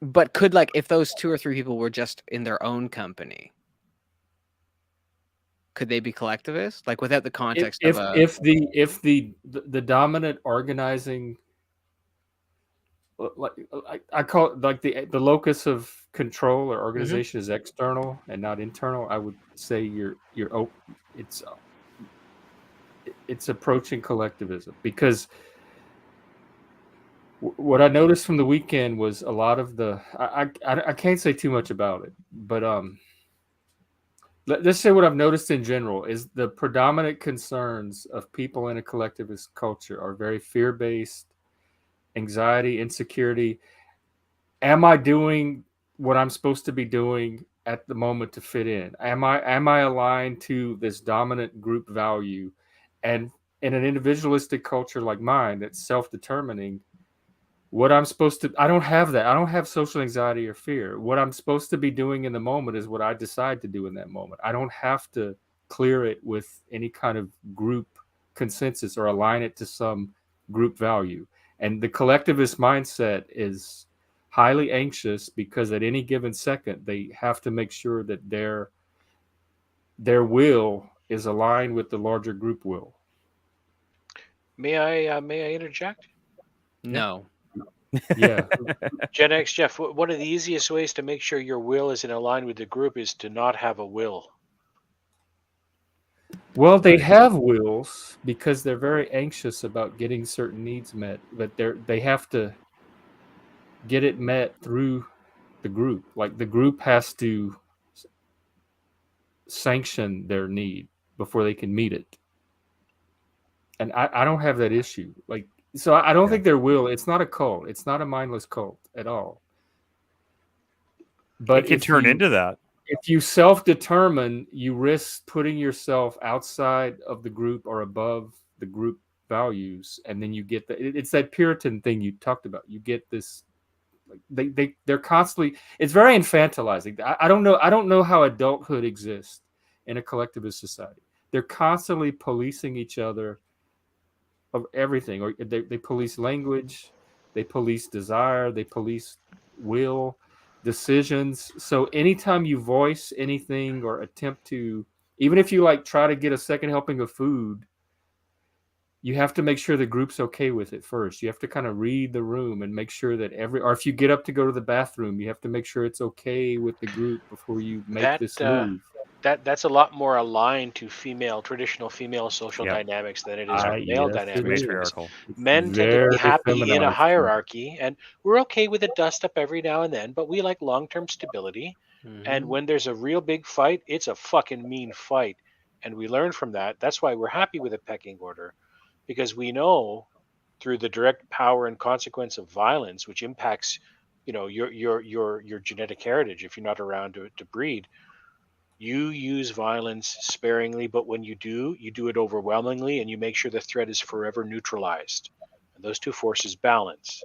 But could, like, if those 2 or 3 people were just in their own company, could they be collectivists? Like, without the context if of a... if the dominant organizing, like I call it, like the locus of control or organization is external and not internal, I would say it's approaching collectivism, because what I noticed from the weekend was a lot of the I can't say too much about it, but let's say what I've noticed in general is the predominant concerns of people in a collectivist culture are very fear-based, anxiety, insecurity. Am I doing what I'm supposed to be doing at the moment to fit in? Am I aligned to this dominant group value? And in an individualistic culture like mine that's self-determining, what I'm supposed to, I don't have that. I don't have social anxiety or fear. What I'm supposed to be doing in the moment is what I decide to do in that moment. I don't have to clear it with any kind of group consensus or align it to some group value. And the collectivist mindset is highly anxious because at any given second, they have to make sure that their will is aligned with the larger group will. May I interject? No. Yeah. Gen X Jeff, one of the easiest ways to make sure your will is in line with the group is to not have a will. Well, they have wills because they're very anxious about getting certain needs met, but they have to get it met through the group. Like the group has to sanction their need before they can meet it. And I don't have that issue. Like, so I don't think their will, it's not a cult. It's not a mindless cult at all. But it can turn into that. If you self-determine, you risk putting yourself outside of the group or above the group values, and then you get it's that Puritan thing you talked about. You get this, like they're constantly. It's very infantilizing. I don't know how adulthood exists in a collectivist society. They're constantly policing each other of everything, or they police language, they police desire, they police will, decisions. So anytime you voice anything or attempt to, even if you like try to get a second helping of food, you have to make sure the group's okay with it first. You have to kind of read the room and make sure that or if you get up to go to the bathroom, you have to make sure it's okay with the group before you make this move. That's a lot more aligned to traditional female social dynamics than it is with male dynamics. Men tend to be happy in a hierarchy, and we're okay with a dust up every now and then, but we like long-term stability. And when there's a real big fight, it's a fucking mean fight. And we learn from that. That's why we're happy with a pecking order, because we know through the direct power and consequence of violence, which impacts, your genetic heritage if you're not around to breed. You use violence sparingly, but when you do it overwhelmingly, and you make sure the threat is forever neutralized. And those two forces balance.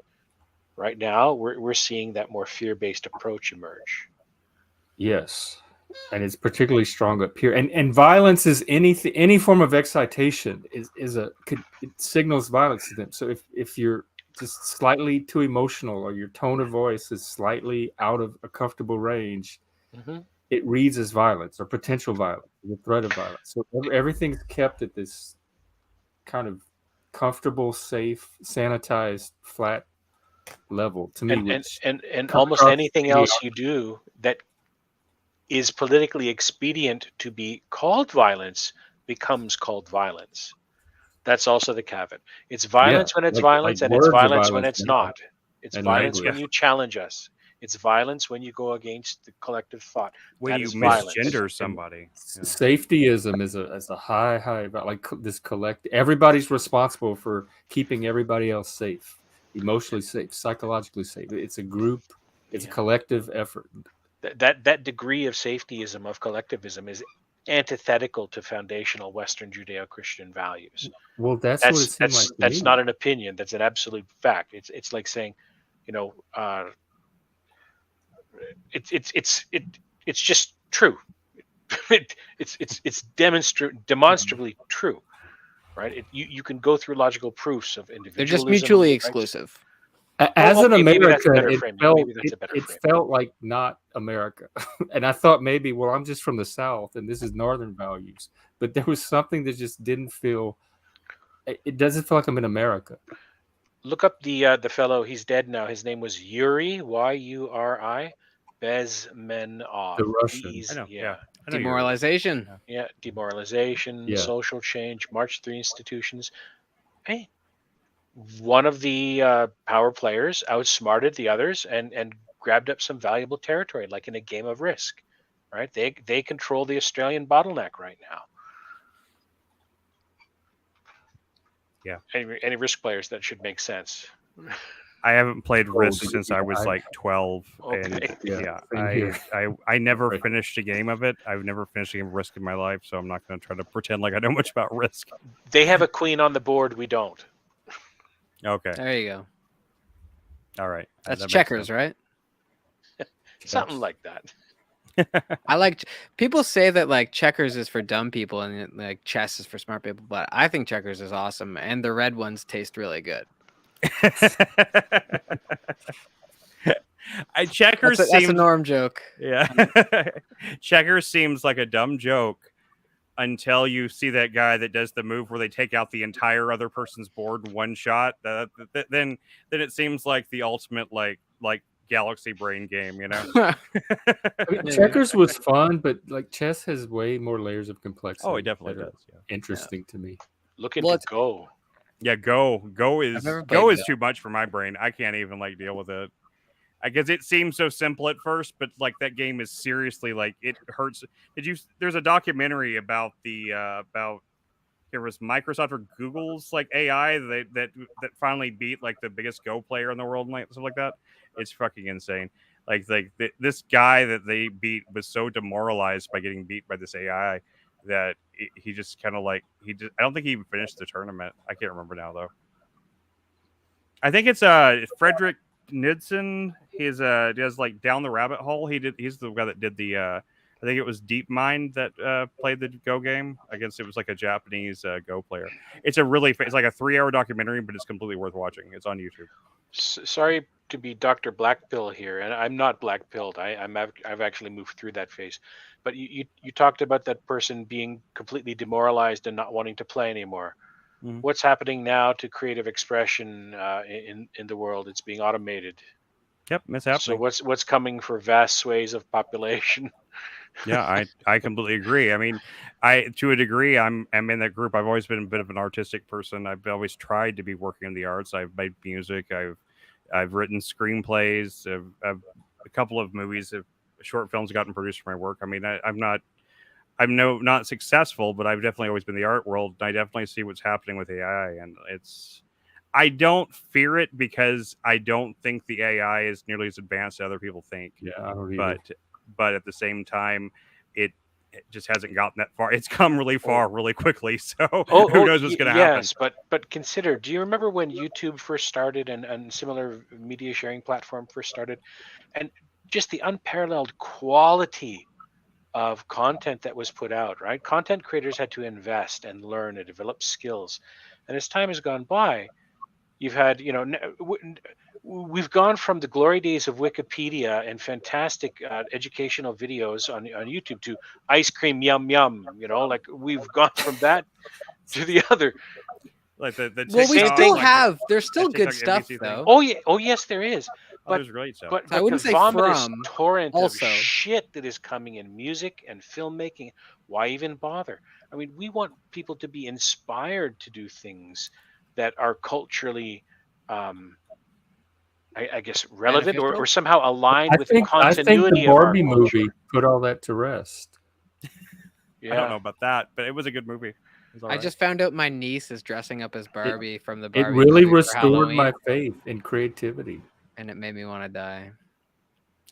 Right now, we're seeing that more fear-based approach emerge. Yes, and it's particularly strong up here. And violence is any form of excitation it signals violence to them. So if you're just slightly too emotional, or your tone of voice is slightly out of a comfortable range, it reads as violence or potential violence, the threat of violence. So everything's kept at this kind of comfortable, safe, sanitized, flat level to me. And almost anything else you do that is politically expedient to be called violence becomes called violence. That's also the caveat. It's violence when it's violence, and it's violence when it's not. It's violence when you challenge us. It's violence when you go against the collective thought. When you misgender somebody. Safetyism is a high, like this collect. Everybody's responsible for keeping everybody else safe, emotionally safe, psychologically safe. It's a group. It's a collective effort. That degree of safetyism, of collectivism, is antithetical to foundational Western Judeo-Christian values. Well, that's what it seems like. That's not an opinion. That's an absolute fact. It's like saying, it's just true. It's demonstrably true, right? You can go through logical proofs of individualism. They're just mutually exclusive. As an maybe that's a American, better it framing. felt Maybe that's a better it framing. felt like not America, and I thought maybe, well, I'm just from the South, and this is Northern values, but there was something that just didn't feel. It doesn't feel like I'm in America. Look up the fellow. He's dead now. His name was Yuri, Yuri Bezmenov. The Russian. I know. Yeah. I know you're- Demoralization. Yeah, demoralization, Yeah. social change, March 3 institutions. Hey, one of the power players outsmarted the others and grabbed up some valuable territory, like in a game of Risk. Right? They control the Australian bottleneck right now. Yeah. Any Risk players, that should make sense. I haven't played Risk dude, since I was I- like 12, Okay. and Yeah, same here. I never Right. finished a game of it. I've never finished a game of Risk in my life, so I'm not going to try to pretend like I know much about Risk. They have a queen on the board. We don't. Okay, There you go. all right. That's That makes checkers, sense. right? Something like that. I like people say that like checkers is for dumb people and like chess is for smart people, but I think checkers is awesome, and the red ones taste really good. Checkers That's a seems Norm joke. yeah. Checkers seems like a dumb joke until you see that guy that does the move where they take out the entire other person's board in one shot. Then it seems like the ultimate like galaxy brain game, you know. I mean, checkers was fun, but like chess has way more layers of complexity. Oh, it definitely that are does. Yeah. Interesting to me. Look into Well, it's- Go. Yeah, Go is never Go played is too much for my brain. I can't even like deal with it. I guess it seems so simple at first, but like that game is seriously like it hurts. There's a documentary about there was Microsoft or Google's like AI that finally beat like the biggest Go player in the world and like stuff like that. It's fucking insane. This guy that they beat was so demoralized by getting beat by this AI that he just kind of like I don't think he even finished the tournament. I can't remember now though. I think it's Frederick Knudsen. He does like Down the Rabbit Hole. He's the guy that did the I think it was DeepMind that played the Go game against. It was like a Japanese Go player. It's like a 3-hour documentary, but it's completely worth watching. It's on YouTube. Sorry to be Dr. Blackpill here, and I'm not blackpilled. I've actually moved through that phase. But you talked about that person being completely demoralized and not wanting to play anymore. Mhm. What's happening now to creative expression in the world? It's being automated. Yep, it's happening. So what's coming for vast swathes of population? Yeah, I completely agree. I mean, to a degree, I'm in that group. I've always been a bit of an artistic person. I've always tried to be working in the arts. I've made music. I've written screenplays. I've a couple of movies, short films gotten produced for my work. I mean, I'm not successful, but I've definitely always been in the art world. And I definitely see what's happening with AI, and I don't fear it because I don't think the AI is nearly as advanced as other people think. Yeah, I don't either. But at the same time, it just hasn't gotten that far. It's come really far really quickly. So who knows what's going to happen? Yes, but consider. Do you remember when YouTube first started and similar media sharing platform first started, and just the unparalleled quality of content that was put out? Right, content creators had to invest and learn and develop skills, and as time has gone by, you've had we've gone from the glory days of Wikipedia and fantastic educational videos on YouTube to ice cream yum yum. Like we've gone from that to the other. Like the Well, we TikTok, still like have. There's still TikTok good stuff NBC thing. though. Oh yeah, yes there is. there's great stuff. But I wouldn't the say vomitous from, torrent also. of shit that is coming in music and filmmaking. Why even bother? I mean, we want people to be inspired to do things that are culturally, I guess, relevant or somehow aligned with the I think continuity the of our Barbie culture. movie put all that to rest. Yeah. I don't know about that, but it was a good movie. It was all I right. just found out my niece is dressing up as Barbie from the It Barbie really movie for restored my Halloween, faith in creativity. and it made me want to die.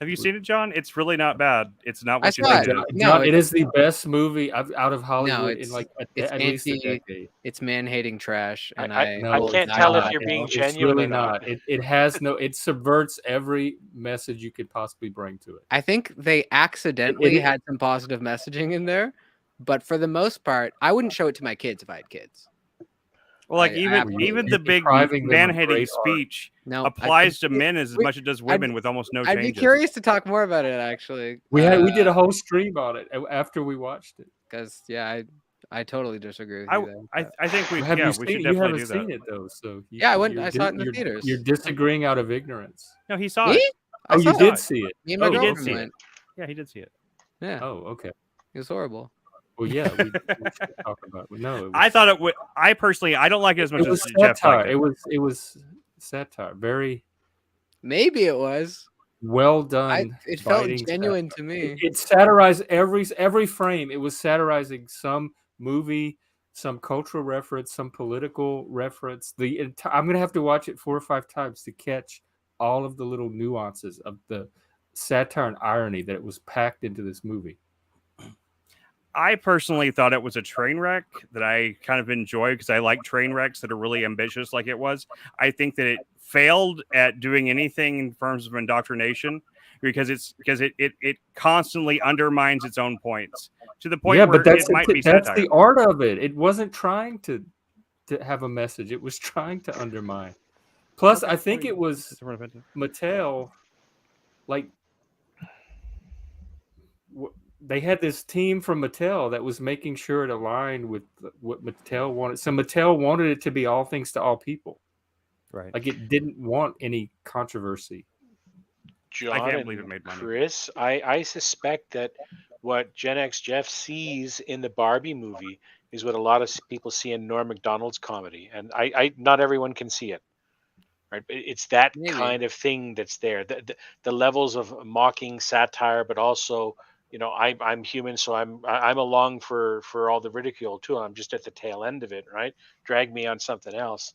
Have you seen it, John? It's really not bad. It's not I what you saw think it. it is. No, John, it is the best movie out of Hollywood in it's- like it's at least a anti- decade. It's man-hating trash, and I No, can't it's tell if not. you're being It's genuine really or not. It has no. It subverts every message you could possibly bring to it. I think they accidentally It- had some positive messaging in there, but for the most part, I wouldn't show it to my kids if I had kids. Well, like even absolutely- the big depriving them of man-hating great art. speech no, I applies to think- men as much as it does women, with almost no I'd be changes. curious to talk more about it actually. We did a whole stream on it after we watched it. Because I totally disagree with I, you. There, I but- I think we Have yeah you we seen? should You definitely haven't do seen that. it though, so Yeah, I saw it in the theaters. You're disagreeing out of ignorance. No, he saw Me? it. I Oh, saw you it. did see it. Me and my Oh, He did girlfriend see it. went. Yeah, he did see it. Yeah, Oh, okay. it was horrible. Well, yeah, we should talk about it. No, it was, I thought it would. I personally, I don't like it as much it was as Jeff satire. liked it. It was satire. Very Maybe it was. well done. It felt biting genuine satire. to me. It satirized every frame. It was satirizing some movie, some cultural reference, some political reference. I'm gonna have to watch it 4 or 5 times to catch all of the little nuances of the satire and irony that it was packed into this movie. I personally thought it was a train wreck that I kind of enjoy because I like train wrecks that are really ambitious, like it was. I think that it failed at doing anything in terms of indoctrination because it constantly undermines its own points to the point where it might be that's satire. the art of it. It wasn't trying to have a message. It was trying to undermine. Plus, I think it was Mattel, like they had this team from Mattel that was making sure it aligned with what Mattel wanted. So Mattel wanted it to be all things to all people. Right. Like it didn't want any controversy. John I can't and believe it made money. Chris, I suspect that what Gen X Jeff sees in the Barbie movie is what a lot of people see in Norm Macdonald's comedy, and I not everyone can see it. Right, it's that Maybe. kind of thing that's there. The levels of mocking, satire, but also, you know, I'm human, so I'm along for all the ridicule too. I'm just at the tail end of it, right? Drag me on something else.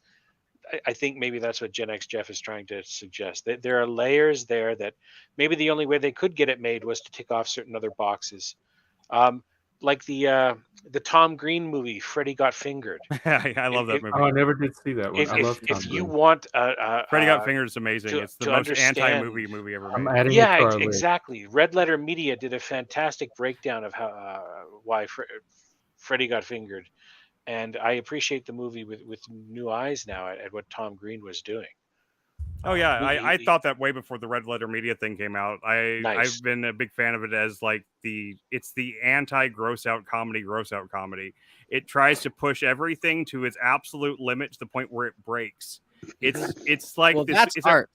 I think maybe that's what Gen X Jeff is trying to suggest. That there are layers there that maybe the only way they could get it made was to tick off certain other boxes, like the Tom Green movie, Freddy Got Fingered. I love that movie. Oh, I never did see that one. I love Tom If you Green. want Freddy Got Fingered is amazing. It's the to most understand- anti-movie ever I'm made. adding yeah, it to our list. exactly. Red Letter Media did a fantastic breakdown of how why Freddy Got Fingered, and I appreciate the movie with new eyes now at what Tom Green was doing. Oh yeah, I he- thought that way before the Red Letter Media thing came out. Nice. I've been a big fan of it as like it's the anti gross out comedy. It tries to push everything to its absolute limit to the point where it breaks. It's like Well, this. that's art,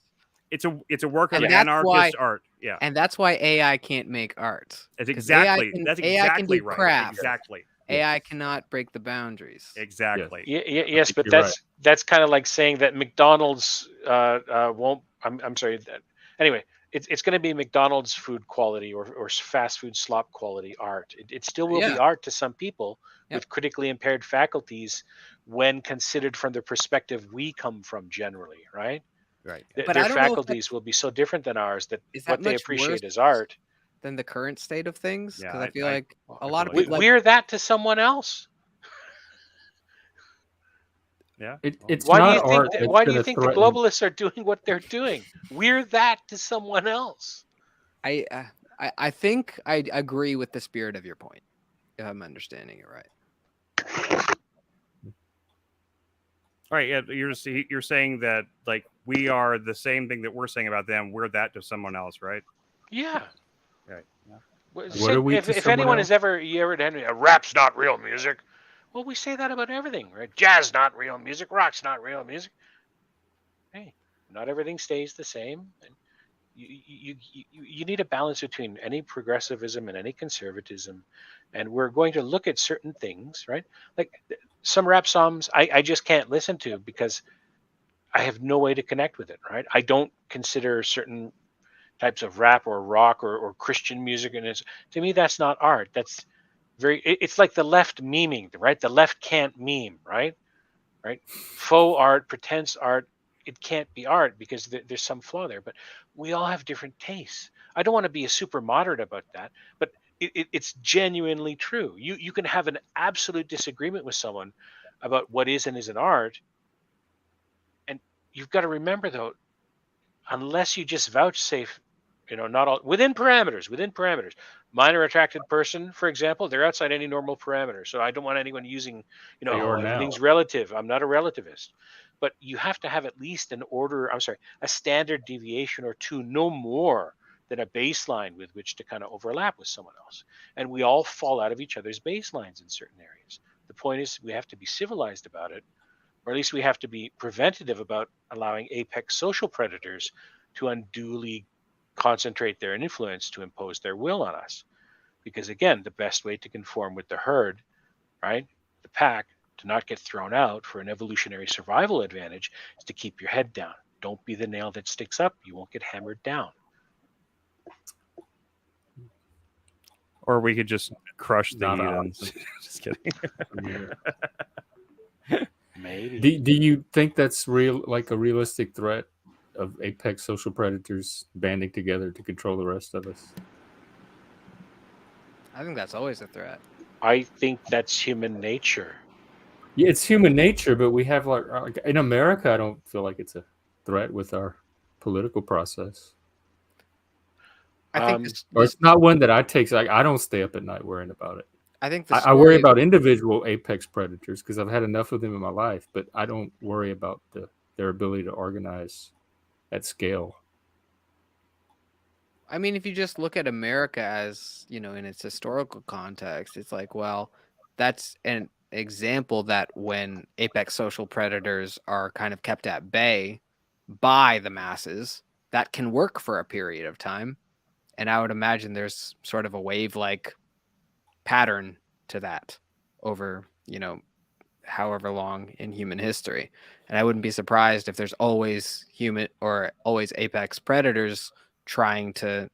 It's a work of And that's anarchist why- art. Yeah, and that's why AI can't make art. that's 'Cause AI exactly can- that's AI can exactly do right. craft. Exactly, AI cannot break the boundaries. exactly. Yes, think but you're that's kind of like saying that McDonald's won't. I'm sorry. Anyway, it's going to be McDonald's food quality or fast food slop quality art. It still will be Yeah. art to some people Yeah. with critically impaired faculties when considered from the perspective we come from generally, right? Right. But Their I don't know if faculties will be so different than ours that Is that what they much appreciate worse as art. than the current state of things? Yeah, Because I feel I- like I a lot of feel people. We're that to someone else. Yeah. It's Why do not you art. think? that's Why do you gonna think the threaten- globalists are doing what they're doing? We're that to someone else. I think I agree with the spirit of your point, if I'm understanding it right. All right. Yeah. You're saying that like we are the same thing that we're saying about them. We're that to someone else, right? Yeah. Right. Yeah. What are we to if someone anyone else? has ever rap's not real music, well, we say that about everything, right? Jazz not real music, rock's not real music. Hey, not everything stays the same. And you need a balance between any progressivism and any conservatism, and we're going to look at certain things, right? Like some rap songs, I just can't listen to because I have no way to connect with it, right? I don't consider certain types of rap or rock or Christian music, and to me that's not art. That's it's like the left memeing, right? The left can't meme, right? Faux art, pretense art, it can't be art because there's some flaw there. But we all have different tastes. I don't want to be a super moderate about that, but it's genuinely true. You can have an absolute disagreement with someone about what is and isn't art, and you've got to remember though, unless you just vouchsafe not all within parameters. Minor attracted person, for example, they're outside any normal parameter. So I don't want anyone using, They are now. everything's relative. I'm not a relativist. But you have to have at least a standard deviation or two, no more than a baseline with which to kind of overlap with someone else. And we all fall out of each other's baselines in certain areas. The point is we have to be civilized about it, or at least we have to be preventative about allowing apex social predators to unduly concentrate their influence to impose their will on us. Because again, the best way to conform with the herd, right, the pack, to not get thrown out for an evolutionary survival advantage is to keep your head down. Don't be the nail that sticks up. You won't get hammered down. Or we could just crush the Not heathens. Just kidding. Maybe. Do you think that's a realistic threat of apex social predators banding together to control the rest of us? I think that's always a threat. I think that's human nature. Yeah, it's human nature, but we have like in America, I don't feel like it's a threat with our political process. I think Or it's not one that I take. Like I don't stay up at night worrying about it. I think I worry about individual apex predators because I've had enough of them in my life, but I don't worry about their ability to organize at scale. I mean, if you just look at America as, in its historical context, it's like, well, that's an example that when apex social predators are kind of kept at bay by the masses, that can work for a period of time. And I would imagine there's sort of a wave-like pattern to that over, however long in human history. And I wouldn't be surprised if there's always apex predators trying to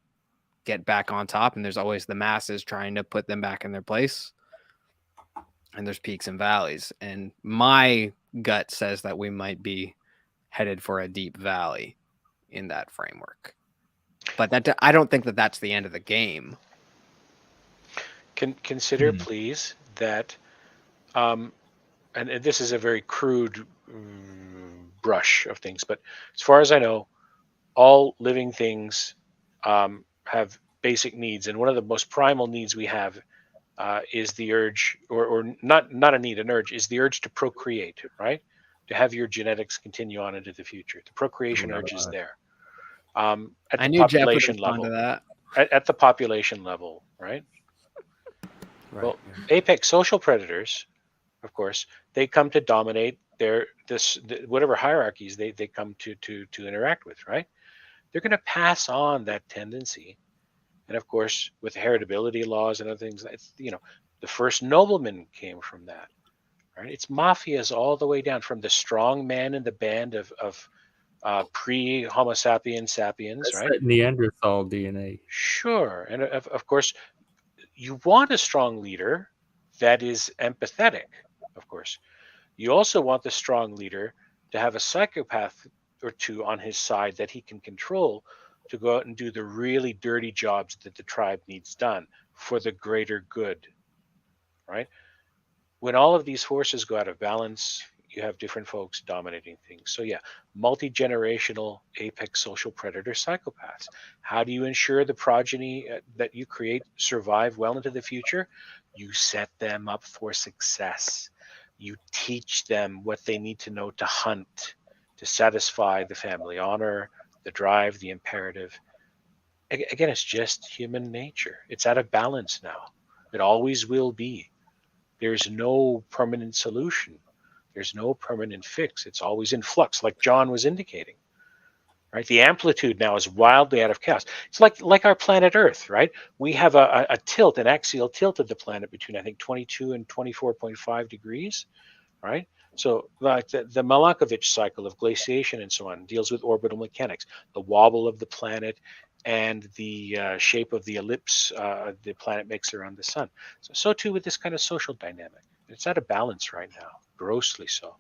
get back on top, and there's always the masses trying to put them back in their place. And there's peaks and valleys. And my gut says that we might be headed for a deep valley in that framework. But I don't think that that's the end of the game. Consider, please, that, and this is a very crude brush of things, but as far as I know, all living things have basic needs, and one of the most primal needs we have is the urge, or not a need, an urge, is the urge to procreate, right? To have your genetics continue on into the future. The procreation urge is there. At I the knew Jeff would population respond level, to that. At the population level, right? Well, apex social predators, of course, they come to dominate whatever hierarchies they come to interact with, right? They're going to pass on that tendency. And of course, with heritability laws and other things, the first nobleman came from that, right? It's mafias all the way down from the strong man in the band of pre-Homo sapiens, That's right? that Neanderthal DNA. Sure. And of course, you want a strong leader that is empathetic, of course. You also want the strong leader to have a psychopath or two on his side that he can control to go out and do the really dirty jobs that the tribe needs done for the greater good, right? When all of these forces go out of balance, you have different folks dominating things. So yeah, multi-generational apex social predator psychopaths. How do you ensure the progeny that you create survive well into the future? You set them up for success. You teach them what they need to know to hunt, to satisfy the family honor, the drive, the imperative. Again, it's just human nature. It's out of balance now. It always will be. There's no permanent solution. There's no permanent fix. It's always in flux, like John was indicating. Right? The amplitude now is wildly out of chaos. It's like our planet Earth, right? We have a tilt, an axial tilt of the planet between, I think, 22 and 24.5 degrees, right? So like the Milankovitch cycle of glaciation and so on deals with orbital mechanics, the wobble of the planet and the shape of the ellipse the planet makes around the sun. So too with this kind of social dynamic. It's out of balance right now, grossly so.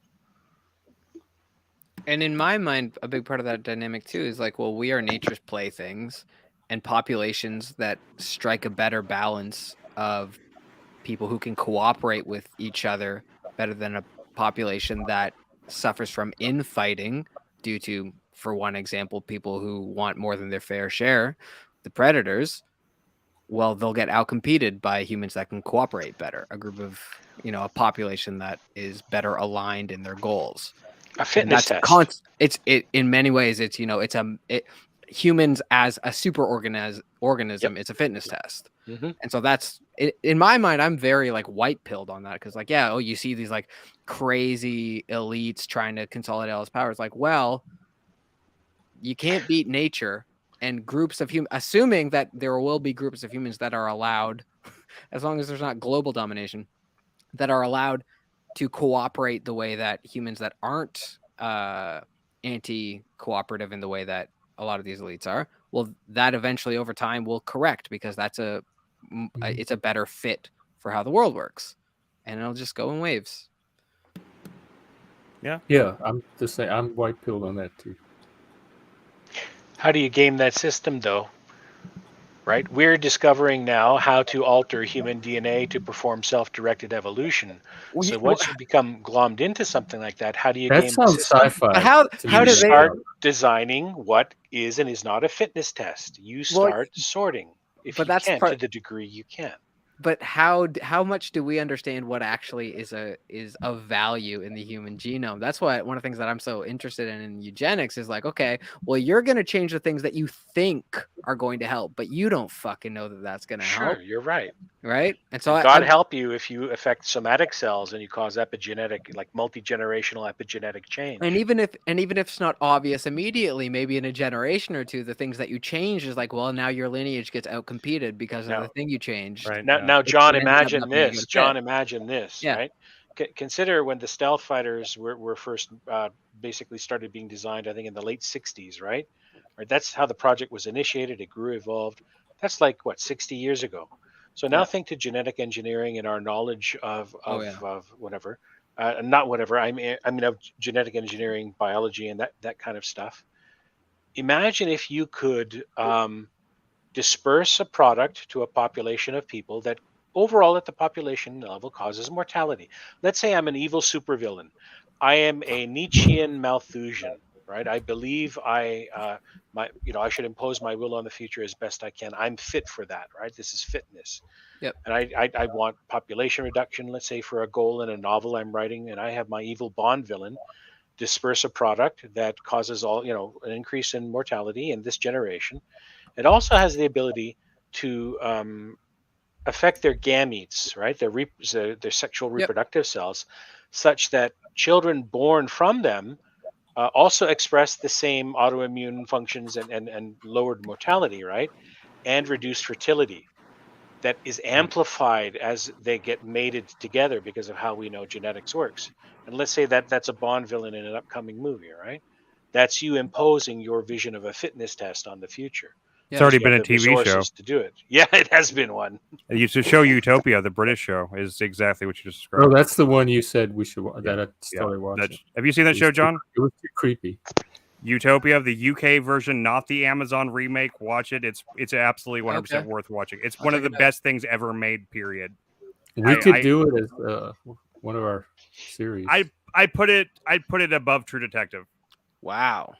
And in my mind, a big part of that dynamic too is like, well, we are nature's playthings, and populations that strike a better balance of people who can cooperate with each other better than a population that suffers from infighting due to for one example, people who want more than their fair share, the predators, well, they'll get outcompeted by humans that can cooperate better, a group of, a population that is better aligned in their goals. A fitness test. In many ways, humans as a super organism, it's a fitness test. Mm-hmm. And so that's in my mind, I'm very like white pilled on that, because like, you see these like crazy elites trying to consolidate all this power. It's like, well, you can't beat nature, and groups of humans, assuming that there will be groups of humans that are allowed, as long as there's not global domination, that are allowed to cooperate the way that humans that aren't anti-cooperative in the way that a lot of these elites are, well, that eventually over time will correct, because that's it's a better fit for how the world works, and it'll just go in waves. Yeah, I'm just saying, I'm white pilled on that too. How do you game that system, though? Right? We're discovering now how to alter human DNA to perform self-directed evolution. So once you become glommed into something like that, how do you game the system? Sci-fi. But how do they start designing what is and is not a fitness test? You start sorting. If you can, to the degree you can. But how much do we understand what actually is of value in the human genome? That's why one of the things that I'm so interested in eugenics is like, okay, well, you're going to change the things that you think are going to help, but you don't fucking know that that's going to help. Sure, you're right. Right? And so God help you if you affect somatic cells and you cause epigenetic, like multi-generational epigenetic change. And even if it's not obvious immediately, maybe in a generation or two, the things that you change is like, well, now your lineage gets outcompeted because of the thing you changed. Right. Now, John, imagine this. Yeah. Right? Consider when the stealth fighters were first basically started being designed, I think in the late 60s, right? That's how the project was initiated. It grew, evolved. That's like, 60 years ago. So now think to genetic engineering and our knowledge of whatever, not whatever. I mean of genetic engineering, biology, and that kind of stuff. Imagine if you could disperse a product to a population of people that overall at the population level causes mortality. Let's say I'm an evil supervillain. I am a Nietzschean Malthusian. Right, I believe I should impose my will on the future as best I can. I'm fit for that, right? This is fitness. Yep. And I want population reduction, let's say, for a goal in a novel I'm writing, and I have my evil Bond villain disperse a product that causes an increase in mortality in this generation. It also has the ability to affect their gametes, right? Their sexual reproductive cells, such that children born from them also express the same autoimmune functions and lowered mortality, right? And reduced fertility that is amplified as they get mated together because of how we know genetics works. And let's say that's a Bond villain in an upcoming movie, right? That's you imposing your vision of a fitness test on the future. It's already been a TV show to do it. Yeah, it has been one. The show Utopia, the British show, is exactly what you just described. Oh, that's the one you said we should that I started watching. Have you seen that show, John? It was too creepy. Utopia, the UK version, not the Amazon remake. Watch it. It's absolutely 100% worth watching. It's one of the best things ever made. Period. We could do it as one of our series. I put it above True Detective. Wow.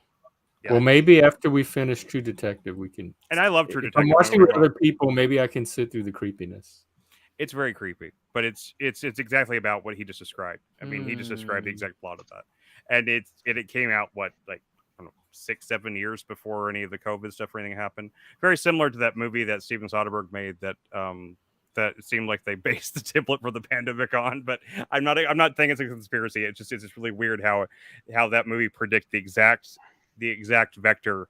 Yeah. Well, maybe after we finish True Detective, we can. And I love True Detective. I'm watching with other people. Maybe I can sit through the creepiness. It's very creepy, but it's exactly about what he just described. I mean, he just described the exact plot of that, and it came out 6-7 years before any of the COVID stuff or anything happened. Very similar to that movie that Steven Soderbergh made that it seemed like they based the template for the pandemic on. But I'm not thinking it's a conspiracy. It's just really weird how that movie predicted the exact vector,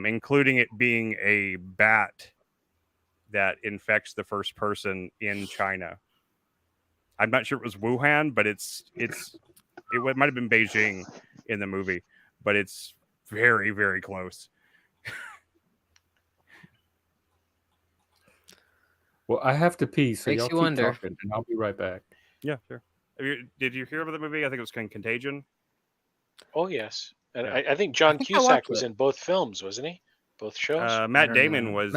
including it being a bat that infects the first person in China. I'm not sure it was Wuhan, but it might have been Beijing in the movie, but it's very, very close. Well, I have to pee, so Makes y'all you keep wonder. talking, and I'll be right back. Yeah, sure. Did you hear about the movie? I think it was Contagion. Oh yes, and Yeah. I think John I Cusack was watched it. in both films, wasn't he? Both shows. Matt Damon was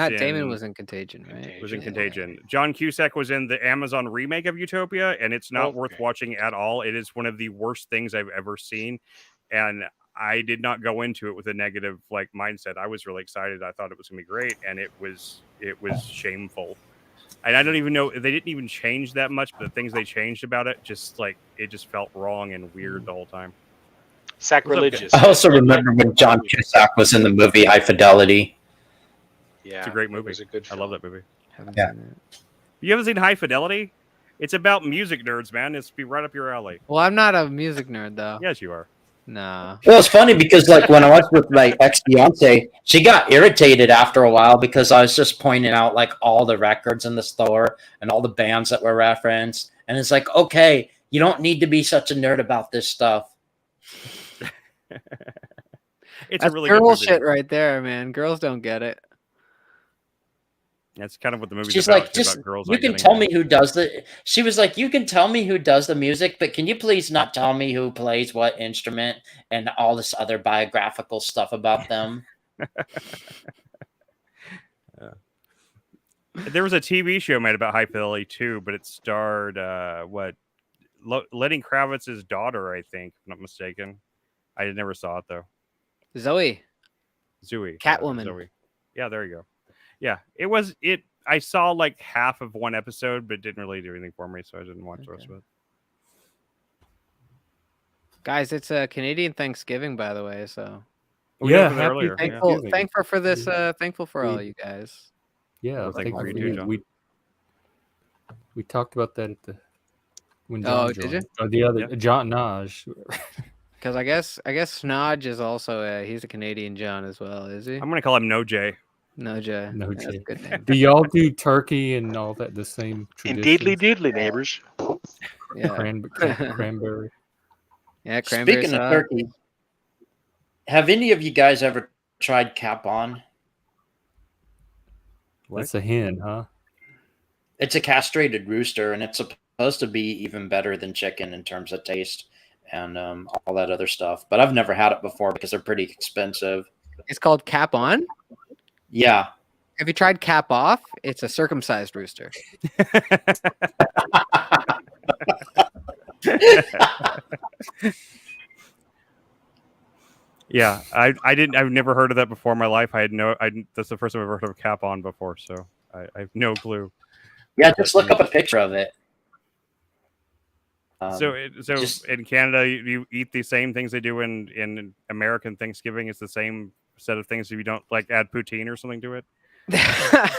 in Contagion, right? Was in Contagion. John Cusack was in the Amazon remake of Utopia, and it's not worth watching at all. It is one of the worst things I've ever seen, and I did not go into it with a negative like mindset. I was really excited. I thought it was gonna be great, and it was shameful. And I don't even know, they didn't even change that much, but the things they changed about it just like it just felt wrong and weird the whole time. Sacrilegious. I also remember when John Cusack was in the movie High Fidelity. Yeah, It's a great movie. It was a good film. I love that movie. Yeah. You haven't seen High Fidelity? It's about music nerds, man. It's be right up your alley. Well, I'm not a music nerd though. Yes, you are. Nah. Well, it's funny because like when I was with my ex-fiance, she got irritated after a while because I was just pointing out like all the records in the store and all the bands that were referenced. And it's like, okay, you don't need to be such a nerd about this stuff. It's That's a really good girl movie. shit right there, man. Girls don't get it. That's kind of what the movie's She's about. like, It's just about girls you not can getting tell it. me who does the. She was like, you can tell me who does the music, but can you please not tell me who plays what instrument and all this other biographical stuff about them? There was a TV show made about High Fidelity too, but it starred Lenny Kravitz's daughter, I think, if I'm not mistaken. I never saw it though. Zoe. Zoe. Catwoman. Zoe. Yeah, there you go. Yeah, it was it. I saw like half of one episode, but it didn't really do anything for me, so I didn't watch the rest of it. Guys, it's a Canadian Thanksgiving, by the way. So We Yeah, talked about it happy earlier. thankful, thankful for this. Thankful for all you guys. Yeah, Well, thankful thankful for you for too, you. John. We talked about that at the when Oh, John did joined. you? Oh, the other Yeah. John Naj. Because I guess Snodge is also he's a Canadian John as well, is he? I'm gonna call him No J. No Jay. No That's a Jay. good name. Do y'all do turkey and all that the same Indeedly traditions? doodly, neighbors. Yeah. Cranberry. Yeah, cranberry Speaking of sauce. turkey, have any of you guys ever tried Cap On? That's a hen, huh? It's a castrated rooster, and it's supposed to be even better than chicken in terms of taste and all that other stuff. But I've never had it before because they're pretty expensive. It's called Cap On. Yeah. Have you tried Cap Off? It's a circumcised rooster. Yeah, I've never heard of that before in my life. That's the first time I've ever heard of Cap On before, so I have no clue. Yeah, just look up a picture of it. So just- in Canada, you eat the same things they do in American Thanksgiving. It's the same set of things. If you don't like add poutine or something to it.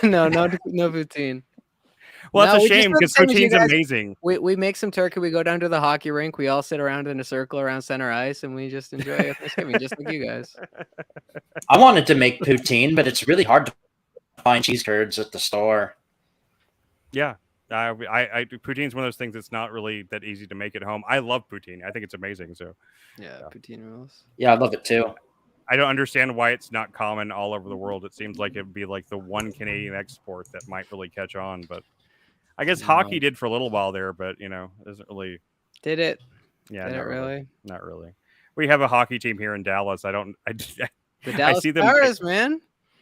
no poutine. Well, No, that's we a just shame do the because same as you poutine's guys. amazing. We make some turkey. We go down to the hockey rink. We all sit around in a circle around center ice, and we just enjoy Thanksgiving, just like you guys. I wanted to make poutine, but it's really hard to find cheese curds at the store. Yeah, poutine's one of those things that's not really that easy to make at home. I love poutine. I think it's amazing. So Yeah, poutine rules. Yeah, I love it too. I don't understand why it's not common all over the world. It seems like it'd be like the one Canadian export that might really catch on, but I guess hockey did for a little while there, but it doesn't really. Did it? Yeah, Did it really? Not really. We have a hockey team here in Dallas. I The Dallas see them. Stars, man.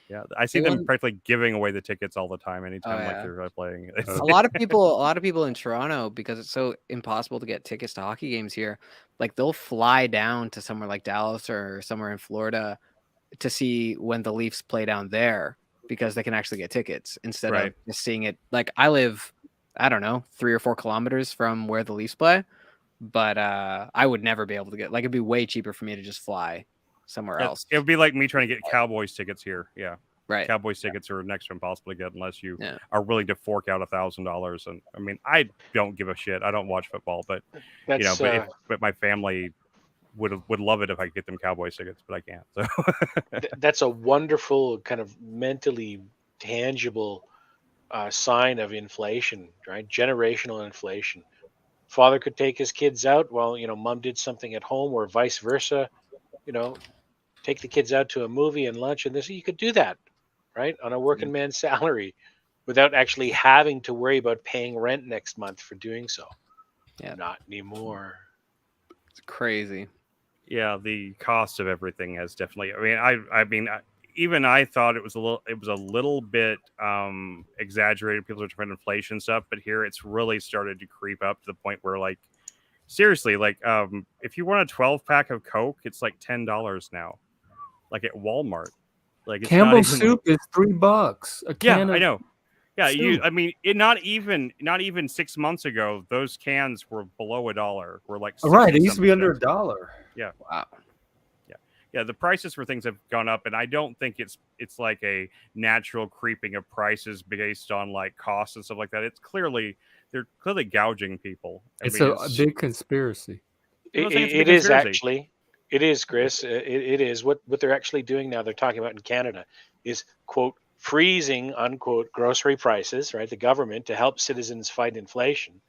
Yeah, I see They them won- practically giving away the tickets all the time. Anytime yeah. like they're playing. A lot of people in Toronto, because it's so impossible to get tickets to hockey games here, like they'll fly down to somewhere like Dallas or somewhere in Florida to see when the Leafs play down there because they can actually get tickets instead of just seeing it. Like I live, I don't know, 3 or 4 kilometers from where the Leafs play, but I would never be able to get, like, it'd be way cheaper for me to just fly somewhere else. It would be like me trying to get Cowboys tickets here. Yeah. Right. Cowboys tickets are next to impossible to get unless you are willing to fork out $1,000. And I mean, I don't give a shit. I don't watch football, but That's, but my family would love it if I could get them Cowboys tickets, but I can't. So that's a wonderful kind of mentally tangible sign of inflation, right? Generational inflation. Father could take his kids out while mom did something at home, or vice versa. Take the kids out to a movie and lunch, and you could do that, right, on a working man's salary, without actually having to worry about paying rent next month for doing so. Yeah, not anymore. It's crazy. Yeah, the cost of everything has definitely. I mean, even I thought it was a little bit exaggerated. People are talking about inflation stuff, but here it's really started to creep up to the point where, like, seriously, like if you want a 12-pack of Coke, it's like $10 now, like at Walmart. Like it's not Campbell's even soup like, is $3. A yeah, can I of know. Yeah, soup. I mean, not even 6 months ago, those cans were below $1. Were like Right, it used to 60-something be under cents. $1. Yeah. Wow. Yeah, the prices for things have gone up, and I don't think it's like a natural creeping of prices based on like costs and stuff like that. They're clearly gouging people. It's a big conspiracy. I'm saying it's a big It is conspiracy. actually. It is, Chris. It is what they're actually doing now. They're talking about in Canada is quote freezing unquote grocery prices. Right, the government to help citizens fight inflation.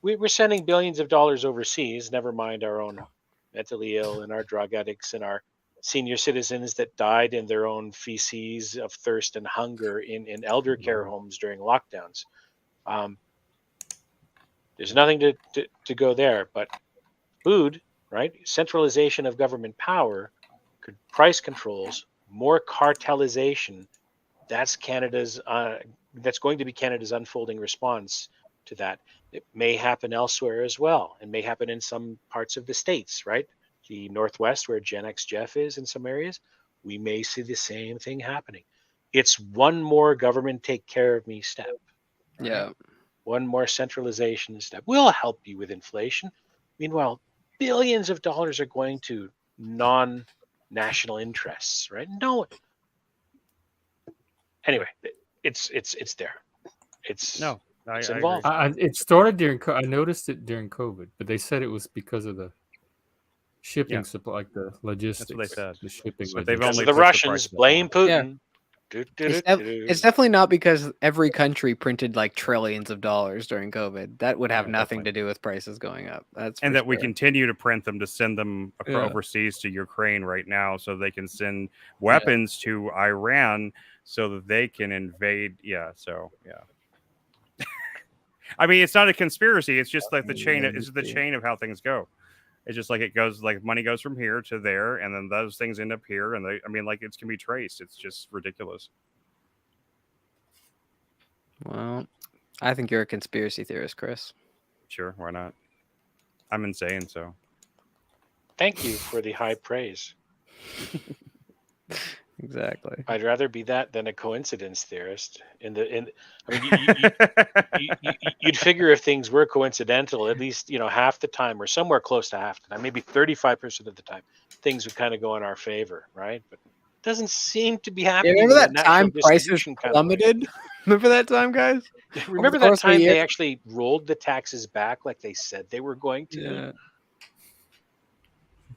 We're sending billions of dollars overseas. Never mind our own mentally ill and our drug addicts and our senior citizens that died in their own feces of thirst and hunger in elder care homes during lockdowns. There's nothing to go there, but food, right? Centralization of government power, price controls, more cartelization. That's Canada's. That's going to be Canada's unfolding response to that. It may happen elsewhere as well, and may happen in some parts of the states, right? The Northwest, where Gen X Jeff is in some areas, we may see the same thing happening. It's one more government take care of me step. Right? Yeah. One more centralization step. We'll help you with inflation. Meanwhile, billions of dollars are going to non-national interests, right? No. Anyway, it's there. It's involved. It started during. I noticed it during COVID, but they said it was because of the shipping supply, like the logistics. That's what they said. The shipping. But they've Because only of the pushed Russians, blame Putin. Yeah. It's definitely not because every country printed like trillions of dollars during COVID. That would have nothing to do with prices going up. That's and for that we sure. continue to print them to send them overseas to Ukraine right now, so they can send weapons to Iran so that they can invade. Yeah. So yeah. I mean, it's not a conspiracy. It's just like the chain. It's the chain of how things go. It's just like it goes, like money goes from here to there, and then those things end up here, and I mean, like it can be traced. It's just ridiculous. Well, I think you're a conspiracy theorist, Chris. Sure, why not? I'm insane, so. Thank you for the high praise. Exactly. I'd rather be that than a coincidence theorist. I mean, you'd figure if things were coincidental, at least half the time, or somewhere close to half the time, maybe 35% of the time, things would kind of go in our favor, right? But it doesn't seem to be happening. Remember that time prices plummeted? Remember that time, guys? Remember that time they actually rolled the taxes back like they said they were going to?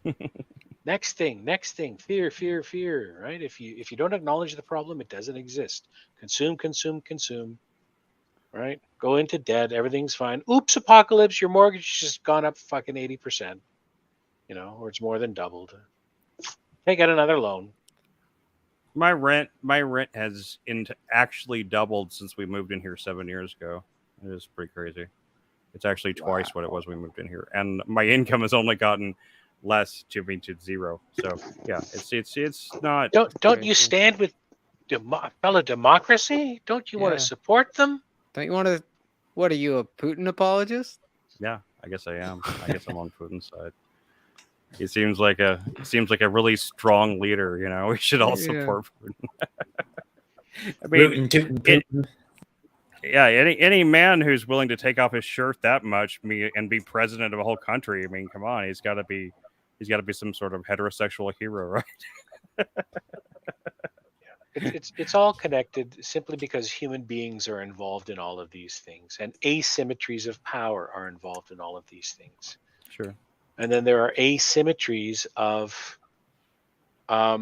Yeah. Next thing, fear, right? If you don't acknowledge the problem, it doesn't exist. Consume, right? Go into debt, everything's fine. Oops, apocalypse, your mortgage has just gone up fucking 80%, or it's more than doubled. Take out another loan. My rent has actually doubled since we moved in here 7 years ago. It is pretty crazy. It's actually twice what it was when we moved in here, and my income has only gotten less to zero. So yeah, it's not. Don't you stand with fellow democracy? Don't you want to support them? Don't you want to? What are you, a Putin apologist? Yeah, I guess I am. I guess I'm on Putin's side. He seems like a really strong leader. We should all support Putin. I mean, Putin. Yeah, any man who's willing to take off his shirt that much and be president of a whole country, I mean, come on, he's got to be some sort of heterosexual hero, right? It's all connected simply because human beings are involved in all of these things, and asymmetries of power are involved in all of these things. Sure. And then there are asymmetries of, I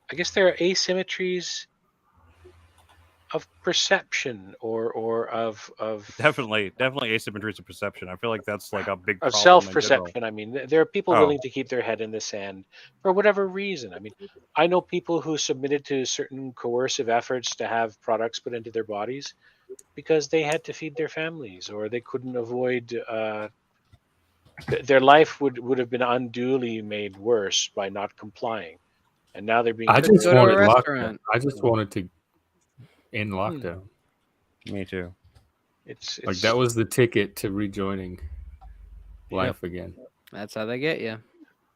guess there are asymmetries of perception or of definitely asymmetries of perception. I feel like that's like a big problem of self-perception. I mean, there are people willing to keep their head in the sand for whatever reason. I mean, I know people who submitted to certain coercive efforts to have products put into their bodies because they had to feed their families, or they couldn't avoid their life would have been unduly made worse by not complying, and now they're being. I just wanted to end lockdown. Me too. It's Like that was the ticket to rejoining life again. That's how they get you.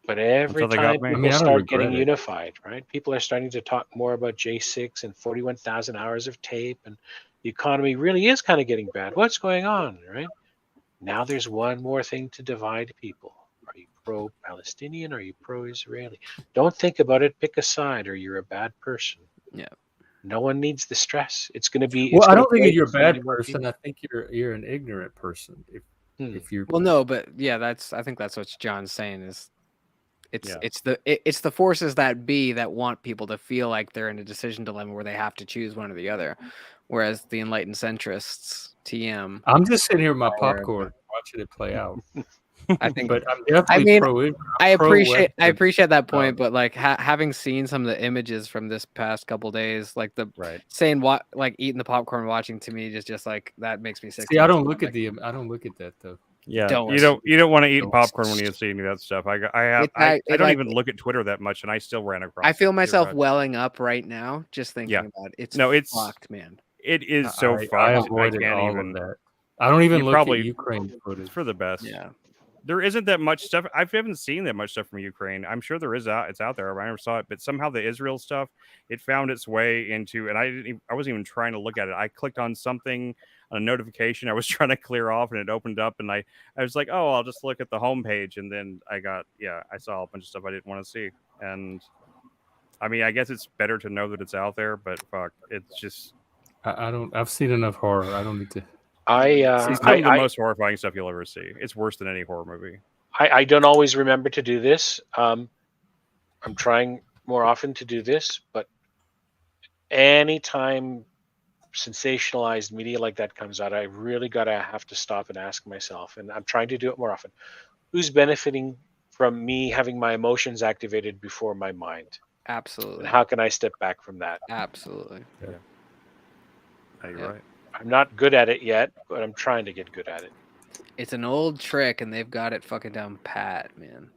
But every how they time got me. people I mean, I don't start regret getting it. unified, right? People are starting to talk more about J6 and 41,000 hours of tape, and the economy really is kind of getting bad. What's going on, right? Now there's one more thing to divide people. Are you pro-Palestinian? Are you pro-Israeli? Don't think about it. Pick a side, or you're a bad person. Yeah. No one needs the stress. It's going to be. Well, It's I gonna don't think break you're a so many bad more person. people. I think you're an ignorant person. If you're Well, no, but yeah, I think that's what John's saying is it's the forces that be that want people to feel like they're in a decision dilemma where they have to choose one or the other, whereas the enlightened centrists, TM, I'm just sitting here with my Aware of popcorn watching it play out. I think. But I'm definitely pro. I appreciate pro-Western. that point, but like having seen some of the images from this past couple days, like the Right. saying what like eating the popcorn, watching to me just like that makes me sick. See, I don't look at that though. Yeah, Don't. you don't want to eat Don't. popcorn when you see any of that stuff. I don't even look at Twitter that much, and I still ran across. I feel it. myself welling up right now just thinking about it. It's fucked, man. It is so fucked. I avoided all of that. I don't even look at Ukraine footage. It's for the best. Yeah. There isn't that much stuff. I haven't seen that much stuff from Ukraine. I'm sure there is it's out there. I never saw it, but somehow the Israel stuff, it found its way into, and I wasn't even trying to look at it. I clicked on something, a notification I was trying to clear off, and it opened up, and I was like, oh, I'll just look at the homepage, and then I saw a bunch of stuff I didn't want to see, and I mean, I guess it's better to know that it's out there, but fuck, it's just I've seen enough horror. I don't need to. It's some of the most horrifying stuff you'll ever see. It's worse than any horror movie. I don't always remember to do this. I'm trying more often to do this, but anytime sensationalized media like that comes out, I really have to stop and ask myself, and I'm trying to do it more often. Who's benefiting from me having my emotions activated before my mind? Absolutely. And how can I step back from that? Absolutely. Yeah. You're right. I'm not good at it yet, but I'm trying to get good at it. It's an old trick, and they've got it fucking down pat, man.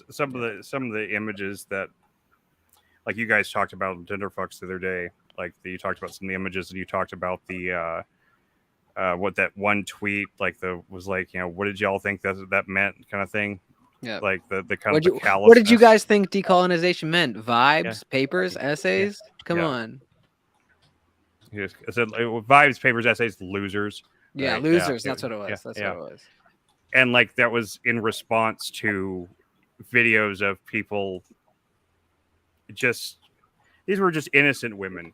Some of the images that, like you guys talked about in Tinderfucks the other day, like you talked about some of the images, and you talked about the what that one tweet was like, what did y'all think that meant, kind of thing. Yeah, like the kind of the callousness. What did you guys think decolonization meant? Vibes, papers, essays? Come on. Yes, I said vibes, papers, essays, losers. Yeah, right? losers. That's what it was. That's what it was. And like that was in response to videos of people. These were just innocent women,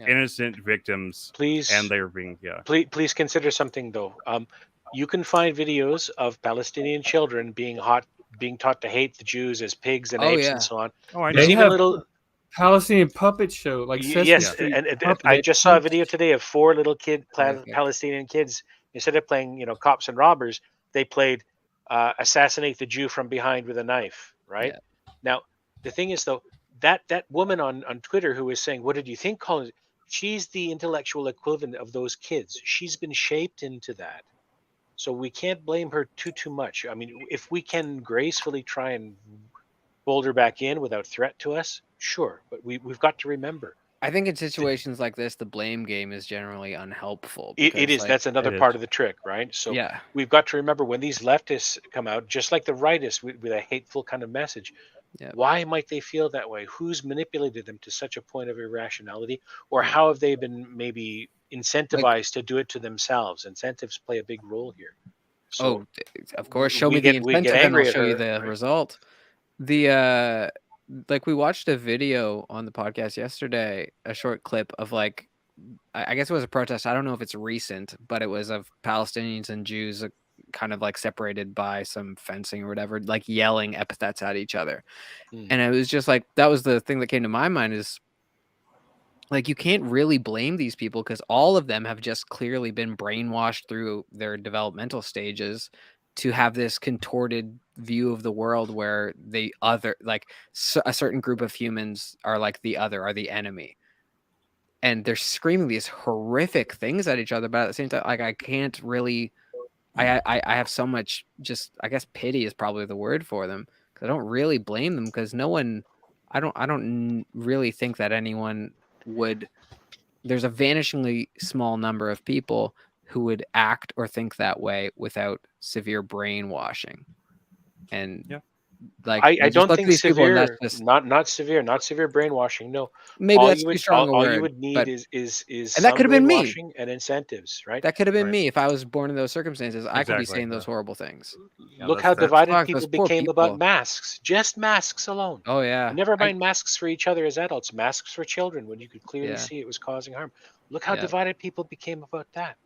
innocent victims. Please, and they were being Please consider something though. You can find videos of Palestinian children being taught to hate the Jews as pigs and apes and so on. Oh, I know. They have little Palestinian puppet show, like yes, and I just saw a video today of 4 little Palestinian kids. Instead of playing, cops and robbers, they played assassinate the Jew from behind with a knife. Right now, the thing is though, that woman on Twitter who was saying, "What did you think, Colin?" She's the intellectual equivalent of those kids. She's been shaped into that, so we can't blame her too much. I mean, if we can gracefully try and fold her back in without threat to us, sure, but we've got to remember. I think in situations like this, the blame game is generally unhelpful. It is. That's another part of the trick, right? So we've got to remember when these leftists come out, just like the rightists with a hateful kind of message, why might they feel that way? Who's manipulated them to such a point of irrationality? Or how have they been maybe incentivized to do it to themselves? Incentives play a big role here. So of course, show me the incentive and I'll show you the result. We watched a video on the podcast yesterday, a short clip of I guess it was a protest. I don't know if it's recent, but it was of Palestinians and Jews kind of separated by some fencing or whatever, yelling epithets at each other. And it was just that was the thing that came to my mind is you can't really blame these people because all of them have just clearly been brainwashed through their developmental stages to have this contorted view of the world where a certain group of humans are the other, are the enemy. And they're screaming these horrific things at each other, but at the same time, I can't really, I have so much I guess pity is probably the word for them. Cause I don't really blame them because I don't really think that anyone would there's a vanishingly small number of people who would act or think that way without severe brainwashing. And like, I you just don't look at think these people and that's severe, just not severe brainwashing. No, maybe all that's you too would strong a all word. you would need but is and that some could have been me. brainwashing and incentives, right? That could have been Right. me if I was born in those circumstances. I could be Exactly, saying those yeah. horrible things. Yeah, Look how that's divided Fuck, people those poor became about people. masks. Just masks alone. Oh yeah. And never mind masks for each other as adults, masks for children when you could clearly Yeah. see it was causing harm. Look how Yeah. divided people became about that.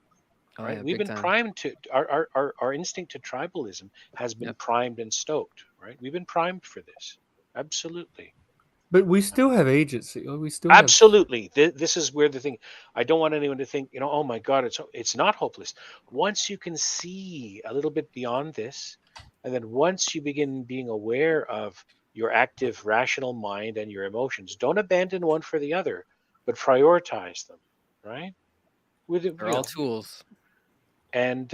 Oh, Right? yeah, We've big been time. primed to our instinct to tribalism has been Yep. primed and stoked, right? We've been primed for this. Absolutely. But we still have agency. We still have. Absolutely. This is where the thing. I don't want anyone to think, oh my God, it's not hopeless. Once you can see a little bit beyond this, and then once you begin being aware of your active, rational mind and your emotions, don't abandon one for the other, but prioritize them, right? They're all tools. And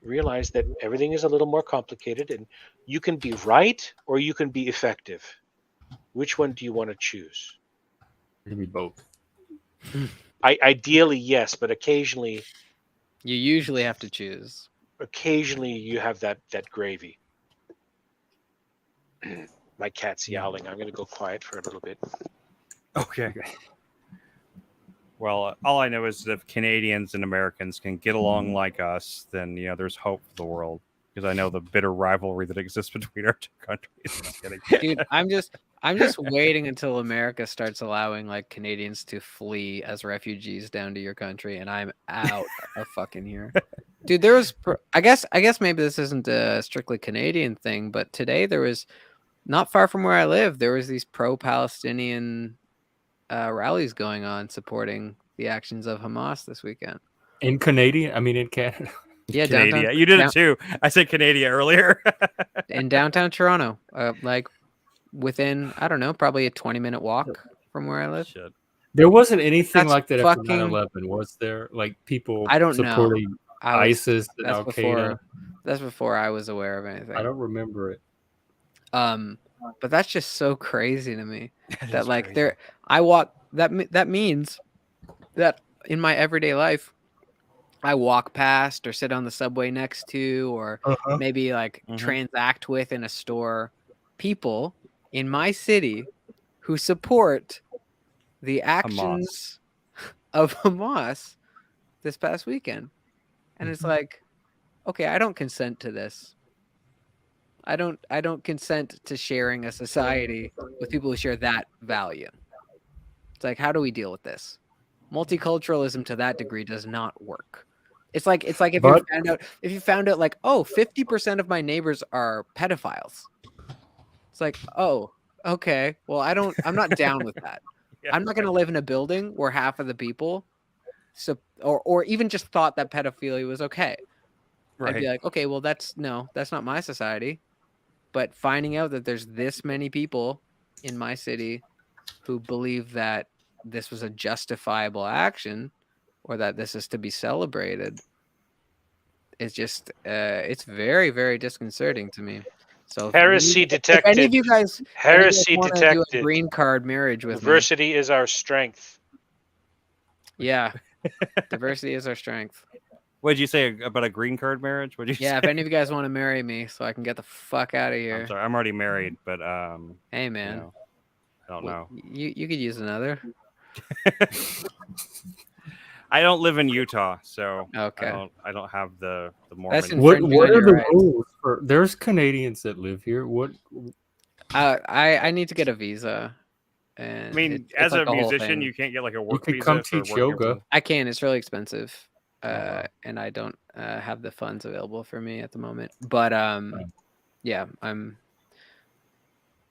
realize that everything is a little more complicated, and you can be right or you can be effective. Which one do you want to choose? Maybe both. Ideally, yes, but occasionally You usually have to choose. Occasionally, you have that gravy. My cat's yowling. I'm going to go quiet for a little bit. Okay. Well, all I know is that if Canadians and Americans can get along like us, then there's hope for the world. Because I know the bitter rivalry that exists between our two countries. Just kidding. Dude, I'm just waiting until America starts allowing like Canadians to flee as refugees down to your country, and I'm out of fucking here. Dude, there was I guess maybe this isn't a strictly Canadian thing, but today there was, not far from where I live, there was these pro-Palestinian rallies going on supporting the actions of Hamas this weekend. In Canadian? I mean, in Canada. Yeah, Canada. downtown. You did it too. I said Canada earlier. In downtown Toronto, like within, I don't know, probably a 20-minute walk from where I live. Shit. There wasn't anything That's like that after fucking- 9/11, was there? Like people I don't know. supporting ISIS and That's Al before. Qaeda. That's before I was aware of anything. I don't remember it. But that's just so crazy to me that is like crazy. there, I walk. That means that in my everyday life, I walk past or sit on the subway next to, or maybe like transact with in a store, people in my city who support the actions of Hamas this past weekend. And it's like, okay, I don't consent to this. I don't consent to sharing a society with people who share that value. It's like, how do we deal with this? Multiculturalism to that degree does not work. It's like if you found out like, oh, 50% of my neighbors are pedophiles. It's like, oh, okay. Well, I'm not down with that. I'm not going to live in a building where half of the people or even just thought that pedophilia was okay. Right. I'd be like, okay, well, that's not my society. But finding out that there's this many people in my city who believe that this was a justifiable action or that this is to be celebrated, it's just it's very, very disconcerting to me. So Heresy if detected. any of you guys Heresy want to do detected. a green card marriage with Diversity is our strength. me, yeah, diversity is our strength. What did you say about a green card marriage? What did you Yeah, say? if any of you guys want to marry me, so I can get the fuck out of here. I'm sorry, I'm already married, but Hey, man, I don't know. You could use another. I don't live in Utah, so Okay. I don't have the That's Mormon. What infringing on are your the rights. rules for? There's Canadians that live here. What? I need to get a visa. And I mean, it's as like a whole musician, thing. you can't get like a work could visa come for teach working yoga. for- I can. It's really expensive, wow. and I don't have the funds available for me at the moment. But yeah, I'm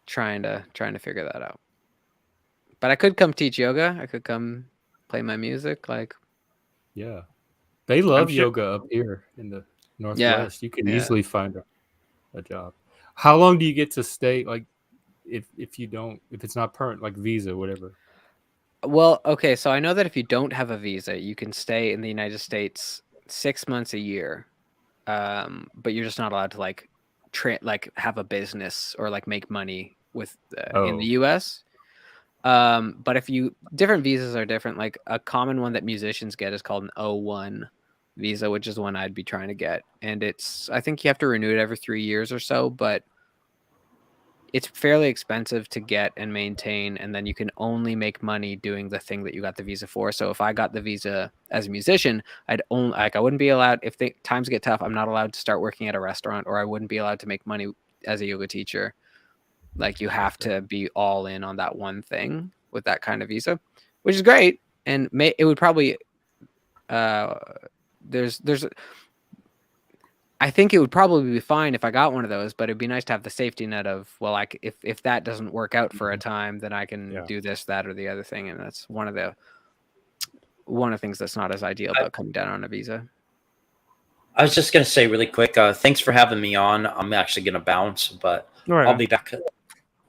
trying to figure that out. But I could come teach yoga. I could come play my music. Like, Yeah, they love sure- yoga up here in the Northwest. You can yeah. easily find a job. How long do you get to stay? Like, if it's not permanent, like visa, whatever. well, okay. So I know that if you don't have a visa, you can stay in the United States 6 months a year, but you're just not allowed to like have a business or like make money with in the U.S. But if you different visas are different. Like a common one that musicians get is called an O1 visa, which is one I'd be trying to get. And I think you have to renew it every 3 years or so, but it's fairly expensive to get and maintain, and then you can only make money doing the thing that you got the visa for. So if I got the visa as a musician, I wouldn't be allowed, if times get tough, I'm not allowed to start working at a restaurant, or I wouldn't be allowed to make money as a yoga teacher. Like you have to be all in on that one thing with that kind of visa, which is great. And it would probably I think it would probably be fine if I got one of those, but it'd be nice to have the safety net of, well, if that doesn't work out for a time, then I can do this, that, or the other thing. And that's one of the things that's not as ideal about coming down on a visa. I was just going to say really quick, thanks for having me on. I'm actually going to bounce, but Right. I'll be back.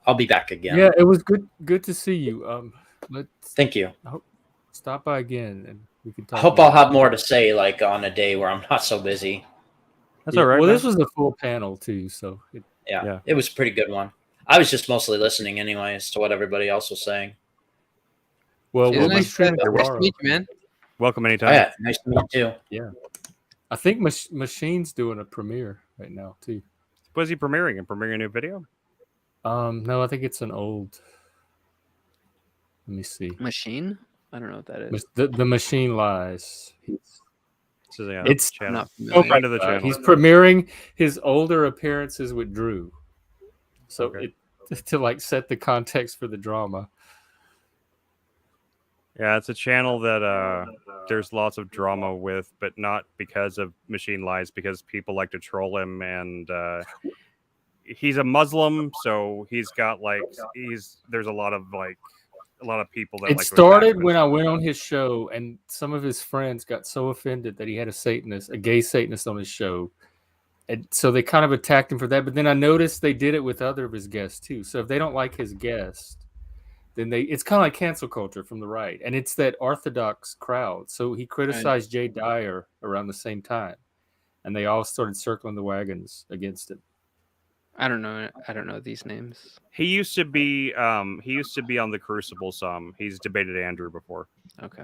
I'll be back again. Yeah, it was good to see you. Thank you. Stop by again and we can talk. I hope I'll have more to say, like on a day where I'm not so busy. That's all right. Well, man. this was a full panel too, so It was a pretty good one. I was just mostly listening anyways to what everybody else was saying. Well, we'll be nice streaming to tomorrow. meet you, man. Welcome Oh, anytime. yeah, nice to meet you too. Yeah, I think Machine's doing a premiere right now too. Was he premiering a new video? No, I think it's an old. Let me see. Machine? I don't know what that is. The Machine Lies. So, yeah, It's channel. not Oh familiar. Friend of the channel. He's premiering his older appearances with Drew, so Okay. to like set the context for the drama. Yeah, it's a channel that there's lots of drama with, but not because of Machine Lies, because people like to troll him, and he's a Muslim, so he's got there's a lot of people that It like started when I went on his show, and some of his friends got so offended that he had a gay Satanist on his show. And so they kind of attacked him for that. But then I noticed they did it with other of his guests too. So if they don't like his guest, then it's kind of like cancel culture from the right. And it's that Orthodox crowd. So he criticized Jay Dyer around the same time. And they all started circling the wagons against him. I don't know these names. He used to be on the Crucible some. He's debated Andrew before. Okay.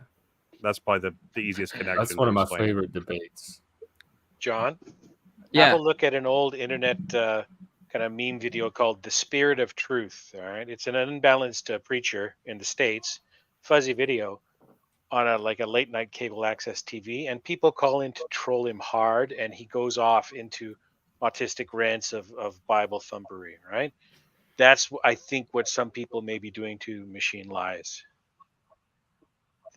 That's probably the easiest connection. That's one of my explain. favorite debates. John, Yeah. have a look at an old internet kind of meme video called "The Spirit of Truth." All right, it's an unbalanced preacher in the States, fuzzy video on a late night cable access TV, and people call in to troll him hard, and he goes off into autistic rants of Bible thumpery. Right, that's I think what some people may be doing to Machine Lies.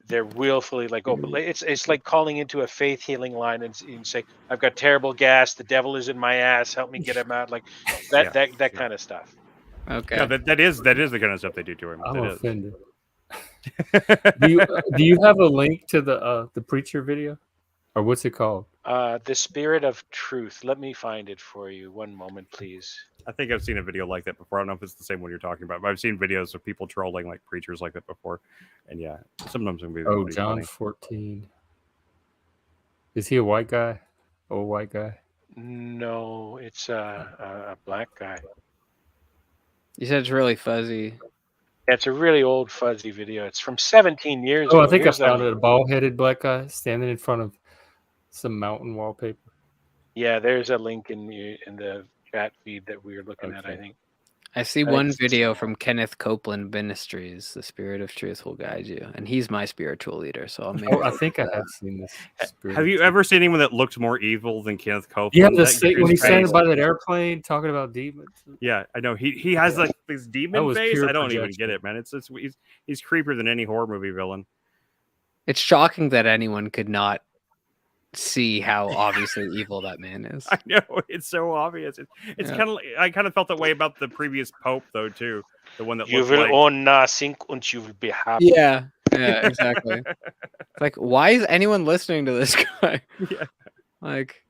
They're willfully it's like calling into a faith healing line and say, "I've got terrible gas. The devil is in my ass. Help me get him out." Like that kind of stuff. Okay. Yeah, that is the kind of stuff they do to him. I'm That is. offended. Do you have a link to the preacher video, or what's it called? The Spirit of Truth. Let me find it for you. One moment, please. I think I've seen a video like that before. I don't know if it's the same one you're talking about, but I've seen videos of people trolling like preachers like that before. And yeah, sometimes it can be pretty John funny. 14. Is he a white guy? Old white guy? No, it's a black guy. You said it's really fuzzy. Yeah, it's a really old fuzzy video. It's from 17 years Oh, ago. I think Here's I found it. A bald-headed black guy standing in front of some mountain wallpaper. Yeah, there's a link in the chat feed that we were looking at, I think. I see one video from Kenneth Copeland Ministries. The Spirit of Truth will guide you, and he's my spiritual leader. So I think I have seen this. Have you ever seen anyone that looked more evil than Kenneth Copeland? Yeah, his when he's standing face- by that airplane talking about demons. Yeah, I know. He has like this demon was face. pure I don't even projection. get it, man. He's creepier than any horror movie villain. it's shocking that anyone could not see how obviously evil that man is. I know, it's so obvious. It's Yeah. kind of. I kind of felt that way about the previous Pope, though, too. The one that You looked will like. own nothing and you will be happy. Yeah, exactly. Like, why is anyone listening to this guy? Yeah. Like,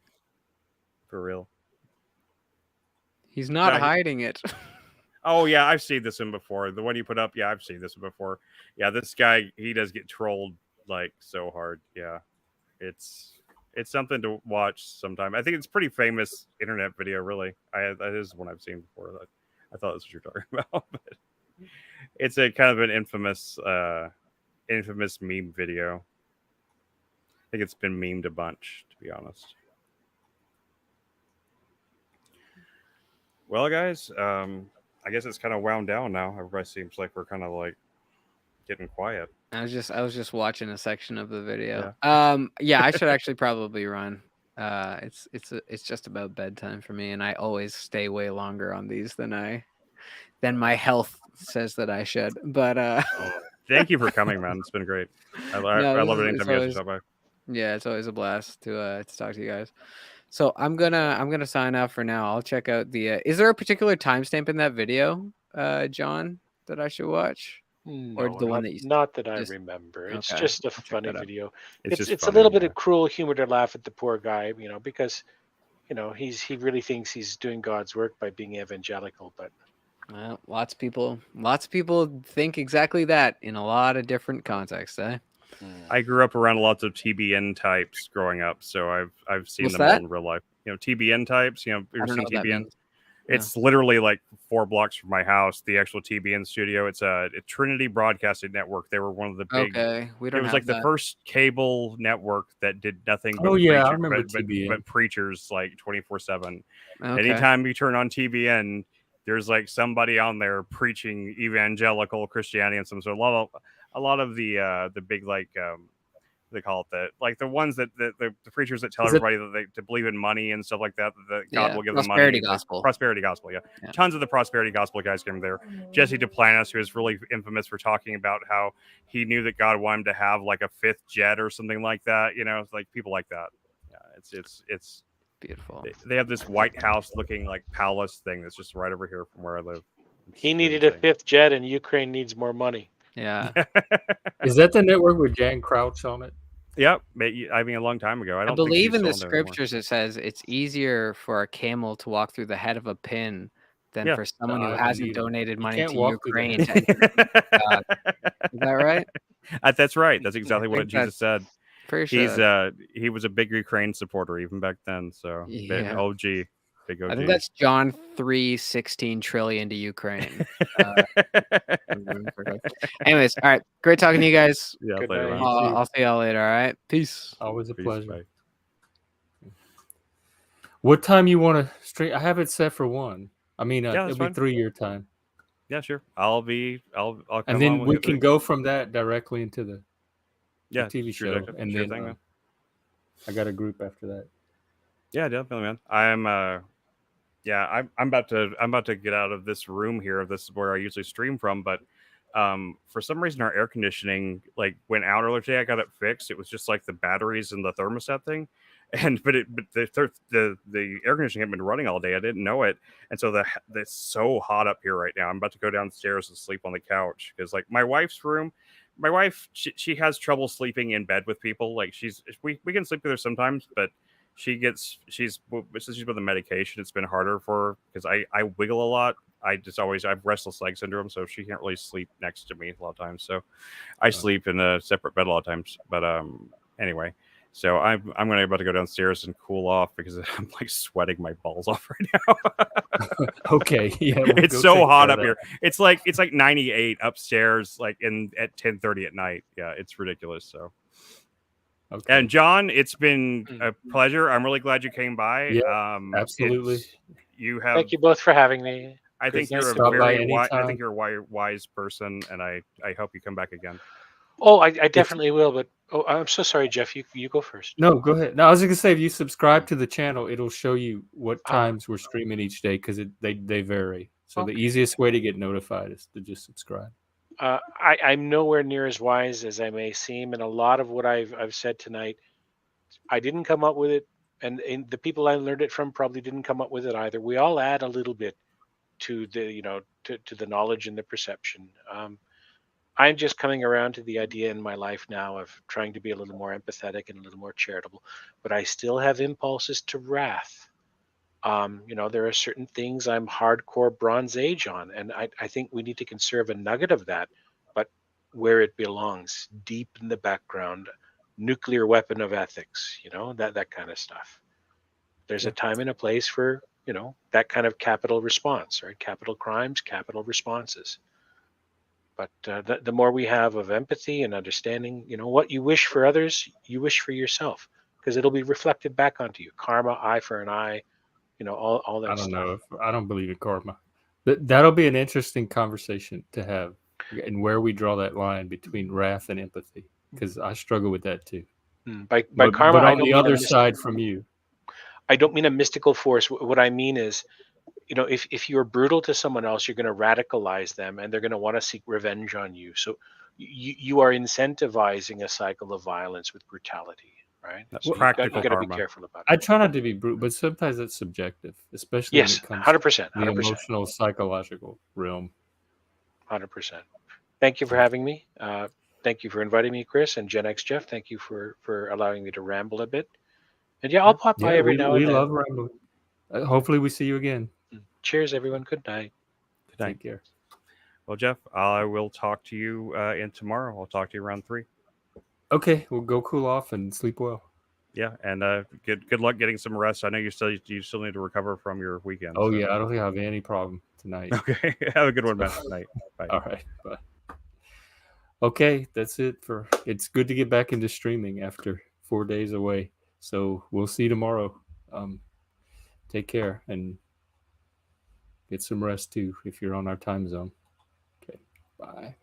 For real. he's not No, hiding it. Oh yeah, I've seen this one before. The one you put up, yeah, I've seen this one before. Yeah, this guy, he does get trolled like so hard. Yeah, it's something to watch sometime. I think it's a pretty famous internet video. Really, that is one I've seen before. I thought that's what you're talking about. But It's a kind of an infamous meme video. I think it's been memed a bunch, to be honest. Well, guys, I guess it's kind of wound down now. Everybody seems like we're kind of like getting quiet. I was just watching a section of the video. Yeah, I should actually probably run. It's just about bedtime for me, and I always stay way longer on these than my health says that I should. But thank you for coming, man. It's been great. I love it anytime you guys stop by. Yeah, it's always a blast to talk to you guys. So I'm gonna sign off for now. I'll check out the. Is there a particular timestamp in that video, John, that I should watch? No, Or the one that you not that I just- remember. It's okay, just a I'll check funny that out. video. It's It's just a funny, little bit yeah. of cruel humor to laugh at the poor guy, because he really thinks he's doing God's work by being evangelical, but Well, lots of people think exactly that in a lot of different contexts, eh? I grew up around lots of TBN types growing up, so I've seen What's them all that? in real life. TBN types. You've I don't seen know what that TBN. means. It's literally like 4 blocks from my house. The actual TBN studio. It's a Trinity Broadcasting Network. They were one of the big. Okay, we don't. It was have like that. the first cable network that did nothing but Oh, yeah, I preach- remember but TBN. preachers like 24/7. Okay. Anytime you turn on TBN, there's like somebody on there preaching evangelical Christianity and some. So a lot of the big like they call it the ones that the preachers that tell Is it- everybody that they to believe in money and stuff like that God Yeah, will give them money. prosperity Like, gospel. prosperity gospel, yeah. Yeah. Tons of the prosperity gospel guys came there. Jesse Duplantis, who is really infamous for talking about how he knew that God wanted him to have like a 5th jet or something like that. It's like people like that. Yeah, it's Beautiful. they have this White House looking like palace thing that's just right over here from where I live. he needed a 5th jet, and Ukraine needs more money. Yeah. Is that the network with Jan Crouch on it? Yep. I mean, a long time ago. I I don't think believe she's in the still there anymore. scriptures it says it's easier for a camel to walk through the head of a pin than Yeah. for someone I who believe hasn't it. donated You money can't to walk through the Ukraine. head. Is that right? That's right. That's exactly what think Jesus said. Pretty sure. He was a big Ukraine supporter even back then. So big Yeah. OG, big OG. I think that's John 3:16 trillion to Ukraine. Anyways, all right. Great talking to you guys. Yeah, Good later, night. man. I'll see y'all later. All right. Peace. Always a Peace, pleasure. bye. What time you want to stream? I have it set for 1. I mean, Yeah, that's it'll be fine. 3 your time, Yeah, sure. I'll come and on then with we you can three. go from that directly into the TV sure, show, Jacob. and Sure then thing, man. I got a group after that. Yeah, definitely, man. I'm about to get out of this room here. This is where I usually stream from, but for some reason our air conditioning like went out earlier today. I got it fixed. It was just like the batteries and the thermostat thing, but the air conditioning had been running all day. I didn't know it, and so it's so hot up here right now. I'm about to go downstairs and sleep on the couch because like my wife's room. My wife, she has trouble sleeping in bed with people. Like we can sleep with her sometimes, but she's with the medication. It's been harder for her because I wiggle a lot. I have restless leg syndrome, so she can't really sleep next to me a lot of times. So I sleep in a separate bed a lot of times. But anyway, so I'm about to go downstairs and cool off because I'm like sweating my balls off right now. Okay, yeah, we'll It's go so take hot care up of here. It's like 98 upstairs, like at 10:30 at night. Yeah, it's ridiculous. So. Okay. And John, it's been a pleasure. I'm really glad you came by. Yeah, absolutely. You have. Thank you both for having me. I think Nice you're a to meet you. very wise. I anytime. think you're a wise person, and I hope you come back again. Oh, I definitely will. But I'm so sorry, Jeff. You go first. No, go ahead. No, I was gonna say if you subscribe to the channel, it'll show you what times we're streaming each day because they vary. So the easiest way to get notified is to just subscribe. I'm nowhere near as wise as I may seem, and a lot of what I've said tonight, I didn't come up with it, and the people I learned it from probably didn't come up with it either. We all add a little bit to the to the knowledge and the perception. I'm just coming around to the idea in my life now of trying to be a little more empathetic and a little more charitable, but I still have impulses to wrath. There are certain things I'm hardcore Bronze Age on, and I think we need to conserve a nugget of that, but where it belongs, deep in the background, nuclear weapon of ethics, that kind of stuff. There's a time and a place for, that kind of capital response, right? Capital crimes, capital responses. But the more we have of empathy and understanding, what you wish for others, you wish for yourself, because it'll be reflected back onto you. Karma, eye for an eye, all that I don't stuff. know. I don't believe in karma. That'll be an interesting conversation to have, and where we draw that line between wrath and empathy, because I struggle with that too. By karma, but I on don't the mean other side from you. I don't mean a mystical force. What I mean is, if you're brutal to someone else, you're going to radicalize them, and they're going to want to seek revenge on you. So you are incentivizing a cycle of violence with brutality, right? That's So practical you got to be karma. careful about it. I try not to be brutal, but sometimes it's subjective, especially when Yes, it comes 100%, to the 100%, emotional, psychological realm. 100%. Thank you for having me. Thank you for inviting me, Chris, and Gen X Jeff. Thank you for allowing me to ramble a bit. And yeah, I'll pop by every now and we then. love rambling. Hopefully, we see you again. Cheers, everyone. Good night. Good night. Take care. Well, Jeff, I will talk to you in tomorrow. I'll talk to you around 3. Okay, we'll go cool off and sleep well. Yeah, and good luck getting some rest. I know you still need to recover from your weekend. Oh yeah, I don't have any problem tonight. Okay, have a good one, man. Night. Bye. All right, bye. Okay, that's it for. It's good to get back into streaming after 4 days away. So we'll see you tomorrow. Take care and get some rest too if you're on our time zone. Okay, bye.